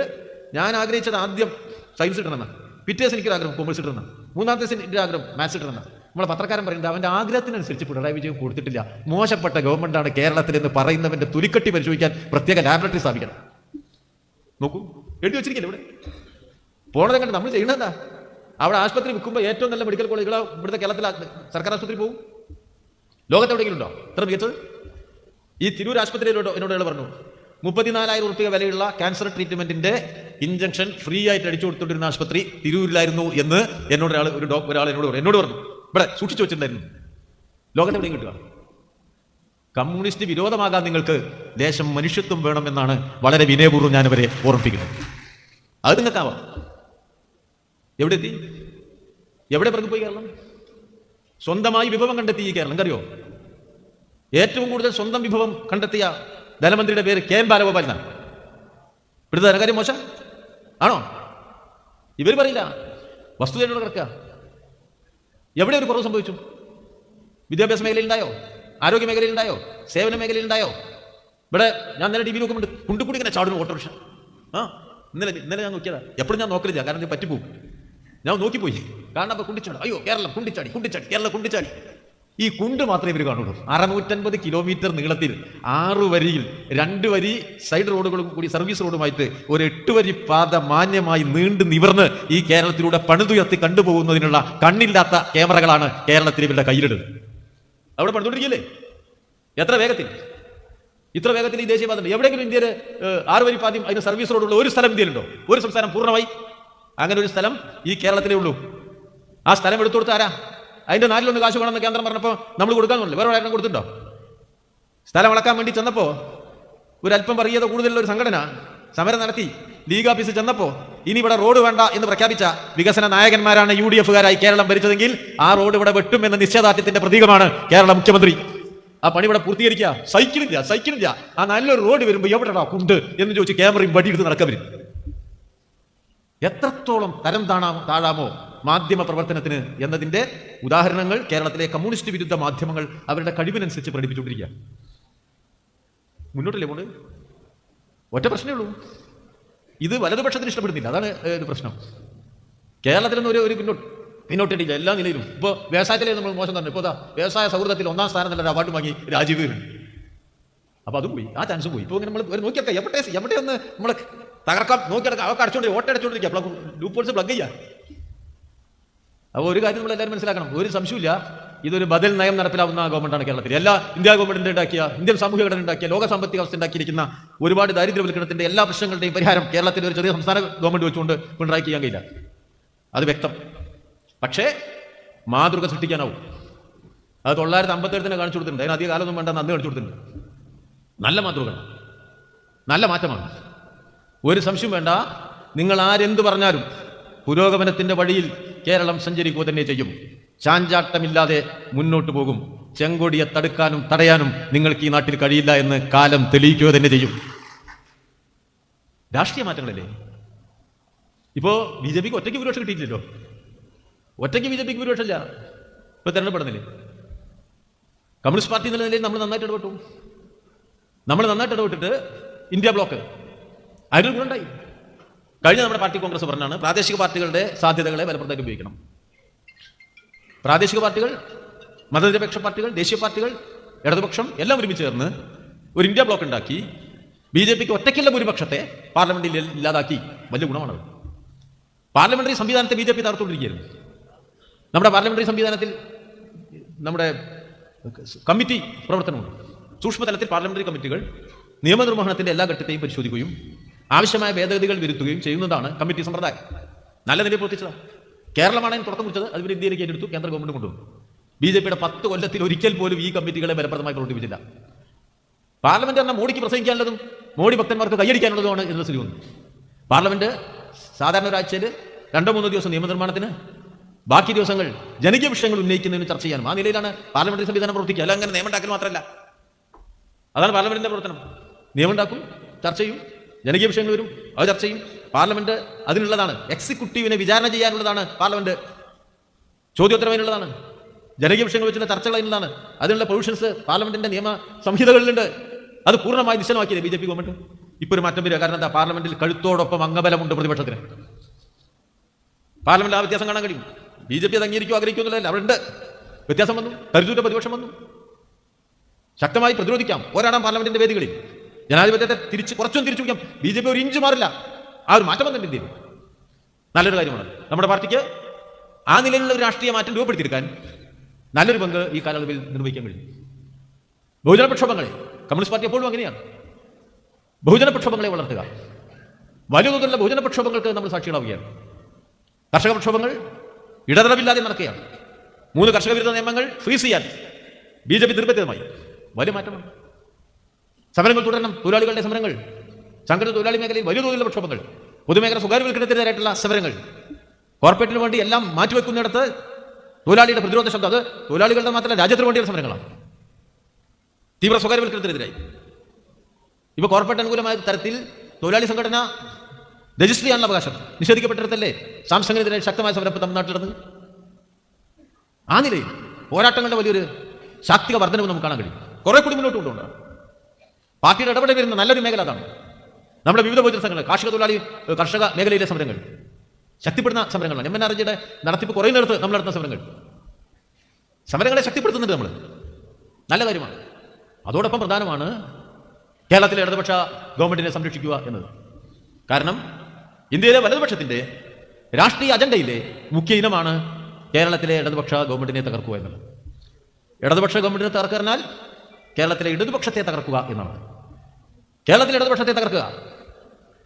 ഞാൻ ആഗ്രഹിച്ചത് ആദ്യം സയൻസ് ഇടണമെന്ന്, പിറ്റേ ദിവസം എനിക്കൊരു ആഗ്രഹം കൊമേഴ്സ് ഇടണം, 3ാമത്തെ ദിവസം എൻ്റെ ആഗ്രഹം മാത്സ് ഇടണം. നമ്മളെ പത്രക്കാരൻ പറയുന്നത് അവൻ്റെ ആഗ്രഹത്തിനനുസരിച്ച് പിണറായി വിജയൻ കൊടുത്തിട്ടില്ല. മോശപ്പെട്ട ഗവൺമെന്റാണ് കേരളത്തിൽ എന്ന് പറയുന്നവന്റെ തുലിക്കട്ടി പരിശോധിക്കാൻ പ്രത്യേക ലാബറട്ടറി സ്ഥാപിക്കണം. നോക്കൂ, എഴുതി വെച്ചിരിക്കില്ല ഇവിടെ. പോണത് കണ്ട് നമ്മൾ ചെയ്യണതാ. അവിടെ ആശുപത്രി വിൽക്കുമ്പോൾ ഏറ്റവും നല്ല മെഡിക്കൽ കോളേജുകൾ ഇവിടുത്തെ കേരളത്തിലെ സർക്കാർ ആശുപത്രി പോകും. ലോകത്തെവിടെയെങ്കിലും ഉണ്ടോ ഇത്ര മികച്ചത്? ഈ തിരൂർ ആശുപത്രിയിലോട്ടോ എന്നോട് പറഞ്ഞു 34,000 രൂപ വിലയുള്ള ക്യാൻസർ ട്രീറ്റ്മെന്റിന്റെ ഇഞ്ചക്ഷൻ ഫ്രീ ആയിട്ട് അടിച്ചു കൊടുത്തുകൊണ്ടിരുന്ന ആശുപത്രി തിരൂരിലായിരുന്നു എന്ന് എന്നോട് ഒരാൾ എന്നോട് പറഞ്ഞു. ഇവിടെ സൂക്ഷിച്ചു വെച്ചിട്ടുണ്ടായിരുന്നു. ലോകത്തെവിടെയും കിട്ടുക. കമ്മ്യൂണിസ്റ്റ് വിരോധമാകാൻ നിങ്ങൾക്ക് ദേശം മനുഷ്യത്വം വേണമെന്നാണ് വളരെ വിനയപൂർവ്വം ഞാനിവരെ ഓർമ്മിപ്പിക്കുന്നത്. അത് നിങ്ങൾക്കാവാം. എവിടെ എത്തി? എവിടെ പിറകു പോയി കേരളം? സ്വന്തമായി വിഭവം കണ്ടെത്തി ഈ കേരളം. അറിയോ? ഏറ്റവും കൂടുതൽ സ്വന്തം വിഭവം കണ്ടെത്തിയ ധനമന്ത്രിയുടെ പേര് കെ എൻ ബാലഗോപാൽ എന്നാണ്. ഇവിടുത്തെ ധനകാര്യം മോശം ആണോ? ഇവർ പറയില്ല, വസ്തുതയോട് കിടക്കുക. എവിടെ ഒരു കുറവ് സംഭവിച്ചു? വിദ്യാഭ്യാസ മേഖലയിൽ ഉണ്ടായോ? ആരോഗ്യ മേഖലയിൽ ഉണ്ടായോ? സേവന മേഖലയിൽ ഉണ്ടായോ? ഇവിടെ ഞാൻ ഇന്നലെ ടി വി നോക്കുന്നുണ്ട്, കുണ്ടുകൂടി ഇങ്ങനെ ചാടുന്നു ഓട്ടോറിക്ഷ. ഇന്നലെ ഞാൻ നോക്കിയതാ. എപ്പോഴും ഞാൻ നോക്കലില്ല, കാരണം ഇത് പറ്റിപ്പോവും. ഞാൻ നോക്കിപ്പോയി, കാരണം അപ്പോൾ കുണ്ടിച്ചാടി, അയ്യോ കേരളം കുണ്ടിച്ചാടി, കേരളം കുണ്ടിച്ചാടി. ഈ കുണ്ട് മാത്രമേ ഇവർ കാണുള്ളൂ. 650 കിലോമീറ്റർ നീളത്തിൽ 6 വരിയിൽ 2 വരി സൈഡ് റോഡുകളും കൂടി സർവീസ് റോഡുമായിട്ട് ഒരു 8 വരി പാത മാന്യമായി നീണ്ടു നിവർന്ന് ഈ കേരളത്തിലൂടെ പണിതുയർത്തി കണ്ടുപോകുന്നതിനുള്ള കണ്ണില്ലാത്ത ക്യാമറകളാണ് കേരളത്തിൽ ഇവരുടെ കയ്യിലിടുന്നത്. അവിടെ പണിതുകൊണ്ടിരിക്കില്ലേ? എത്ര വേഗത്തിൽ, ഇത്ര വേഗത്തിൽ ഈ ദേശീയപാത എവിടെയെങ്കിലും ഇന്ത്യയിൽ 6 വരി പാതയും അതിന് സർവീസ് റോഡുള്ള ഒരു സ്ഥലം ഇന്ത്യയിലുണ്ടോ? ഒരു സംസ്ഥാനം പൂർണ്ണമായി? അങ്ങനെ ഒരു സ്ഥലം ഈ കേരളത്തിലേ ഉള്ളൂ. ആ സ്ഥലം എടുത്തു കൊടുത്ത ആരാ? അതിന്റെ 4 കാശ് വേണമെന്ന് കേന്ദ്രം പറഞ്ഞപ്പോൾ നമ്മൾ കൊടുക്കാന്നുള്ളൂ. വേറെ ആരും കൊടുത്തിട്ടുണ്ടോ? സ്ഥലം അളക്കാൻ വേണ്ടി ചെന്നപ്പോൾ ഒരല്പം വർഗീയത കൂടുതലുള്ള ഒരു സംഘടന സമരം നടത്തി ലീഗ് ഓഫീസിൽ ചെന്നപ്പോൾ ഇനി ഇവിടെ റോഡ് വേണ്ട എന്ന് പ്രഖ്യാപിച്ച വികസന നായകന്മാരാണ് UDF-കാരായി കേരളം ഭരിച്ചതെങ്കിൽ ആ റോഡ് ഇവിടെ വെട്ടും എന്ന നിശ്ചയദാർഢ്യത്തിന്റെ പ്രതീകമാണ് കേരള മുഖ്യമന്ത്രി. ആ പണി ഇവിടെ പൂർത്തീകരിക്കുക. സൈക്കിളില്ല. ആ നല്ലൊരു റോഡ് വരുമ്പോൾ എവിടെടാ കുണ്ട് എന്ന് ചോദിച്ച് ക്യാമറയും വടിയെടുത്ത് നടക്കാൻ വരും. എത്രത്തോളം തരം താഴാമോ മാധ്യമ പ്രവർത്തനത്തിന് എന്നതിന്റെ ഉദാഹരണങ്ങൾ കേരളത്തിലെ കമ്മ്യൂണിസ്റ്റ് വിരുദ്ധ മാധ്യമങ്ങൾ അവരുടെ കഴിവിനനുസരിച്ച് പ്രകടിപ്പിച്ചുകൊണ്ടിരിക്കുക. മുന്നോട്ടില്ലേ പോണ്ട്? ഒറ്റ പ്രശ്നമേ ഉള്ളൂ, ഇത് വലതുപക്ഷത്തിന് ഇഷ്ടപ്പെടുന്നില്ല. അതാണ് ഒരു പ്രശ്നം. കേരളത്തിലൊന്നും ഒരു പിന്നോട്ടില്ല എല്ലാ നിലയിലും. ഇപ്പോൾ വ്യവസായത്തിലേ നമ്മൾ മോശം തന്നെ. ഇപ്പോൾ വ്യവസായ സൗഹൃദത്തിൽ 1ാം സ്ഥാനത്തുള്ള അവാർഡ് വാങ്ങി രാജീവ്. അപ്പോൾ അതും പോയി, ആ ചാൻസും പോയി. ഇപ്പോൾ നമ്മൾ നോക്കിയൊക്കെ എവിടെ ഒന്ന് നമ്മൾ തകർക്കാം നോക്കിയെടുക്കാം. അവർക്ക് ഓട്ടടച്ചുകൊണ്ടിരിക്കുക. ലൂപ്പ് പ്ലഗ് ചെയ്യുക. അപ്പോൾ ഒരു കാര്യം നമ്മൾ എല്ലാവരും മനസ്സിലാക്കണം, ഒരു സംശയമില്ല, ഇതൊരു ബദൽ നയം നടപ്പിലാവുന്ന ഗവൺമെന്റാണ് കേരളത്തിൽ. എല്ലാ ഇന്ത്യ ഗവൺമെന്റിന്റെ ഉണ്ടാക്കിയ, ഇന്ത്യൻ സാമൂഹിക ഘടന ഉണ്ടാക്കിയ, ലോക സാമ്പത്തിക അവസ്ഥ ഉണ്ടാക്കിയിരിക്കുന്ന ഒരുപാട് ദാരിദ്ര്യവൽക്കരണത്തിന്റെ എല്ലാ പ്രശ്നങ്ങളുടെയും പരിഹാരം കേരളത്തിൽ ഒരു ചെറിയ സംസ്ഥാന ഗവൺമെന്റ് വെച്ചുകൊണ്ട് പിണറായി ചെയ്യാൻ കഴിയില്ല. അത് വ്യക്തം. പക്ഷേ മാതൃക സൃഷ്ടിക്കാനാവും. അത് 957 തന്നെ കാണിച്ചു കൊടുത്തിട്ടുണ്ട്. അതിന് അധിക കാലമൊന്നും വേണ്ട, അന്ന് കാണിച്ചു കൊടുത്തിട്ടുണ്ട്. നല്ല മാതൃക, നല്ല മാറ്റമാണ്, ഒരു സംശയം വേണ്ട. നിങ്ങൾ ആരെന്ത് പറഞ്ഞാലും പുരോഗമനത്തിന്റെ വഴിയിൽ കേരളം സഞ്ചരിക്കുക തന്നെ ചെയ്യും. ചാഞ്ചാട്ടമില്ലാതെ മുന്നോട്ട് പോകും. ചെങ്കൊടിയെ തടുക്കാനും തടയാനും നിങ്ങൾക്ക് ഈ നാട്ടിൽ കഴിയില്ല എന്ന് കാലം തെളിയിക്കുക തന്നെ ചെയ്യും. രാഷ്ട്രീയ മാറ്റങ്ങളല്ലേ? ഇപ്പോ BJPക്ക് ഒറ്റയ്ക്ക് ഭൂരിപക്ഷം കിട്ടിയില്ലല്ലോ. ഒറ്റയ്ക്ക് BJPക്ക് ഭൂരിപക്ഷമില്ല. ഇപ്പൊ തെരഞ്ഞെടുപ്പെടുന്നില്ലേ? കമ്മ്യൂണിസ്റ്റ് പാർട്ടി എന്നുള്ള നിലയിൽ നമ്മൾ നന്നായിട്ട് ഇടപെട്ടു. നമ്മൾ നന്നായിട്ട് ഇടപെട്ടിട്ട് ഇന്ത്യ ബ്ലോക്ക് അതിനൊരു ഗുണമുണ്ടായി. കഴിഞ്ഞ നമ്മുടെ പാർട്ടി കോൺഗ്രസ് പറഞ്ഞാണ് പ്രാദേശിക പാർട്ടികളുടെ സാധ്യതകളെ ഫലപ്രദമായിട്ട് ഉപയോഗിക്കണം. പ്രാദേശിക പാർട്ടികൾ, മതനിരപേക്ഷ പാർട്ടികൾ, ദേശീയ പാർട്ടികൾ, ഇടതുപക്ഷം എല്ലാം ഒരുമിച്ച് ചേർന്ന് ഒരു ഇന്ത്യ ബ്ലോക്ക് ഉണ്ടാക്കി BJPക്ക് ഒറ്റയ്ക്കുള്ള ഭൂരിപക്ഷത്തെ പാർലമെന്റിൽ ഇല്ലാതാക്കി. വലിയ ഗുണമാണത്. പാർലമെന്ററി സംവിധാനത്തെ BJP തകർത്തുകൊണ്ടിരിക്കുകയായിരുന്നു. നമ്മുടെ പാർലമെന്ററി സംവിധാനത്തിൽ നമ്മുടെ കമ്മിറ്റി പ്രവർത്തനമുണ്ട്. സൂക്ഷ്മതലത്തിൽ പാർലമെന്ററി കമ്മിറ്റികൾ നിയമനിർവഹണത്തിന്റെ എല്ലാ ഘട്ടത്തെയും പരിശോധിക്കുകയും ആവശ്യമായ ഭേദഗതികൾ വരുത്തുകയും ചെയ്യുന്നതാണ് കമ്മിറ്റി സമ്പ്രദായം. നല്ല നിലയിൽ പ്രവർത്തിച്ചതാണ്. കേരളമാണ് അതിന് തുടക്കം കുറിച്ചത്. അതുപോലെ ഇന്ത്യയിലേക്ക് ഏറ്റെടുത്തു, കേന്ദ്ര ഗവൺമെന്റ് കൊണ്ടുവന്നു. BJPയുടെ 10 കൊല്ലത്തിൽ ഒരിക്കൽ പോലും ഈ കമ്മിറ്റികളെ ഫലപ്രദമായി പ്രവർത്തിപ്പിച്ചില്ല. പാർലമെന്റ് പറഞ്ഞാൽ മോഡിക്ക് പ്രസംഗിക്കാനുള്ളതും മോഡി ഭക്തന്മാർക്ക് കൈയടിക്കാനുള്ളതുമാണ് എന്ന സ്ഥിതി വന്നു. പാർലമെന്റ് സാധാരണ ഒരാഴ്ചയിൽ 2-3 ദിവസം നിയമനിർമ്മാണത്തിന്, ബാക്കി ദിവസങ്ങൾ ജനകീയ വിഷയങ്ങൾ ഉന്നയിക്കുന്നതിന് ചർച്ച ചെയ്യാനും. ആ നിലയിലാണ് പാർലമെന്ററി സംവിധാനം പ്രവർത്തിക്കുക. അല്ല അങ്ങനെ നിയമം ഉണ്ടാക്കൽ മാത്രമല്ല. അതാണ് പാർലമെന്റിന്റെ പ്രവർത്തനം. നിയമം ഉണ്ടാക്കും, ചർച്ച ചെയ്യും, ജനകീയ വിഷയങ്ങൾ വരും, അത് ചർച്ച ചെയ്യും. പാർലമെന്റ് അതിനുള്ളതാണ്. എക്സിക്യൂട്ടീവിനെ വിചാരണ ചെയ്യാനുള്ളതാണ് പാർലമെന്റ്. ചോദ്യോത്തരവിനുള്ളതാണ്. ജനകീയ വിഷയങ്ങൾ വെച്ചുള്ള ചർച്ചകൾ അതിനുള്ളതാണ്. അതിനുള്ള പ്രൊവിഷൻസ് പാർലമെന്റിന്റെ നിയമ സംഹിതകളിലുണ്ട്. അത് പൂർണ്ണമായി നിശ്ചലമാക്കിയത് BJP ഗവൺമെന്റ്. ഇപ്പോൾ ഒരു മാറ്റം വരിക. കാരണം എന്താ? പാർലമെന്റിൽ കഴുത്തോടൊപ്പം അംഗബലമുണ്ട് പ്രതിപക്ഷത്തിന്. പാർലമെന്റിൽ ആ വ്യത്യാസം കാണാൻ കഴിയും. BJP അത് അംഗീകരിക്കും ആഗ്രഹിക്കുന്നില്ല, അവിടെ ഉണ്ട് വ്യത്യാസം വന്നു. കരുതൂറ്റ പ്രതിപക്ഷം വന്നു. ശക്തമായി പ്രതിരോധിക്കാം, പോരാടാം പാർലമെന്റിന്റെ വേദികളിൽ. ജനാധിപത്യത്തെ കുറച്ചൊന്നും തിരിച്ചു വയ്ക്കാം. BJP ഒരു ഇഞ്ച് മാറില്ല. ആ ഒരു മാറ്റം വന്നിട്ടുണ്ട് ഇന്ത്യയിൽ. നല്ലൊരു കാര്യമാണ്. നമ്മുടെ പാർട്ടിക്ക് ആ നിലയിലുള്ള ഒരു രാഷ്ട്രീയ മാറ്റം രൂപപ്പെടുത്തിയെടുക്കാൻ നല്ലൊരു പങ്ക് ഈ കാലയളവിൽ നിർവഹിക്കാൻ കഴിയും. ബഹുജന പ്രക്ഷോഭങ്ങളെ, കമ്മ്യൂണിസ്റ്റ് പാർട്ടി എപ്പോഴും അങ്ങനെയാണ്, ബഹുജന പ്രക്ഷോഭങ്ങളെ വളർത്തുക. വലിയ തോതിലുള്ള ബഹുജന പ്രക്ഷോഭങ്ങൾക്ക് നമ്മൾ സാക്ഷികളാവുകയാണ്. കർഷക പ്രക്ഷോഭങ്ങൾ ഇടതടവില്ലാതെ നടക്കുകയാണ്. 3 കർഷക വിരുദ്ധ നിയമങ്ങൾ ഫ്രീസ് ചെയ്യാൻ BJP നിർബന്ധിതമായി. വലിയ മാറ്റമാണ്. സമരങ്ങൾ തുടരണം. തൊഴിലാളികളുടെ സമരങ്ങൾ, സംഘടിത തൊഴിലാളി മേഖലയിൽ വലിയ തോതിലുള്ള പ്രക്ഷോഭങ്ങൾ, പൊതുമേഖല സ്വകാര്യവൽക്കരണത്തിനെതിരായിട്ടുള്ള സമരങ്ങൾ, കോർപ്പറേറ്റിന് വേണ്ടി എല്ലാം മാറ്റിവെക്കുന്നിടത്ത് തൊഴിലാളിയുടെ പ്രതിരോധ ശബ്ദം, അത് തൊഴിലാളികളുടെ മാത്രമല്ല രാജ്യത്തിന് വേണ്ടിയുള്ള സമരങ്ങളാണ്. തീവ്ര സ്വകാര്യവൽക്കരണത്തിനെതിരായി. ഇപ്പോൾ കോർപ്പറേറ്റ് അനുകൂലമായ തരത്തിൽ തൊഴിലാളി സംഘടന രജിസ്റ്റർ ചെയ്യാനുള്ള അവകാശം നിഷേധിക്കപ്പെട്ടിടത്തല്ലേ സാംസങ്ങിനെതിരെ ശക്തമായ സമരം തമിഴ്നാട്ടിൽ നടന്നത്? ആ നിലയിൽ പോരാട്ടങ്ങളുടെ വലിയൊരു ശാക്തിക വർധനവ് നമുക്ക് കാണാൻ കഴിയും. കുറെ കൂടി മുന്നോട്ട് കൊണ്ടുപോകണം. പാർട്ടിയുടെ ഇടപെടൽ വരുന്ന നല്ലൊരു മേഖല അതാണ്. നമ്മുടെ വിവിധ ബഹുജന സംഘടനകൾ, കാർഷിക തൊഴിലാളി കർഷക മേഖലയിലെ സമരങ്ങൾ ശക്തിപ്പെടുന്ന സമരങ്ങളാണ്. MNRGയുടെ നടത്തിപ്പ് കുറയുന്നിടത്ത് നമ്മൾ നടത്തുന്ന സമരങ്ങളെ ശക്തിപ്പെടുത്തുന്നുണ്ട് നമ്മൾ. നല്ല കാര്യമാണ്. അതോടൊപ്പം പ്രധാനമാണ് കേരളത്തിലെ ഇടതുപക്ഷ ഗവൺമെന്റിനെ സംരക്ഷിക്കുക എന്നത്. കാരണം ഇന്ത്യയിലെ വലതുപക്ഷത്തിന്റെ രാഷ്ട്രീയ അജണ്ടയിലെ മുഖ്യ ഇനമാണ് കേരളത്തിലെ ഇടതുപക്ഷ ഗവൺമെന്റിനെ തകർക്കുക എന്നത്. ഇടതുപക്ഷ ഗവൺമെന്റിനെ തകർക്കാൻ കേരളത്തിലെ ഇടതുപക്ഷത്തെ തകർക്കുക എന്നാണ്. കേരളത്തിലെ ഇടതുപക്ഷത്തെ തകർക്കുക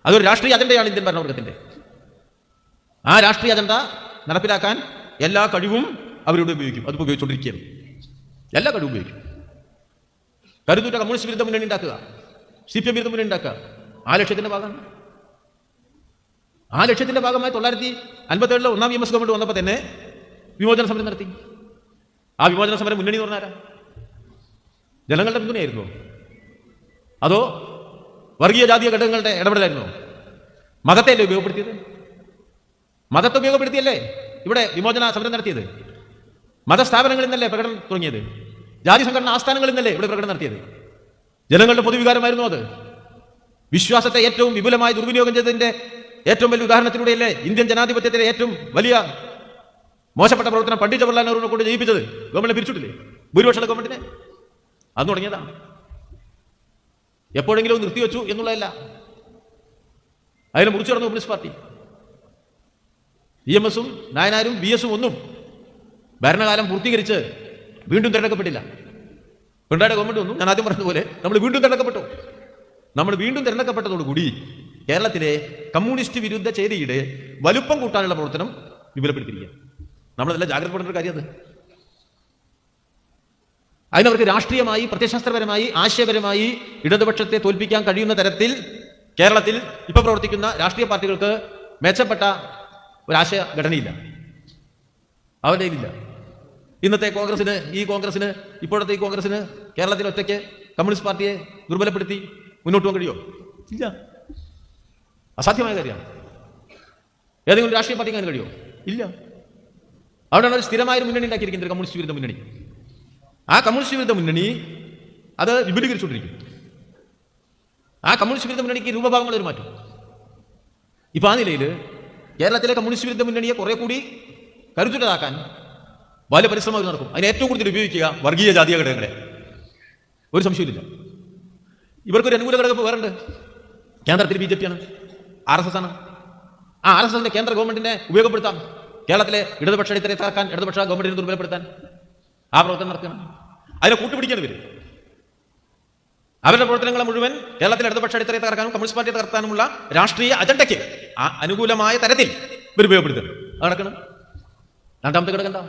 അതൊരു രാഷ്ട്രീയ അജണ്ടയാണ് ഇന്ത്യൻ ഭരണവർഗത്തിന്റെ. ആ രാഷ്ട്രീയ അജണ്ട നടപ്പിലാക്കാൻ എല്ലാ കഴിവും അവരോട് ഉപയോഗിക്കും. അത് ഉപയോഗിച്ചുകൊണ്ടിരിക്കുകയാണ്. എല്ലാ കഴിവും ഉപയോഗിക്കും. കരുത്തുറ്റ കമ്മ്യൂണിസ്റ്റ് വിരുദ്ധ മുന്നണി ഉണ്ടാക്കുക, CPM വിരുദ്ധ മുന്നണി ഉണ്ടാക്കുക. ആ ലക്ഷ്യത്തിന്റെ ഭാഗമാണ്. ആ ലക്ഷ്യത്തിന്റെ ഭാഗമായി 1957 ഒന്നാം EMS ഗവൺമെന്റ് വന്നപ്പോൾ തന്നെ വിമോചന സമരം നടത്തി. ആ വിമോചന സമരം മുന്നണി എന്ന് പറഞ്ഞാൽ ജനങ്ങളുടെ പിന്തുണയായിരുന്നോ? അതോ വർഗീയ ജാതീയ ഘടകങ്ങളുടെ ഇടപെടലായിരുന്നോ? മതത്തെയല്ലേ ഉപയോഗപ്പെടുത്തിയത്? മതത്തെ ഉപയോഗപ്പെടുത്തിയല്ലേ ഇവിടെ വിമോചന സമരം നടത്തിയത്? മതസ്ഥാപനങ്ങളിൽ നിന്നല്ലേ പ്രകടനം തുടങ്ങിയത്? ജാതി സംഘടന ആസ്ഥാനങ്ങളിൽ നിന്നല്ലേ ഇവിടെ പ്രകടനം നടത്തിയത്? ജനങ്ങളുടെ പൊതുവികാരമായിരുന്നു അത്. വിശ്വാസത്തെ ഏറ്റവും വിപുലമായി ദുർവിനിയോഗം ചെയ്തതിന്റെ ഏറ്റവും വലിയ ഉദാഹരണത്തിലൂടെയല്ലേ ഇന്ത്യൻ ജനാധിപത്യത്തിലെ ഏറ്റവും വലിയ മോശപ്പെട്ട പ്രവർത്തനം പണ്ഡിറ്റ് ജവഹർലാൽ നെഹ്റുവിനെ കൊണ്ട് ജയിപ്പിച്ചത്? ഗവൺമെന്റ് പിരിച്ചിട്ടില്ലേ ഭൂരിപക്ഷമുള്ള ഗവൺമെന്റിനെ? അന്ന് തുടങ്ങിയതാണ്. എപ്പോഴെങ്കിലും നിർത്തിവെച്ചു എന്നുള്ളതല്ല. അതിനെ മുറിച്ചു കടന്നു കമ്മ്യൂണിസ്റ്റ് പാർട്ടി. EMS-ഉം നായനാരും BS-ഉം ഒന്നും ഭരണകാലം പൂർത്തീകരിച്ച് വീണ്ടും തിരഞ്ഞെടുക്കപ്പെട്ടില്ല. പിണറായിയുടെ ഗവൺമെന്റ് ഒന്നും, ഞാൻ ആദ്യം പറഞ്ഞതുപോലെ, നമ്മൾ വീണ്ടും തിരഞ്ഞെടുക്കപ്പെട്ടു. നമ്മൾ വീണ്ടും തിരഞ്ഞെടുക്കപ്പെട്ടതോടുകൂടി കേരളത്തിലെ കമ്മ്യൂണിസ്റ്റ് വിരുദ്ധ ചേരിയുടെ വലുപ്പം കൂട്ടാനുള്ള പ്രവർത്തനം വിപുലപ്പെടുത്തിയിരിക്കുക. നമ്മളതെല്ലാം ജാഗ്രതപ്പെടേണ്ട ഒരു കാര്യം അത്. അതിനവർക്ക് രാഷ്ട്രീയമായി, പ്രത്യയശാസ്ത്രപരമായി, ആശയപരമായി ഇടതുപക്ഷത്തെ തോൽപ്പിക്കാൻ കഴിയുന്ന തരത്തിൽ കേരളത്തിൽ ഇപ്പോൾ പ്രവർത്തിക്കുന്ന രാഷ്ട്രീയ പാർട്ടികൾക്ക് മെച്ചപ്പെട്ട ഒരാശയ ഘടനയില്ല, അവരുടെ ഇല്ല. ഇന്നത്തെ കോൺഗ്രസിന്, ഇപ്പോഴത്തെ ഈ കോൺഗ്രസിന് കേരളത്തിൽ ഒറ്റയ്ക്ക് കമ്മ്യൂണിസ്റ്റ് പാർട്ടിയെ ദുർബലപ്പെടുത്തി മുന്നോട്ട് പോകാൻ കഴിയുമോ? ഇല്ല, അസാധ്യമായ കാര്യമാണ്. ഏതെങ്കിലും രാഷ്ട്രീയ പാർട്ടിക്ക് അങ്ങനെ കഴിയുമോ? ഇല്ല. അവിടെയാണ് ഒരു സ്ഥിരമായൊരു മുന്നണി ഉണ്ടാക്കിയിരിക്കുന്നത്, കമ്മ്യൂണിസ്റ്റ് വിരുദ്ധ മുന്നണി. ആ കമ്മ്യൂണിസ്റ്റ് വിരുദ്ധ മുന്നണി അത് വിപുലീകരിച്ചുകൊണ്ടിരിക്കും. ആ കമ്മ്യൂണിസ്റ്റ് വിരുദ്ധ മുന്നണിക്ക് രൂപഭാവങ്ങളൊരു മാറ്റം. ഇപ്പം ആ നിലയിൽ കേരളത്തിലെ കമ്മ്യൂണിസ്റ്റ് വിരുദ്ധ മുന്നണിയെ കുറെ കൂടി കരുത്തുറ്റതാക്കാൻ വലിയ പരിശ്രമം നടക്കും. അതിന് ഏറ്റവും കൂടുതൽ ഉപയോഗിക്കുക വർഗീയ ജാതീയ ഘടകങ്ങളെ. ഒരു സംശയമില്ല. ഇവർക്കൊരു അനുകൂല ഘടകം വേറുണ്ട്. കേന്ദ്രത്തിൽ BJP ആണ്, RSS ആണ്. ആ RSSന്റെ കേന്ദ്ര ഗവൺമെന്റിനെ ഉപയോഗപ്പെടുത്താം കേരളത്തിലെ ഇടതുപക്ഷ അടിത്തറയെ തകർക്കാൻ, ഇടതുപക്ഷ ഗവൺമെന്റിനെ ദുർബലപ്പെടുത്താൻ. ആ പ്രവർത്തനം നടക്കണം. അതിനെ കൂട്ടുപിടിക്കാൻ വരും. അവരുടെ പ്രവർത്തനങ്ങളെ മുഴുവൻ കേരളത്തിലെ ഇടതുപക്ഷ അടിത്തറയെ തകർക്കാനും കമ്മ്യൂണിസ്റ്റ് പാർട്ടിയെ തകർക്കാനുമുള്ള രാഷ്ട്രീയ അജണ്ടയ്ക്ക് അനുകൂലമായ തരത്തിൽ ഇവർ ഉപയോഗപ്പെടുത്തുന്നത്. അത് നടക്കണം. രണ്ടാമത്തെ ഘടകം എന്താ?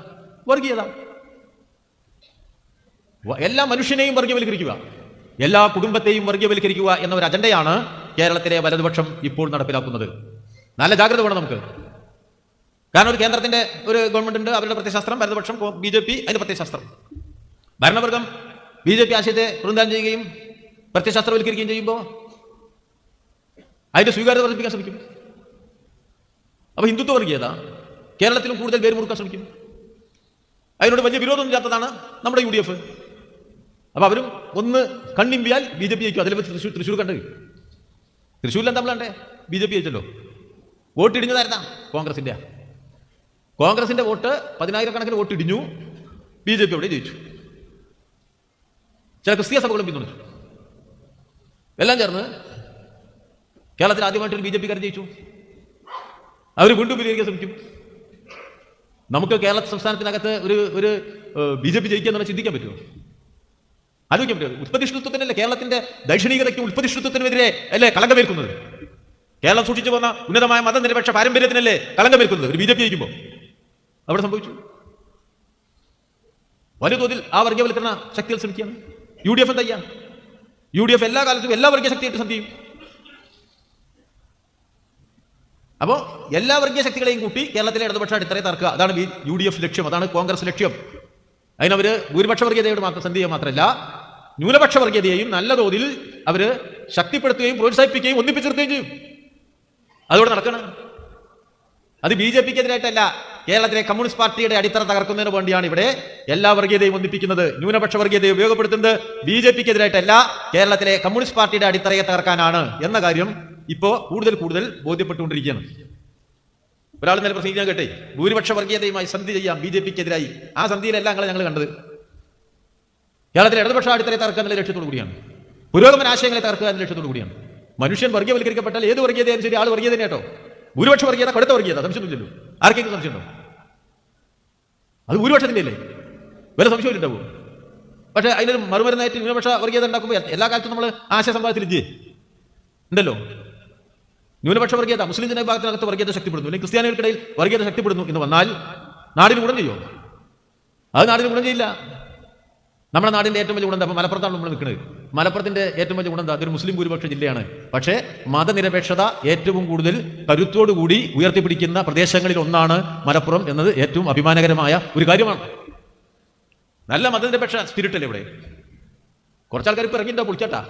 വർഗീയത. എല്ലാ മനുഷ്യനെയും വർഗീയവൽക്കരിക്കുക, എല്ലാ കുടുംബത്തെയും വർഗീയവൽക്കരിക്കുക എന്ന ഒരു അജണ്ടയാണ് കേരളത്തിലെ വലതുപക്ഷം ഇപ്പോൾ നടപ്പിലാക്കുന്നത്. നല്ല ജാഗ്രത വേണം നമുക്ക്. കാരണം ഒരു കേന്ദ്രത്തിന്റെ ഒരു ഗവൺമെന്റ് ഉണ്ട്, അവരുടെ പ്രത്യയശാസ്ത്രം. വലതുപക്ഷം BJP അതിന്റെ പ്രത്യയശാസ്ത്രം. ഭരണവർഗം BJP ആശയത്തെ പ്രതിനിധാനം ചെയ്യുകയും പ്രത്യയശാസ്ത്രവൽക്കരിക്കുകയും ചെയ്യുമ്പോൾ അതിന്റെ സ്വീകാര്യത വർദ്ധിപ്പിക്കാൻ ശ്രമിക്കും. അപ്പൊ ഹിന്ദുത്വ വർഗീയത കേരളത്തിലും കൂടുതൽ പേര് മുറുക്കാൻ ശ്രമിക്കും. അതിനോട് വലിയ വിരോധമൊന്നും ഇല്ലാത്തതാണ് നമ്മുടെ UDF. അപ്പൊ അവരും ഒന്ന് കണ്ണിമ്പിയാൽ BJP ജയിക്കും. അതിൽ തൃശ്ശൂർ കണ്ടത്. തൃശ്ശൂരിൽ എന്താ നമ്മളെ BJP ജയിച്ചല്ലോ. വോട്ട് ഇടിഞ്ഞതായിരുന്ന കോൺഗ്രസിന്റെ വോട്ട് 10,000 വോട്ട് ഇടിഞ്ഞു. BJP അവിടെ ജയിച്ചു. ചില ക്രിസ്തീയ സഭകളും പിന്തുണച്ചു. എല്ലാം ചേർന്ന് കേരളത്തിൽ ആദ്യമായിട്ടൊരു BJP-കാർ ജയിച്ചു. അവർ വീണ്ടും വിലയിരുത്താൻ ശ്രമിക്കും. നമുക്ക് കേരള സംസ്ഥാനത്തിനകത്ത് ഒരു BJP ജയിക്കുക എന്നുള്ള ചിന്തിക്കാൻ പറ്റുമോ? ആലോചിക്കാൻ പറ്റുമോ? ഉൽപ്പതിഷ്ഠിത്വത്തിനല്ലേ, കേരളത്തിന്റെ ദൈക്ഷണികതയ്ക്കും ഉൽപ്പതിഷ്ഠിത്വത്തിനെതിരെ അല്ലേ കളങ്കമേൽക്കുന്നത്? കേരളം സൂക്ഷിച്ചു പോകുന്ന ഉന്നതമായ മതനിരപേക്ഷ പാരമ്പര്യത്തിനല്ലേ കളങ്കമേൽക്കുന്നത് ഒരു BJP ജയിക്കുമ്പോൾ? അവിടെ സംഭവിച്ചു. വലിയ തോതിൽ ആ വർഗീയവൽക്കരണ ശക്തികൾ ശ്രമിക്കുകയാണ്. UDF എന്താ ചെയ്യാം? UDF എല്ലാ കാലത്തും എല്ലാ വർഗീയ ശക്തിയായിട്ട് സന്ധിയും. അപ്പോൾ എല്ലാ വർഗീയ ശക്തികളെയും കൂട്ടി കേരളത്തിലെ ഇടതുപക്ഷ അടിത്തറയെ തകർക്കുക. അതാണ് UDF ലക്ഷ്യം, അതാണ് കോൺഗ്രസ് ലക്ഷ്യം. അതിനവർ ഭൂരിപക്ഷ വർഗീയതയോട് മാത്രം സന്ധിയെ മാത്രമല്ല ന്യൂനപക്ഷ വർഗീയതയെയും നല്ല തോതിൽ അവര് ശക്തിപ്പെടുത്തുകയും പ്രോത്സാഹിപ്പിക്കുകയും ഒന്നിപ്പിച്ചു നിർത്തുകയും ചെയ്യും. അതോടെ നടക്കണം. അത് BJPക്ക് എതിരായിട്ടല്ല, കേരളത്തിലെ കമ്മ്യൂണിസ്റ്റ് പാർട്ടിയുടെ അടിത്തറ തകർക്കുന്നതിന് വേണ്ടിയാണ് ഇവിടെ എല്ലാ വർഗീയതയും ഒന്നിപ്പിക്കുന്നത്. ന്യൂനപക്ഷ വർഗീയതയെ ഉപയോഗപ്പെടുത്തുന്നത് BJPക്ക് എതിരായിട്ടല്ല, കേരളത്തിലെ കമ്മ്യൂണിസ്റ്റ് പാർട്ടിയുടെ അടിത്തറയെ തകർക്കാനാണ് എന്ന കാര്യം ഇപ്പോൾ കൂടുതൽ കൂടുതൽ ബോധ്യപ്പെട്ടുകൊണ്ടിരിക്കുകയാണ്. ഒരാൾ ഇന്നലെ പ്രസംഗിക്കാൻ കേട്ടെ, ഭൂരിപക്ഷ വർഗീയതയുമായി സന്ധി ചെയ്യാം BJPക്ക് എതിരായി. ആ സന്ധിയിലെല്ലാം ഞങ്ങൾ കണ്ടത് കേരളത്തിലെ ഇടതുപക്ഷ അടിത്തറയെ തകർക്കുക എന്നുള്ള ലക്ഷ്യത്തോടു കൂടിയാണ്, പുരോഗമന ആശയങ്ങളെ തകർക്കുക എന്ന ലക്ഷ്യത്തോടു കൂടിയാണ്. മനുഷ്യൻ വർഗീയവൽക്കരിക്കപ്പെട്ടാൽ ഏത് വർഗീയതയും ശരി, ആൾ വർഗീയത തന്നെ കേട്ടോ. ഭൂരിപക്ഷ വർഗീയത കടുത്ത വർഗീയത, സംശയമൊന്നുമില്ലല്ലോ. ആർക്കെങ്കിലും സംശയമുണ്ടോ? അത് ഭൂരിപക്ഷത്തിൻ്റെ അല്ലേ, വേറെ സംശയമില്ലാവും. പക്ഷേ അതിനൊരു മറുമരുന്നായിട്ട് ന്യൂനപക്ഷ വർഗീയത ഉണ്ടാക്കുമ്പോൾ എല്ലാ കാലത്തും നമ്മൾ ആശയ സംവാദത്തിൽ ഉണ്ടല്ലോ. ന്യൂനപക്ഷ വർഗീയത മുസ്ലിം ജനവിഭാഗത്തിനകത്ത് വർഗീയത ശക്തിപ്പെടുന്നു, അല്ലെങ്കിൽ ക്രിസ്ത്യാനികൾക്കിടയിൽ വർഗീയത ശക്തിപ്പെടുന്നു എന്ന് വന്നാൽ നാടിന് ഗുണം ചെയ്യുമോ? അത് നാടിന് ഗുണം ചെയ്യില്ല. നമ്മുടെ നാടിന്റെ ഏറ്റവും വലിയ ഗുണം എന്താ? മലപ്പുറത്താണ് നമ്മൾ നിൽക്കുന്നത്. മലപ്പുറത്തിന്റെ ഏറ്റവും വലിയ ഗുണം എന്താ? അതൊരു മുസ്ലിം ഭൂരിപക്ഷ ജില്ലയാണ്. പക്ഷേ മതനിരപേക്ഷത ഏറ്റവും കൂടുതൽ കരുത്തോടുകൂടി ഉയർത്തിപ്പിടിക്കുന്ന പ്രദേശങ്ങളിൽ ഒന്നാണ് മലപ്പുറം എന്നത് ഏറ്റവും അഭിമാനകരമായ ഒരു കാര്യമാണ്. നല്ല മതനിരപേക്ഷ സ്പിരിറ്റ് അല്ലേ ഇവിടെ? കുറച്ചാൾക്കാർ ഇപ്പോൾ ഇറങ്ങിയിട്ടുണ്ടോ പൊളിച്ചാട്ടാ?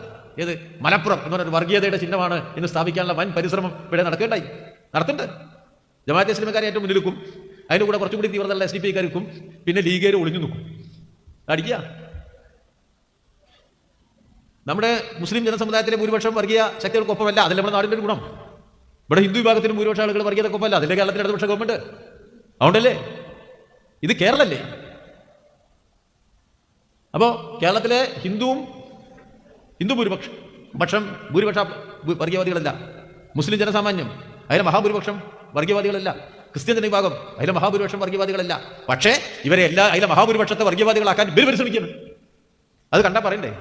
ഏത് മലപ്പുറം എന്ന് പറഞ്ഞൊരു വർഗീയതയുടെ ചിഹ്നമാണ് എന്ന് സ്ഥാപിക്കാനുള്ള വൻ പരിശ്രമം ഇവിടെ നടത്തുന്നുണ്ട്. ജമാഅത്തെ ഇസ്ലാമിക്കാരെ ഏറ്റവും മുന്നിൽ നിൽക്കും, അതിൻ്റെ കൂടെ കുറച്ചും കൂടി തീവ്രതയുള്ള SDP നിൽക്കും, പിന്നെ ലീഗേര് ഒളിഞ്ഞു നിൽക്കും. അടിക്കുക. നമ്മുടെ മുസ്ലിം ജനസമുദായത്തിലെ ഭൂരിപക്ഷം വർഗീയ ശക്തികൾക്കൊപ്പമല്ല, അതല്ല നമ്മുടെ നാടിൻ്റെ ഒരു ഗുണം. ഇവിടെ ഹിന്ദു വിഭാഗത്തിലും ഭൂരിപക്ഷ ആളുകൾ വർഗീയതക്കൊപ്പമല്ല, അതിലെ കേരളത്തിലെ ഇടതുപക്ഷ ഗവൺമെന്റ്. അതുകൊണ്ടല്ലേ ഇത് കേരളല്ലേ? അപ്പോൾ കേരളത്തിലെ ഹിന്ദു ഭൂരിപക്ഷം വർഗീയവാദികളല്ല. മുസ്ലിം ജനസാമാന്യം അതിലെ മഹാഭൂരിപക്ഷം വർഗീയവാദികളല്ല. ക്രിസ്ത്യൻ ജനവിഭാഗം അതിലെ മഹാഭൂരിപക്ഷം വർഗീയവാദികളല്ല. പക്ഷേ ഇവരെ അതിലെ മഹാഭൂരിപക്ഷത്തെ വർഗീയവാദികളാക്കാൻ ഇവർ പരിശ്രമിക്കുന്നു. അത് കണ്ടാൽ പറയണ്ടേ?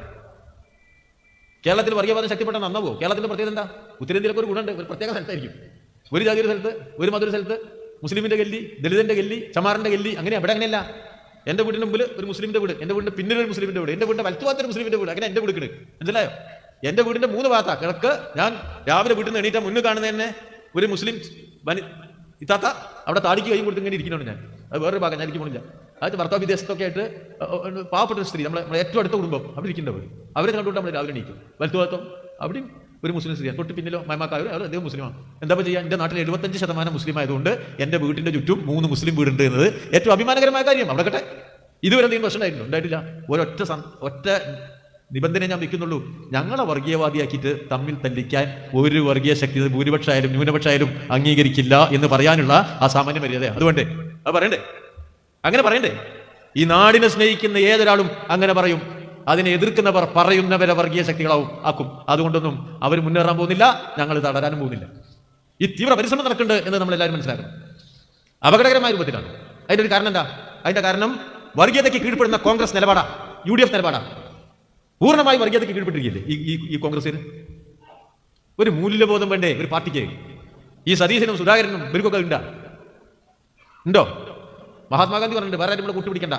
കേരളത്തിൽ വർഗീയവാദം ശക്തിപ്പെട്ടാൽ നന്നാവോ? കേരളത്തിന്റെ പ്രത്യേകത എന്താ? ഉത്തരേന്ത്യയിലൊക്കെ ഒരു ഗുണമുണ്ട്, ഒരു പ്രത്യേക സ്ഥലത്തായിരിക്കും. ഒരു ജാതി ഒരു സ്ഥലത്ത്, ഒരു മത ഒരു സ്ഥലത്ത്, മുസ്ലിമിന്റെ ഗല്ലി, ദളിതന്റെ ഗല്ലി, ചമാറിന്റെ ഗല്ലി, അങ്ങനെ അവിടെ അങ്ങനെയല്ല. എന്റെ വീടിന് മുമ്പിൽ ഒരു മുസ്ലിമിന്റെ വീട്, എന്റെ വീടിന്റെ പിന്നിൽ ഒരു മുസ്ലിമിന്റെ വീട്, എന്റെ വീടിന്റെ വലത്തുഭാഗത്തൊരു മുസ്ലിമിന്റെ വീട്, അങ്ങനെ എന്റെ വീട് കിടക്ക്. മനസ്സിലായോ? എന്റെ വീടിന്റെ 3 ഭാഗത്താ കിഴക്ക്. ഞാൻ രാവിലെ വീട്ടിൽ നിന്ന് എണീറ്റാൽ മുന്നിൽ കാണുന്ന തന്നെ ഒരു മുസ്ലിം ഇത്താത്ത അവിടെ താടിക്ക് കൈയും കൊടുത്ത് ഇങ്ങനെ ഇരിക്കുന്നുണ്ട്. ഞാൻ അത് വേറൊരു ഭാഗം, ഞാൻ എനിക്ക് പോണില്ല. അതായത് ഭർത്താവ് വിദേശത്തൊക്കെ ആയിട്ട് പാവപ്പെട്ട സ്ത്രീ, നമ്മളെ ഏറ്റവും അടുത്ത കുടുംബം അവിടെ ഇരിക്കേണ്ടവർ, അവരെ കണ്ടുകൊണ്ട് നമ്മൾ രാവിലെ എണീക്കും. വലത്തുഭാഗത്തും അവിടെയും ഒരു മുസ്ലിം സ്ത്രീ, തൊട്ട് പിന്നിലോ മൈമാക്കാരും അവർ അദ്ദേഹം മുസ്ലിമാണ്. എന്താ ചെയ്യാൻ? എൻ്റെ നാട്ടിൽ 75% മുസ്ലിം ആയതുകൊണ്ട് എൻ്റെ വീട്ടിൻ്റെ ചുറ്റും 3 മുസ്ലിം വീടുണ്ട് എന്നത് ഏറ്റവും അഭിമാനകരമായ കാര്യം. അവിടെ കട്ടെ, ഇതുവരെ എന്തെങ്കിലും പ്രശ്നമായിരുന്നു? ഉണ്ടായിട്ടില്ല. ഒറ്റ നിബന്ധന ഞാൻ വെക്കുന്നുള്ളൂ, ഞങ്ങളെ വർഗീയവാദിയാക്കിയിട്ട് തമ്മിൽ തല്ലിക്കാൻ ഒരു വർഗീയ ശക്തി ഭൂരിപക്ഷമായാലും ന്യൂനപക്ഷമായാലും അംഗീകരിക്കില്ല എന്ന് പറയാനുള്ള ആ സാമാന്യ മര്യാദ അതുകൊണ്ടേ അത് പറയണ്ടേ? അങ്ങനെ പറയണ്ടേ? ഈ നാടിനെ സ്നേഹിക്കുന്ന ഏതൊരാളും അങ്ങനെ പറയും. അതിനെ എതിർക്കുന്നവർ പറയുന്നവരെ വർഗീയ ശക്തികളാക്കും. അതുകൊണ്ടൊന്നും അവർ മുന്നേറാൻ പോകുന്നില്ല, ഞങ്ങൾ തളരാനും പോകുന്നില്ല. ഈ തീവ്ര പരിശ്രമം നടക്കുന്നുണ്ട് എന്ന് നമ്മളെല്ലാവരും മനസ്സിലാക്കണം. അപകടകരമായ രൂപത്തിലാണ്. അതിൻ്റെ ഒരു കാരണം എന്താ? അതിന്റെ കാരണം വർഗീയതയ്ക്ക് കീഴ്പ്പെടുന്ന കോൺഗ്രസ് നിലപാടാ, UDF നിലപാടാ. പൂർണ്ണമായി വർഗീയതയ്ക്ക് കീഴ്പ്പെട്ടിരിക്കില്ലേ ഈ കോൺഗ്രസിന്? ഒരു മൂല്യബോധം വേണ്ടേ ഒരു പാർട്ടിക്ക്? ഈ സതീശനും സുധാകരനും ഇവർക്കൊക്കെ ഉണ്ടോ? മഹാത്മാഗാന്ധി പറഞ്ഞിട്ടുണ്ട്, വേറെ നമ്മൾ കൂട്ടുപിടിക്കണ്ട,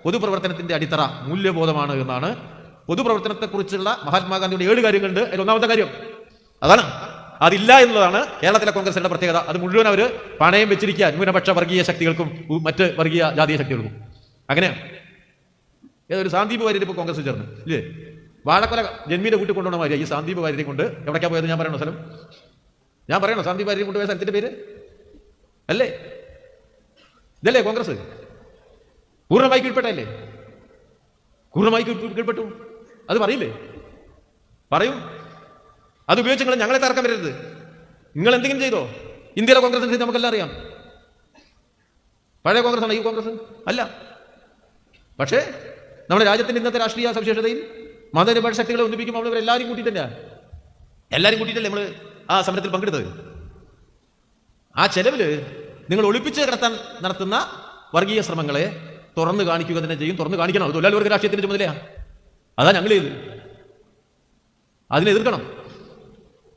പൊതുപ്രവർത്തനത്തിന്റെ അടിത്തറ മൂല്യബോധമാണ് എന്നാണ്. പൊതുപ്രവർത്തനത്തെക്കുറിച്ചുള്ള മഹാത്മാഗാന്ധിയുടെ 7 കാര്യങ്ങളുണ്ട്. അതിൽ ഒന്നാമത്തെ കാര്യം അതാണ്. അതില്ല എന്നുള്ളതാണ് കേരളത്തിലെ കോൺഗ്രസിന്റെ പ്രത്യേകത. അത് മുഴുവൻ അവർ പണയം വെച്ചിരിക്കുക ന്യൂനപക്ഷ വർഗീയ ശക്തികൾക്കും മറ്റ് വർഗീയ ജാതീയ ശക്തികൾക്കും. അങ്ങനെയാണ്. ഏതൊരു സാന്ദീപ് വാര്യർ ഇപ്പോൾ കോൺഗ്രസ് ചേർന്ന് ഇല്ലേ? വാഴക്കൊല ജന്മീന്റെ വീട്ടിൽ കൊണ്ടുപോകണ മാതിരി ഈ സാന്ദീപ് വാര്യരെ കൊണ്ട് എവിടേക്കാ പോയത്? ഞാൻ പറയണോ സ്ഥലം? ഞാൻ പറയണോ സാന്ദീപ് വാര്യരെ കൊണ്ടുപോയ സ്ഥലത്തിന്റെ പേര്? അല്ലേ? ഇതല്ലേ കോൺഗ്രസ്? പൂർണ്ണമായി കീഴ്പ്പെട്ടല്ലേ? പൂർണ്ണമായി കീഴ്പ്പെട്ടു. അത് പറയില്ലേ? പറയും. അത് ഉപയോഗിച്ച് നിങ്ങൾ ഞങ്ങളെ തർക്കം വരരുത്. നിങ്ങൾ എന്തെങ്കിലും ചെയ്തോ? ഇന്ത്യയിലെ കോൺഗ്രസിനെ നമുക്കെല്ലാം അറിയാം. പഴയ കോൺഗ്രസ് ആണ് ഈ കോൺഗ്രസ് അല്ല. പക്ഷേ നമ്മുടെ രാജ്യത്തിന്റെ ഇന്നത്തെ രാഷ്ട്രീയ സവിശേഷതയിൽ മതനിരപേക്ഷ ശക്തികളെ ഒന്നിപ്പിക്കുമ്പോൾ നമ്മൾ ഇവരെല്ലാവരും കൂട്ടിയിട്ടല്ലേ നമ്മൾ ആ സമരത്തിൽ പങ്കെടുത്തത്. ആ ചെലവില് നിങ്ങൾ ഒളിപ്പിച്ച് കിടത്താൻ നടത്തുന്ന വർഗീയ ശ്രമങ്ങളെ തുറന്നു കാണിക്കുക തന്നെ ചെയ്യും. തുറന്നു കാണിക്കണം. അത് തൊഴിലാളി വർഗ രാഷ്ട്രീയത്തിന്റെ ചുമതലയാണ്. അതാ ഞങ്ങൾ ചെയ്ത്. അതിനെ എതിർക്കണം.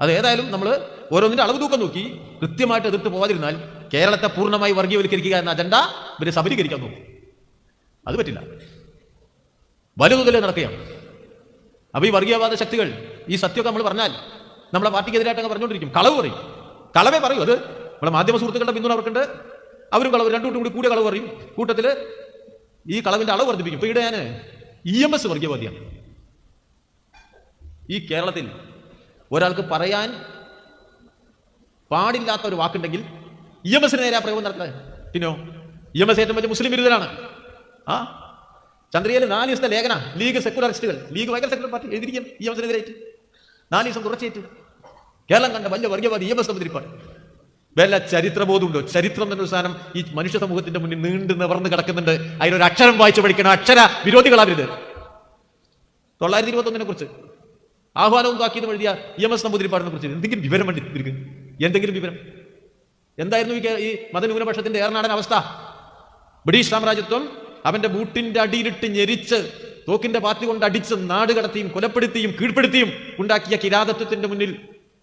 അത് ഏതായാലും നമ്മൾ ഓരോന്നിന്റെ അളവ് തൂക്കം നോക്കി കൃത്യമായിട്ട് എതിർത്ത് പോകാതിരുന്നാൽ കേരളത്തെ പൂർണ്ണമായി വർഗീയവൽക്കരിക്കുക എന്ന അജണ്ട ഇവരെ സബലീകരിക്കാൻ നോക്കും. അത് പറ്റില്ല. വലുതുതലേ നടക്കുകയാണ്. അപ്പൊ ഈ വർഗീയവാദ ശക്തികൾ ഈ സത്യമൊക്കെ നമ്മൾ പറഞ്ഞാൽ നമ്മളെ പാർട്ടിക്കെതിരായിട്ടൊക്കെ പറഞ്ഞുകൊണ്ടിരിക്കും. കളവ് പറയും. കളവേ പറയൂ. അത് നമ്മളെ മാധ്യമ സുഹൃത്തുക്കളുടെ പിന്തുണ അവർക്കുണ്ട്. അവരും കളവ്, രണ്ടു കൂടി കൂടിയ കളവ് പറയും. കൂട്ടത്തിൽ ഈ കളവിന്റെ അളവ് വർദ്ധിപ്പിക്കും. ഇപ്പൊ ഇവിടെ ഞാൻ EMS വർഗീയവാദിയാണ്. ഈ കേരളത്തിൽ ഒരാൾക്ക് പറയാൻ പാടില്ലാത്ത ഒരു വാക്കുണ്ടെങ്കിൽ EMS നേരെ ആ പ്രയോഗം നടക്കുക. പിന്നോ EMS ഏറ്റവും വലിയ മുസ്ലിം വിരുദ്ധരാണ്. ചന്ദ്രയിൽ 4 ദിവസത്തെ ലേഖന ലീഗ് സെക്കുലറിസ്റ്റുകൾ, ലീഗ് ഭയങ്കര സെക്കുലർ പാർട്ടി എഴുതിയിരിക്കും EMS-നെതിരായിട്ട് 4 ദിവസം തുടർച്ചയായിട്ട്. കേരളം കണ്ട വലിയ വർഗീയവാദി EMS നമ്പൂതിരിപ്പാട്. വല്ല ചരിത്രബോധമുണ്ടോ? ചരിത്രം എന്നൊരു സാധനം ഈ മനുഷ്യ സമൂഹത്തിന്റെ മുന്നിൽ നീണ്ടു നിവർന്ന് കിടക്കുന്നുണ്ട്. അതിലൊരു അക്ഷരം വായിച്ചു പഠിക്കണം. അക്ഷര വിരോധികളാവരുത്. 921 കുറിച്ച് ആഹ്വാനവും താക്കീതും എഴുതിയ EMS നമ്പൂതിരിപ്പാടിനെ കുറിച്ച് എന്തെങ്കിലും വിവരം വേണ്ടി ഇവർക്ക്? എന്തെങ്കിലും വിവരം? എന്തായിരുന്നു ഈ മതന്യൂനപക്ഷത്തിന്റെ ഏറനാടൻ അവസ്ഥ? ബ്രിട്ടീഷ് സാമ്രാജ്യത്വം അവന്റെ ബൂട്ടിന്റെ അടിയിലിട്ട് ഞെരിച്ച് തോക്കിന്റെ പാത്തി കൊണ്ട് അടിച്ച് നാട് കടത്തിയും കൊലപ്പെടുത്തിയും കീഴ്പ്പെടുത്തിയും ഉണ്ടാക്കിയ കിരാതത്വത്തിന്റെ മുന്നിൽ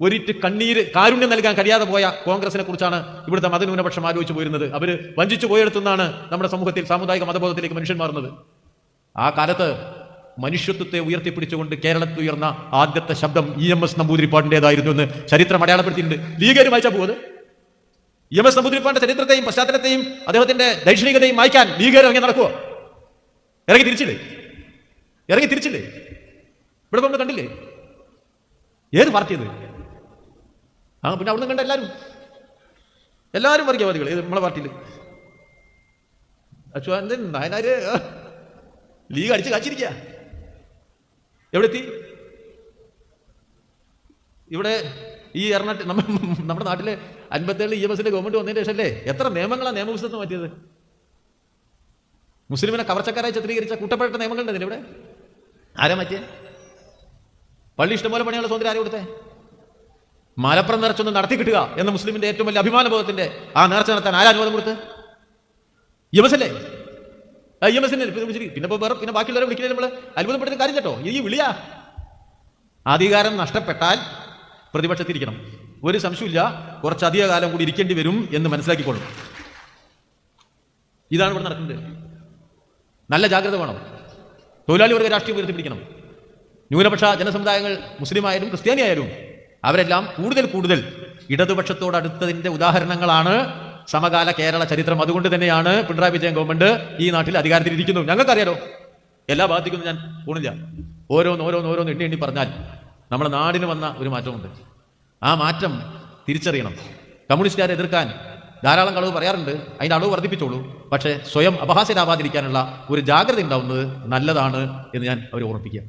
ഒരിറ്റ് കണ്ണീര് കാരുണ്യം നൽകാൻ കഴിയാതെ പോയ കോൺഗ്രസിനെ കുറിച്ചാണ് ഇവിടുത്തെ മതന്യൂനപക്ഷം ആലോചിച്ചു പോയിരുന്നത്. അവര് വഞ്ചിച്ചു പോയെടുത്തുനിന്നാണ് നമ്മുടെ സമൂഹത്തിൽ സാമുദായിക മതബോധത്തിലേക്ക് മനുഷ്യൻ മാറുന്നത്. ആ കാലത്ത് മനുഷ്യത്വത്തെ ഉയർത്തിപ്പിടിച്ചുകൊണ്ട് കേരളത്തിൽ ഉയർന്ന ആദ്യത്തെ ശബ്ദം EMS നമ്പൂതിരിപ്പാടിൻ്റെതായിരുന്നു എന്ന് ചരിത്രം അടയാളപ്പെടുത്തിയിട്ടുണ്ട്. ലീഗേര് വായിച്ചാൽ പോകുന്നത് EMS നമ്പൂതിരിപ്പാടിന്റെ ചരിത്രത്തെയും പശ്ചാത്തലത്തെയും അദ്ദേഹത്തിന്റെ ദൈക്ഷണികതയും വായിക്കാൻ ലീഗേര് ഇറങ്ങി നടക്കുവോ? ഇറങ്ങി തിരിച്ചില്ലേ? ഇവിടെ നമ്മൾ കണ്ടില്ലേ? ഏത് പാർട്ടിയത്? പിന്നെ അവിടുന്ന് കണ്ട എല്ലാവരും വർഗീയവാദികൾ നമ്മളെ പാർട്ടിയിൽ. അച്ഛൻ നായനാര് ലീഗ് അടിച്ച് കാച്ചിരിക്കുക. എവിടെ എത്തി? ഇവിടെ ഈ നമ്മുടെ നാട്ടിലെ 57 EMS-ന്റെ ഗവൺമെന്റ് വന്നതിന് ശേഷമല്ലേ എത്ര നിയമങ്ങളാണ് നിയമപുസ്തകത്തിൽ മാറ്റിയത്? മുസ്ലിമിനെ കവർച്ചക്കാരായി ചിത്രീകരിച്ച കൂട്ടപ്പെട്ട നിയമങ്ങളുണ്ട് ഇവിടെ. ആരാ മാറ്റിയ? പള്ളി ഇഷ്ടംപോലെ പണിയുള്ള സ്വാതന്ത്ര്യം ആരും കൊടുത്തേ? മലപ്പുറം നേർച്ചൊന്ന് നടത്തി കിട്ടുക എന്ന മുസ്ലിമിന്റെ ഏറ്റവും വലിയ അഭിമാന ബോധത്തിന്റെ ആ നേർച്ച നടത്താൻ ആരാ അനുവാദം കൊടുത്ത്? EMS അല്ലേ? EMS-നെ പിന്നെ ബാക്കിയുള്ളവരെ വിളിക്കുന്നത് നമ്മൾ അത്ഭുതപ്പെടുന്ന കാര്യം കേട്ടോ. ഈ വിളിയാ അധികാരം നഷ്ടപ്പെട്ടാൽ പ്രതിപക്ഷത്തിരിക്കണം. ഒരു സംശയമില്ല, കുറച്ചധിക കാലം കൂടി ഇരിക്കേണ്ടി വരും എന്ന് മനസ്സിലാക്കിക്കൊള്ളും. ഇതാണ് ഇവിടെ നടക്കുന്നത്. നല്ല ജാഗ്രത വേണം. തൊഴിലാളി വർഗ രാഷ്ട്രീയം ഉയർത്തിപ്പിടിക്കണം. ന്യൂനപക്ഷ ജനസമുദായങ്ങൾ മുസ്ലിം ആയാലും ക്രിസ്ത്യാനി ആയാലും അവരെല്ലാം കൂടുതൽ ഇടതുപക്ഷത്തോടടുത്തതിന്റെ ഉദാഹരണങ്ങളാണ് സമകാല കേരള ചരിത്രം. അതുകൊണ്ട് തന്നെയാണ് പിണറായി വിജയൻ ഗവൺമെന്റ് ഈ നാട്ടിൽ അധികാരത്തിലിരിക്കുന്നു. ഞങ്ങൾക്കറിയാലോ, എല്ലാ ഭാഗത്തേക്കൊന്നും ഞാൻ പോണില്ല. ഓരോന്ന് എണ്ണി പറഞ്ഞാൽ നമ്മുടെ നാടിന് വന്ന ഒരു മാറ്റമുണ്ട്. ആ മാറ്റം തിരിച്ചറിയണം. കമ്മ്യൂണിസ്റ്റുകാരെ എതിർക്കാൻ ധാരാളം കളവ് പറയാറുണ്ട്. അതിന്റെ അളവ് വർദ്ധിപ്പിച്ചോളൂ. പക്ഷേ സ്വയം അപഹാസ്യരാവാതിരിക്കാനുള്ള ഒരു ജാഗ്രത ഉണ്ടാവുന്നത് നല്ലതാണ് എന്ന് ഞാൻ അവരെ ഓർമ്മിപ്പിക്കുക.